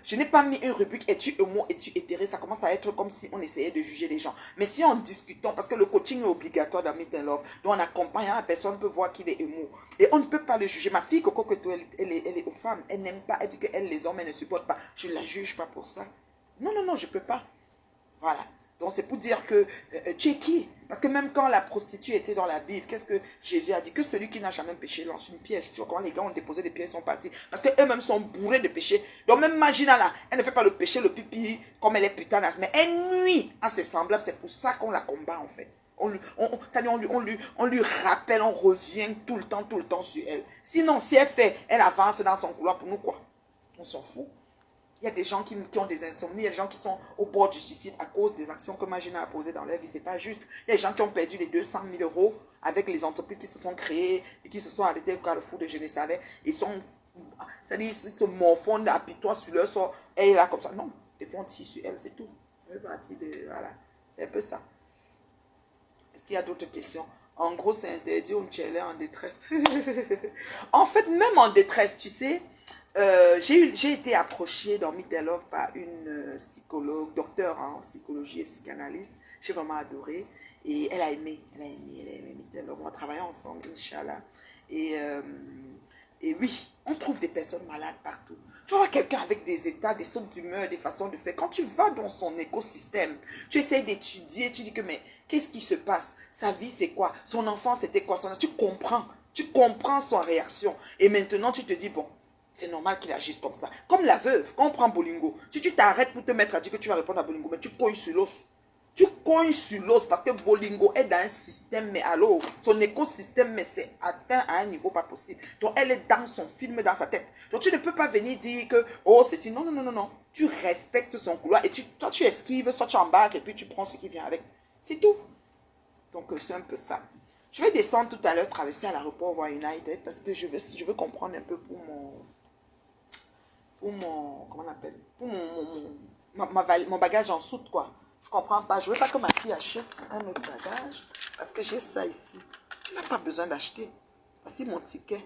Je n'ai pas mis une rubrique, es-tu homo, es-tu hétéré? Ça commence à être comme si on essayait de juger les gens. Mais si en discutant, parce que le coaching est obligatoire dans Meet Love, donc on accompagne, la personne peut voir qu'il est homo. Et on ne peut pas le juger. Ma fille, Coco, elle est aux femmes. Elle n'aime pas, elle dit qu'elle, les hommes, elle ne supporte pas. Je ne la juge pas pour ça. Non, non, non, je ne peux pas. Voilà. Donc c'est pour dire que tu es qui? Parce que même quand la prostituée était dans la Bible, qu'est-ce que Jésus a dit? Que celui qui n'a jamais péché lance une pièce. Tu vois comment les gars ont déposé des pièces, ils sont partis. Parce qu'eux-mêmes sont bourrés de péché. Donc même Magina là, elle ne fait pas le péché, le pipi, comme elle est putanasse. Mais elle nuit à ses semblables. C'est pour ça qu'on la combat en fait. On lui rappelle, on revient tout le temps sur elle. Sinon, si elle fait, elle avance dans son couloir pour nous quoi? On s'en fout. Il y a des gens qui ont des insomnies, il y a des gens qui sont au bord du suicide à cause des actions que Magina a posées dans leur vie. C'est pas juste. Il y a des gens qui ont perdu les 200 000 euros avec les entreprises qui se sont créées et qui se sont arrêtées au carrefour de je ne savais. C'est-à-dire, ils se morfondent, apitoient sur leur sort. Et elle est là comme ça. Non, ils font tirer sur elle, c'est tout. Voilà. C'est un peu ça. Est-ce qu'il y a d'autres questions? En gros, c'est interdit, on est en détresse. En fait, même en détresse, tu sais, J'ai été approchée dans Meet and Love par une psychologue, docteur en psychologie et psychanalyste. J'ai vraiment adoré. Et elle a aimé Meet and Love. On va travailler ensemble, Inch'Allah. Et, euh, et oui, on trouve des personnes malades partout. Tu vois quelqu'un avec des états, des sautes d'humeur, des façons de faire. Quand tu vas dans son écosystème, tu essaies d'étudier, tu dis que mais qu'est-ce qui se passe? Sa vie c'est quoi? Son enfant c'était quoi? Tu comprends. Tu comprends son réaction. Et maintenant tu te dis bon, c'est normal qu'il agisse comme ça. Comme la veuve, quand on prend Bolingo. Si tu t'arrêtes pour te mettre à dire que tu vas répondre à Bolingo, mais tu cognes sur l'os. Tu cognes sur l'os parce que Bolingo est dans un système, mais alors, son écosystème, mais c'est atteint à un niveau pas possible. Donc, elle est dans son film, dans sa tête. Donc, tu ne peux pas venir dire que, oh, c'est si. Non, non, non, non, non. Tu respectes son couloir et toi, tu esquives, soit tu embarques et puis tu prends ce qui vient avec. C'est tout. Donc, c'est un peu ça. Je vais descendre tout à l'heure, traverser à l'aéroport, voir United, parce que je veux comprendre un peu pour mon, comment on appelle, pour mon bagage en soute, quoi. Je comprends pas. Je veux pas que ma fille achète un autre bagage parce que j'ai ça ici. Tu n'as pas besoin d'acheter. Voici mon ticket.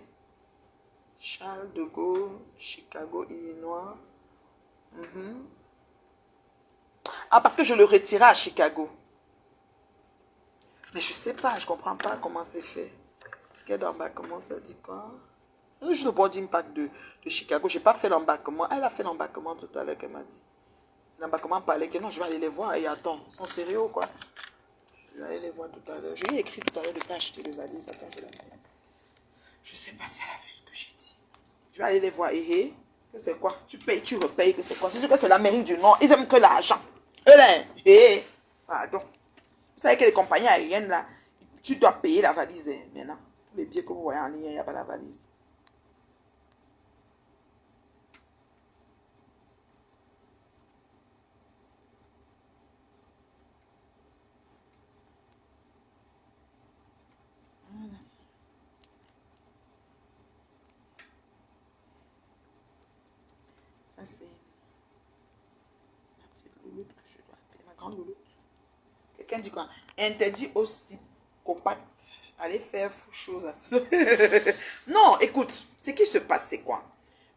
Charles de Gaulle, Chicago, Illinois. Ah, parce que je le retirais à Chicago. Mais je sais pas, je comprends pas comment c'est fait. Ticket d'embarquement, ça dit quoi? Juste le boarding pack de Chicago. J'ai pas fait l'embarquement. Elle a fait l'embarquement tout à l'heure qu'elle m'a dit. L'embarquement parlait que non, je vais aller les voir. Et attends, ils sont sérieux ou quoi? Je vais aller les voir tout à l'heure. Je lui ai écrit tout à l'heure de ne pas acheter le valise. Attends, je l'appelle. Je sais pas si elle a vu ce que j'ai dit. Je vais aller les voir. Et que c'est quoi? Tu payes, tu repayes, que c'est quoi? C'est sûr que c'est l'Amérique du Nord. Ils aiment que l'argent. Pardon. Vous savez que les compagnies aériennes, là, tu dois payer la valise. Maintenant, tous les billets que vous voyez en ligne, il n'y a pas la valise. Ça, c'est ma petite louloute que je dois payer. Ma grande louloute. Quelqu'un dit quoi? Interdit aux psychopathes. Allez faire fou chose à ça. Non, écoute, ce qui se passe, c'est quoi?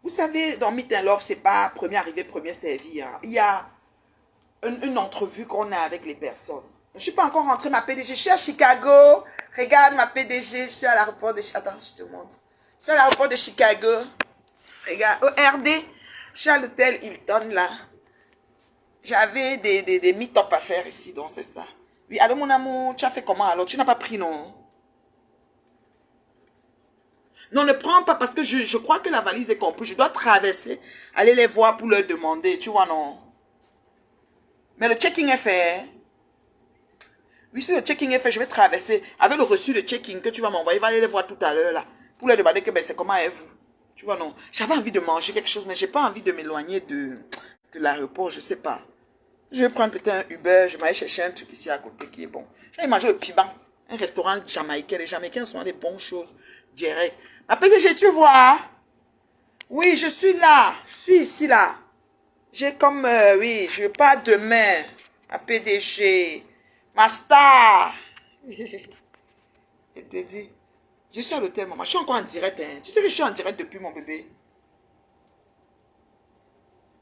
Vous savez, dans Meet and Love, c'est pas premier arrivé, premier servi. Hein. Il y a une entrevue qu'on a avec les personnes. Je ne suis pas encore rentrée, ma PDG. Je suis à Chicago. Regarde ma PDG. Je suis à l'aéroport de Chicago. Attends, je te montre. Je suis à l'aéroport de Chicago. Regarde, au RD. Je suis à l'hôtel Hilton, là. J'avais des meet-up à faire ici, donc c'est ça. Oui, allô mon amour, tu as fait comment alors? Tu n'as pas pris, non? Non, ne prends pas parce que je crois que la valise est comprise. Je dois traverser, aller les voir pour leur demander, tu vois, non? Mais le checking est fait. Oui, si le checking est fait, je vais traverser. Avec le reçu de checking que tu vas m'envoyer, va aller les voir tout à l'heure, là. Pour leur demander que ben, c'est comment est-vous? Tu vois, non? J'avais envie de manger quelque chose, mais j'ai pas envie de m'éloigner de l'aéroport, je sais pas. Je vais prendre peut-être un Uber, je vais aller chercher un truc ici à côté qui est bon. J'ai mangé le Piban, un restaurant jamaïcain. Les Jamaïcains sont des bonnes choses direct. Ma PDG, tu vois? Oui, je suis là. Je suis ici, là. J'ai comme, oui, je veux pas demain. Ma PDG. Ma star. Elle te dit, je suis à l'hôtel, maman. Je suis encore en direct. Hein. Tu sais que je suis en direct depuis mon bébé.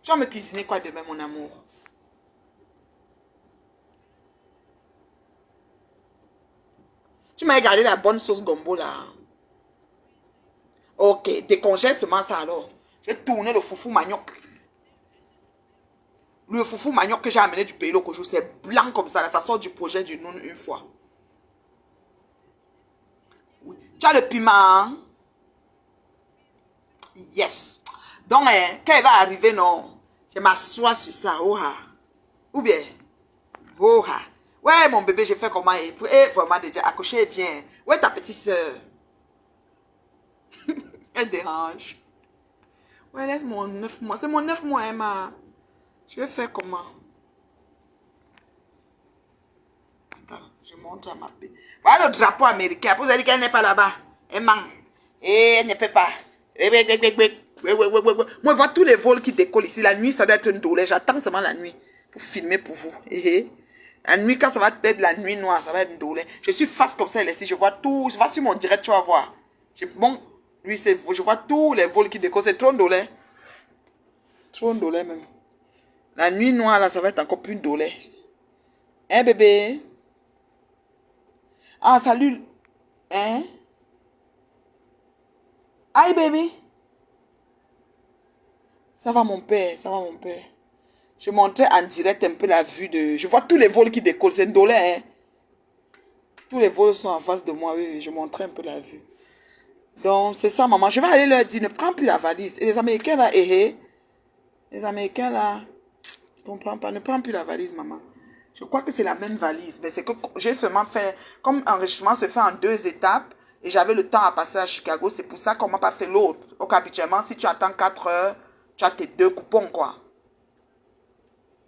Tu vas me cuisiner quoi demain, mon amour? Tu m'as gardé la bonne sauce gombo là. Ok, décongèle seulement ça alors. J'ai tourné le foufou manioc. Le foufou manioc que j'ai amené du pays Lokojo, c'est blanc comme ça. Là, ça sort du projet du Noun une fois. Oui. Tu as le piment? Hein? Yes. Donc, quand elle va arriver, non, je m'assois sur ça. Oha. Ou bien, oha. Ouais, mon bébé, j'ai fait comment? Et vraiment déjà, accoucher bien. Ouais, ta petite soeur. Elle dérange. Ouais, laisse mon 9 mois. C'est mon 9 mois, Emma. Je vais faire comment? Attends, je montre à ma paix. Voilà le drapeau américain. Vous avez dit qu'elle n'est pas là-bas. Elle ment. Et elle ne peut pas. Moi, je vois tous les vols qui décollent ici. La nuit, ça doit être une douleur. J'attends seulement la nuit pour filmer pour vous. La nuit, quand ça va être la nuit noire, ça va être une douleur. Je suis face comme ça, ici. Je vois tout. Je vois sur mon direct, tu vas voir. Bon, Oui, je vois tous les vols qui décollent. C'est trop ndolé. Trop ndolé même. La nuit noire, là, ça va être encore plus ndolé. Hein, bébé? Ah, salut. Hein? Aïe, bébé. Ça va, mon père. Ça va, mon père. Je montrais en direct un peu la vue de... Je vois tous les vols qui décollent. C'est ndolé, hein? Tous les vols sont en face de moi. Oui, oui, je montrais un peu la vue. Donc, c'est ça, maman. Je vais aller leur dire, ne prends plus la valise. Et les Américains, là, les Américains, là, je ne comprends pas. Ne prends plus la valise, maman. Je crois que c'est la même valise. Mais c'est que j'ai seulement fait... Comme enregistrement se fait en 2 étapes, et j'avais le temps à passer à Chicago, c'est pour ça qu'on m'a pas fait l'autre. Donc, habituellement, si tu attends 4 heures, tu as tes 2 coupons, quoi.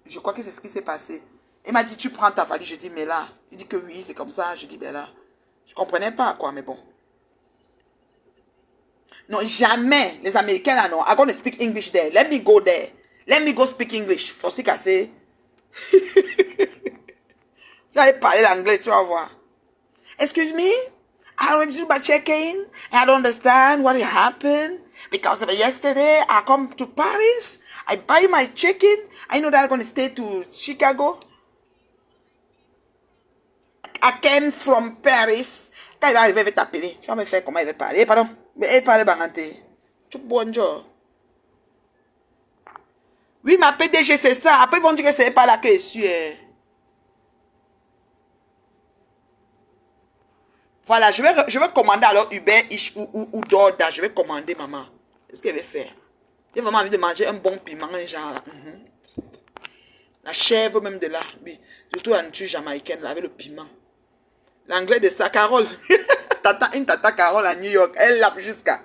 Je crois que c'est ce qui s'est passé. Il m'a dit, tu prends ta valise. Je dis, mais là. Il dit que oui, c'est comme ça. Je dis, ben là. Je comprenais pas, quoi, mais bon. Non, jamais. Les Américains, là, non. I'm going to speak English there. Let me go there. Let me go speak English. Faut aussi casser. J'allais parler l'anglais, tu vas voir. Excuse me? I don't do my check-in. I don't understand what happened. Because yesterday, I come to Paris. I buy my check-in. I know that I'm going to stay to Chicago. I came from Paris. Quand il va arriver, il va t'appeler. Tu vas me faire comment il va parler. Pardon. Mais il parle banganté. Tu bonjour. Oui, ma PDG, c'est ça. Après, ils vont dire que c'est pas là que je suis. Voilà, je vais commander alors Uber Eats ou Dorda. Je vais commander, maman. Qu'est-ce qu'elle va faire? J'ai vraiment envie de manger un bon piment, un genre là. La chèvre même de là. Oui. Surtout la nourriture jamaïcaine, là, avec le piment. L'anglais de ça, Carole. Une tata Carole à New York. Elle l'a jusqu'à.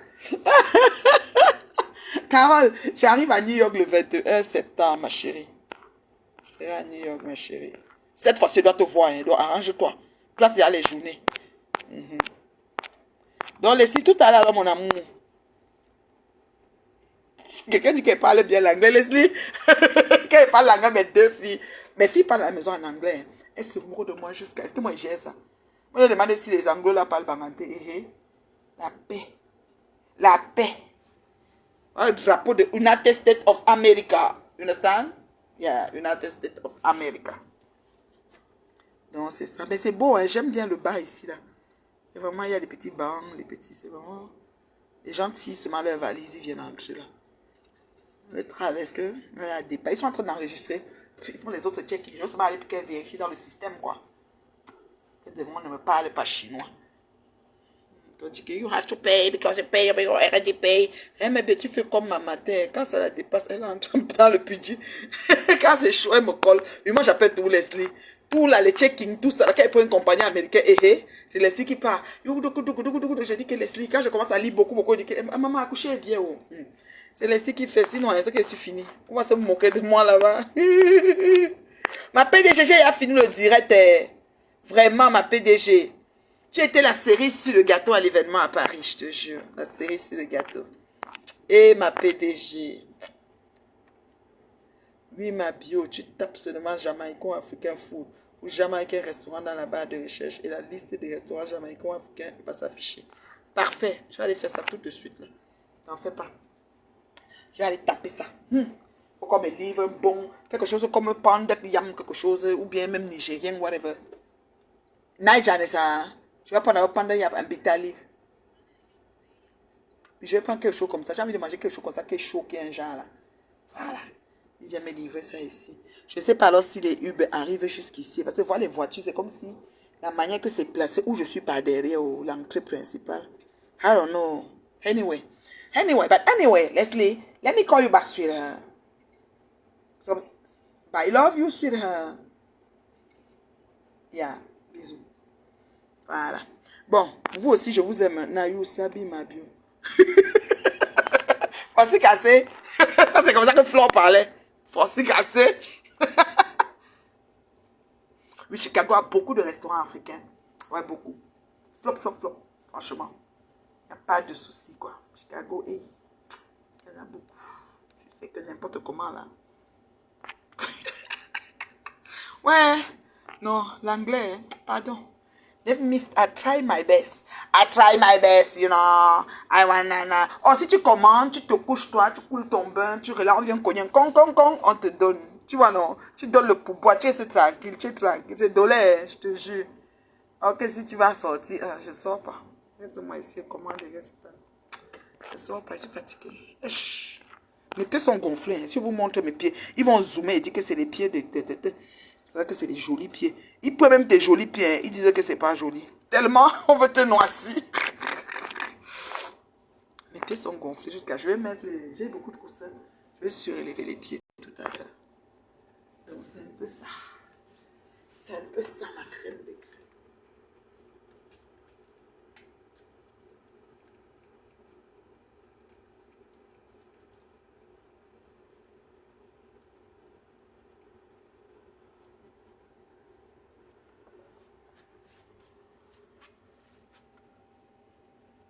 Carole, j'arrive à New York le 21 septembre, ma chérie. C'est à New York, ma chérie. Cette fois, tu dois te voir. Hein. Donc, arrange-toi. Place, il y a les journées. Donc, laissez tout à l'heure, mon amour. Quelqu'un dit qu'elle parle bien l'anglais, Leslie. Qu'elle parle l'anglais, mes filles parlent à la maison en anglais. Elles se moquent de moi jusqu'à... Est-ce que moi j'ai ça? Moi, je demande si les Anglo là parlent banganté. La paix. La paix. Le drapeau de United States of America. You understand? Yeah, United States of America. Donc, c'est ça. Mais c'est beau, hein? J'aime bien le bar ici, là. C'est vraiment, il y a des petits bancs, les petits, c'est vraiment... Les gens tissent seulement leur valise, ils viennent entrer, là. Le traverse, ils sont en train d'enregistrer. Ils font les autres checks. Je vais aller pour qu'elles vérifient dans le système, quoi. Moi, ne me parle pas chinois. On dit que you have to pay because you pay, you already pay. Eh, mais tu fais comme ma mater. Quand ça la dépasse, elle entre dans le budget. Quand c'est chaud, elle me colle. Et moi, j'appelle tout Leslie. Tout là, les check-in, tout ça. Quand elle prend une compagnie américaine, c'est Leslie qui part. Je dis que Leslie, quand je commence à lire beaucoup, je dis que maman, accoucher est bien. Oh. C'est Leslie qui fait, sinon, c'est que je suis fini. On va se moquer de moi là-bas. Ma PDG, j'ai fini le direct. Vraiment, ma PDG. Tu étais la cerise sur le gâteau à l'événement à Paris, je te jure. La cerise sur le gâteau. Et ma PDG. Oui, ma bio, tu tapes seulement Jamaïcain Africain Food ou Jamaïcain Restaurant dans la barre de recherche et la liste des restaurants jamaïcains africains va s'afficher. Parfait. Je vais aller faire ça tout de suite. T'en fais pas. Je vais aller taper ça. Faut qu'on me livre un bon, quelque chose comme un panda yam, quelque chose, ou bien même nigérien, whatever. Niger, c'est ça. Je vais prendre un panda yam, un big livre. Je vais prendre quelque chose comme ça. J'ai envie de manger quelque chose comme ça, qui est chaud, qui est un genre là. Voilà. Il vient me livrer ça ici. Je ne sais pas alors si les Uber arrivent jusqu'ici. Parce que voir les voitures, c'est comme si la manière que c'est placé, où je suis par derrière, l'entrée principale. I don't know. Anyway, but anyway, Leslie, let me call you back, sweetheart. So, I love you, sweetheart. Yeah, bisous. Voilà. Bon, vous aussi, je vous aime. Nayu Sabi Mabio. Francis Cassé. C'est comme ça que Flore parlait. Francis Cassé. Oui, Chicago a beaucoup de restaurants africains. Ouais, beaucoup. Flop, flop, flop. Franchement. Il n'y a pas de souci, quoi. Chicago, il y en a beaucoup. Tu fais que n'importe comment, là. Ouais. Non, l'anglais, hein. Pardon. Never missed. I try my best. I try my best, you know. I wanna. Oh, si tu commandes, tu te couches toi, tu coules ton bain, tu relances, on vient cogner, con, on te donne. Tu vois, non? Tu donnes le pourboire, tu es tranquille, tu es tranquille. C'est dolé, je te jure. Ok, si tu vas sortir, je sors pas. Laisse-moi ici, commander, reste. Je sors pas, je suis fatiguée. Mes pieds sont gonflés. Si vous montrez mes pieds, ils vont zoomer et dire que c'est les pieds de... C'est vrai que c'est des jolis pieds. Ils prennent même tes jolis pieds. Ils disent que c'est pas joli. Tellement, on veut te noircir. Mes pieds sont gonflés jusqu'à... Je vais mettre les... J'ai beaucoup de coussins. Je vais surélever les pieds tout à l'heure. Donc c'est un peu ça. C'est un peu ça ma crème de crème.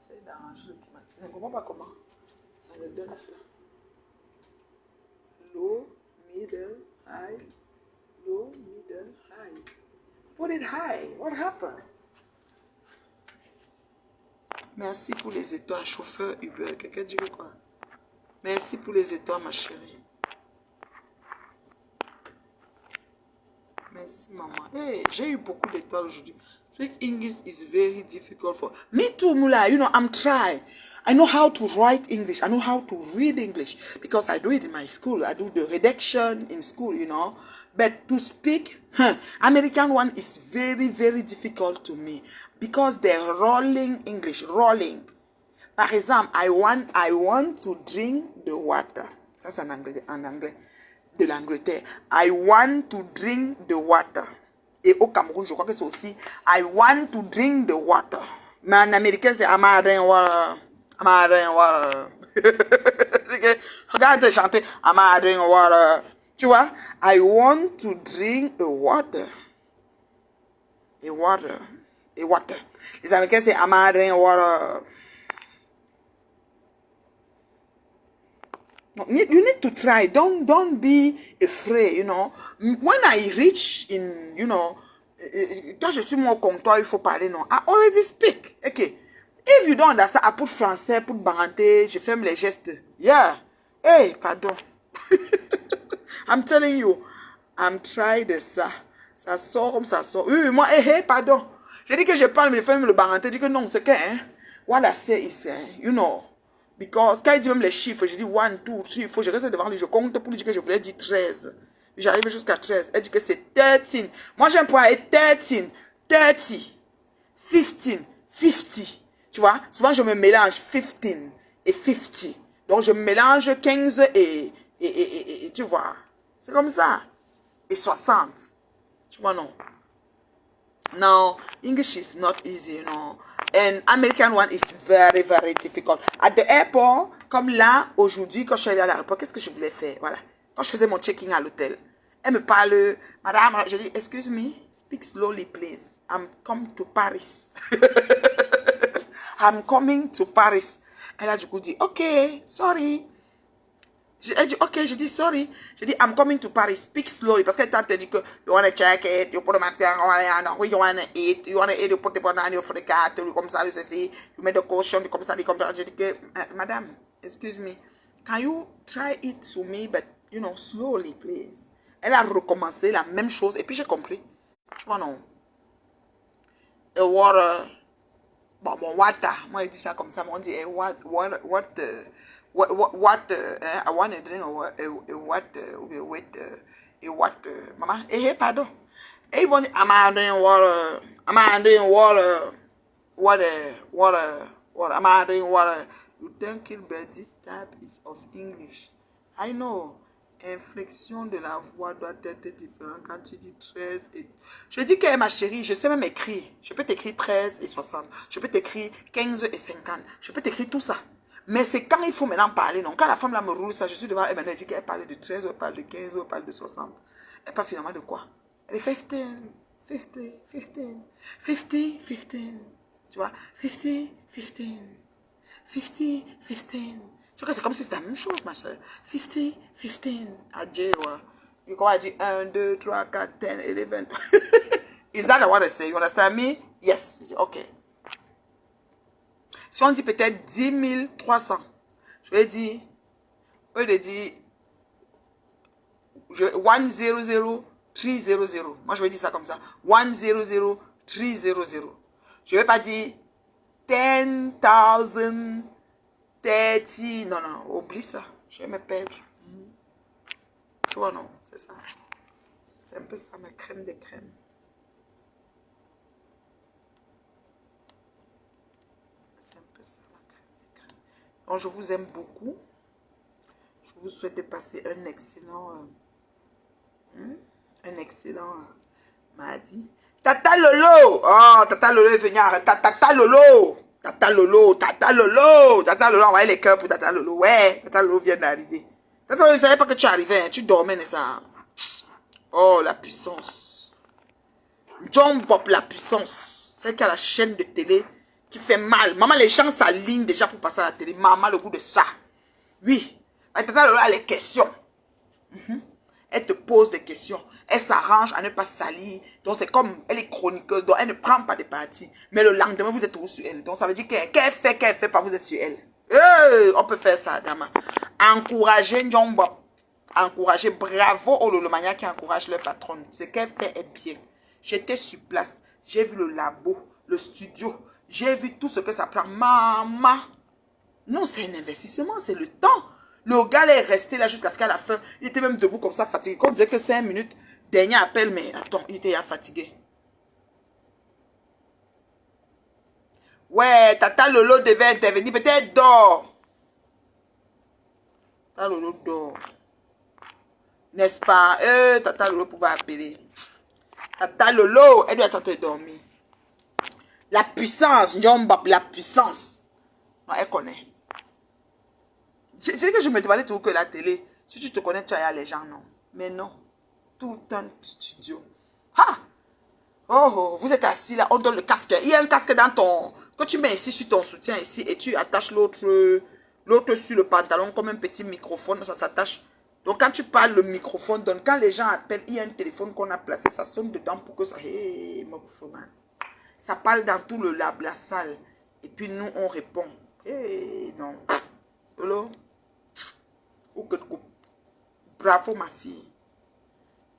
C'est d'arranger le climatiseur. Je ne comprends pas comment. Ça me donne ça. Low, middle, high. Low, middle, high. Put it high. What happened? Merci pour les étoiles, chauffeur Uber. Quelqu'un dit quoi? Merci pour les étoiles, ma chérie. Merci, maman. Hey, j'ai eu beaucoup d'étoiles aujourd'hui. Speak English is very difficult for me too, Mula. You know, I'm trying. I know how to write English. I know how to read English because I do it in my school. I do the redaction in school, you know. But to speak, American one is very, very difficult to me because they're rolling English, rolling. Par exemple, I want to drink the water. Ça, c'est en anglais de l'Angleterre. I want to drink the water. Et au Cameroun, je crois que c'est aussi I want to drink the water. Mais en américain, c'est Amarin water. Amarin water. Regarde chanter Amarin water. Tu vois? I want to drink a water. A water. A water. Les Américains, c'est Amarin water. You need to try. Don't be afraid, you know. When I reach in, you know, quand je suis mon comptoir, il faut parler, non. I already speak. Okay. If you don't understand, I put français, put baranté, je ferme les gestes. Yeah. Hey, pardon. I'm telling you, I'm trying de ça. Ça sort comme ça sort. Oui, moi, hey, pardon. Je dis que je parle, mais je ferme le baranté. Je dis que non, c'est que, hein. What I say is, you know. Because quand il dit même les chiffres, je dis 1, 2, 3, il faut que je reste devant lui, je compte pour lui dire que je voulais dire 13. J'arrive jusqu'à 13. Elle dit que c'est 13. Moi j'ai un point et 13, 30, 15, 50. Tu vois, souvent je me mélange 15 et 50. Donc je mélange 15 et tu vois. C'est comme ça. Et 60. Tu vois, non. No, English is not easy, you know. And American one is very, very difficult. At the airport, comme là, aujourd'hui, quand je suis allée à l'aéroport, qu'est-ce que je voulais faire? Voilà. Quand je faisais mon check-in à l'hôtel, elle me parle, madame, je dis, excuse me, speak slowly, please. I'm coming to Paris. I'm coming to Paris. Elle a du coup dit, ok, sorry. Elle dit, ok, je dis, sorry. Je dis, I'm coming to Paris, speak slowly. Parce qu'elle t'a dit que, you want to check it, you put the matter, you want to eat, you put the banana, you put the cat, comme ça, ceci, you make the caution, comme ça, comme ça. Je dis que, madame, excuse me, can you try it to me, but, you know, slowly, please. Elle a recommencé la même chose, et puis j'ai compris. Tu vois, non. A water. Bon, water. Moi, je dis ça comme ça. Moi, on dit, I want to drink a water. Maman, pardon. Et ils vont dire, I'm doing water. I'm doing water. Water. I'm doing water. You think but this type is of English. I know. Inflexion de la voix doit être différente quand tu dis 13 et... Je dis que ma chérie, je sais même écrire. Je peux t'écrire 13 et 60. Je peux t'écrire 15 et 50. Je peux t'écrire tout ça. Mais c'est quand il faut maintenant parler, non. Quand la femme là me roule ça, je suis devant elle, elle dit qu'elle parle de 13, elle parle de 15, elle parle de 60. Elle parle finalement de quoi? Elle est 15, 15. Tu vois? 50, 15. 50. Tu vois que c'est comme si c'était la même chose, ma soeur. 50, 15. Adjé, ouais. You go, 1, 2, 3, 4, 10, 11. Is that what I say? You understand me? Yes. Je dis, ok. Si on dit peut-être 10 300, je vais dire, eux de dire 100 300. Moi, je vais dire ça comme ça. 100 300. Je ne vais pas dire 10,000 30. Non, non, oublie ça. Je vais me perdre. Tu vois, non, c'est ça. C'est un peu ça, ma crème de crème. C'est un peu ça, ma crème de crème. Donc, je vous aime beaucoup. Je vous souhaite de passer un excellent mardi. Tata Lolo. Oh, Tata Lolo est venu arrêter. Tata Lolo. Tata Lolo. Tata Lolo. Tata Lolo, envoyez les cœurs pour Tata Lolo. Ouais, Tata Lolo vient d'arriver. Tata Lolo ne savait pas que tu arrivais. Hein. Tu dormais, n'est-ce pas? Oh, la puissance. John Bob, la puissance. C'est qu'il y a la chaîne de télé qui fait mal. Maman, les gens s'alignent déjà pour passer à la télé. Maman, le goût de ça. Oui. Tata Lolo a les questions. Elle te pose des questions. Elle s'arrange à ne pas salir. Donc, c'est comme, elle est chroniqueuse. Donc, elle ne prend pas de parti. Mais le lendemain, vous êtes toujours sur elle. Donc, ça veut dire qu'elle fait pas, vous êtes sur elle. On peut faire ça, dama. Encourager John Bob. Encourager. Bravo au Lolomania qui encourage leur patronne. Ce qu'elle fait est bien. J'étais sur place. J'ai vu le labo, le studio. J'ai vu tout ce que ça prend. Maman. Non, c'est un investissement, c'est le temps. Le gars est resté là jusqu'à ce qu'à la fin, il était même debout comme ça, fatigué. Quand on disait que 5 minutes, dernier appel, mais attends, il était ya fatigué. Ouais, Tata Lolo devait intervenir, peut-être dort. Tata Lolo dort. N'est-ce pas? Tata Lolo pouvait appeler. Tata Lolo, elle doit être en train de dormir. La puissance, la puissance. Non, elle connaît. C'est que je me demandais toujours que la télé, si tu te connais, tu as les gens, non. Mais non. Tout un studio. Ah! Oh, oh, vous êtes assis là, on donne le casque. Il y a un casque dans ton... Que tu mets ici sur ton soutien ici et tu attaches l'autre sur le pantalon comme un petit microphone, ça s'attache. Donc quand tu parles, le microphone donne. Quand les gens appellent, il y a un téléphone qu'on a placé, ça sonne dedans pour que ça... Hey, ça parle dans tout le lab, la salle. Et puis nous, on répond. Hey, non. Hello? Bravo ma fille.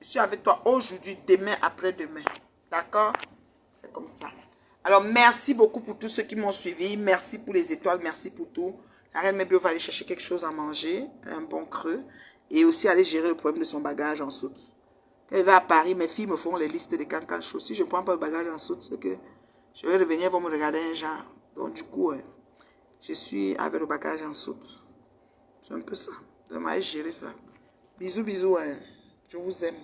Je suis avec toi aujourd'hui, demain, après-demain. D'accord? C'est comme ça. Alors, merci beaucoup pour tous ceux qui m'ont suivi. Merci pour les étoiles. Merci pour tout. La reine Mébio va aller chercher quelque chose à manger. Un bon creux. Et aussi aller gérer le problème de son bagage en soute. Quand elle va à Paris, mes filles me font les listes de cancan chaud. Si je ne prends pas le bagage en soute, c'est que je vais revenir, elles vont me regarder un genre. Donc, du coup, je suis avec le bagage en soute. C'est un peu ça. Demain, gérer ça. Bisous, bisous. Je vous aime.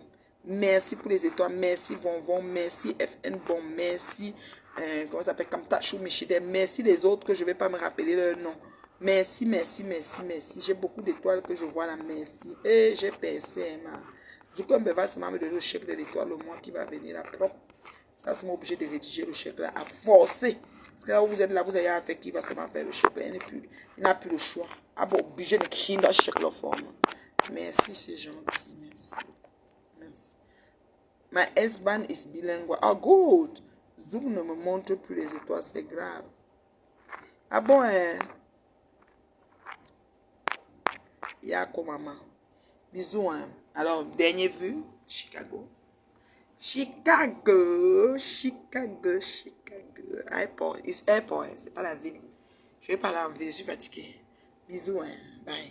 Merci pour les étoiles. Merci, Vonvon. Merci, FN Bon. Merci, comment ça s'appelle? Kamtachou Michide. Merci les autres que je ne vais pas me rappeler leur nom. Merci, merci, merci, merci. J'ai beaucoup d'étoiles que je vois là. Merci. Et j'ai percé. Zuckerberg va seulement me donner le chèque de l'étoile le mois qui va venir là propre. Ça, c'est obligé de rédiger le chèque là à forcer. Parce que là où vous êtes là, vous avez un fait qui va seulement faire le chèque là. Il n'a plus le choix. Ah bon, obligé de créer dans chèque la forme. Merci, c'est gentil. Merci beaucoup. Merci. My husband is bilingual. Ah, good. Zoom ne me montre plus les étoiles, c'est grave. Ah bon, Yako maman. Bisous, Alors, dernier vue, Chicago. Chicago. Airport. It's airport, c'est pas la ville. Je vais pas aller en ville, je suis fatiguée. Bisous, Bye.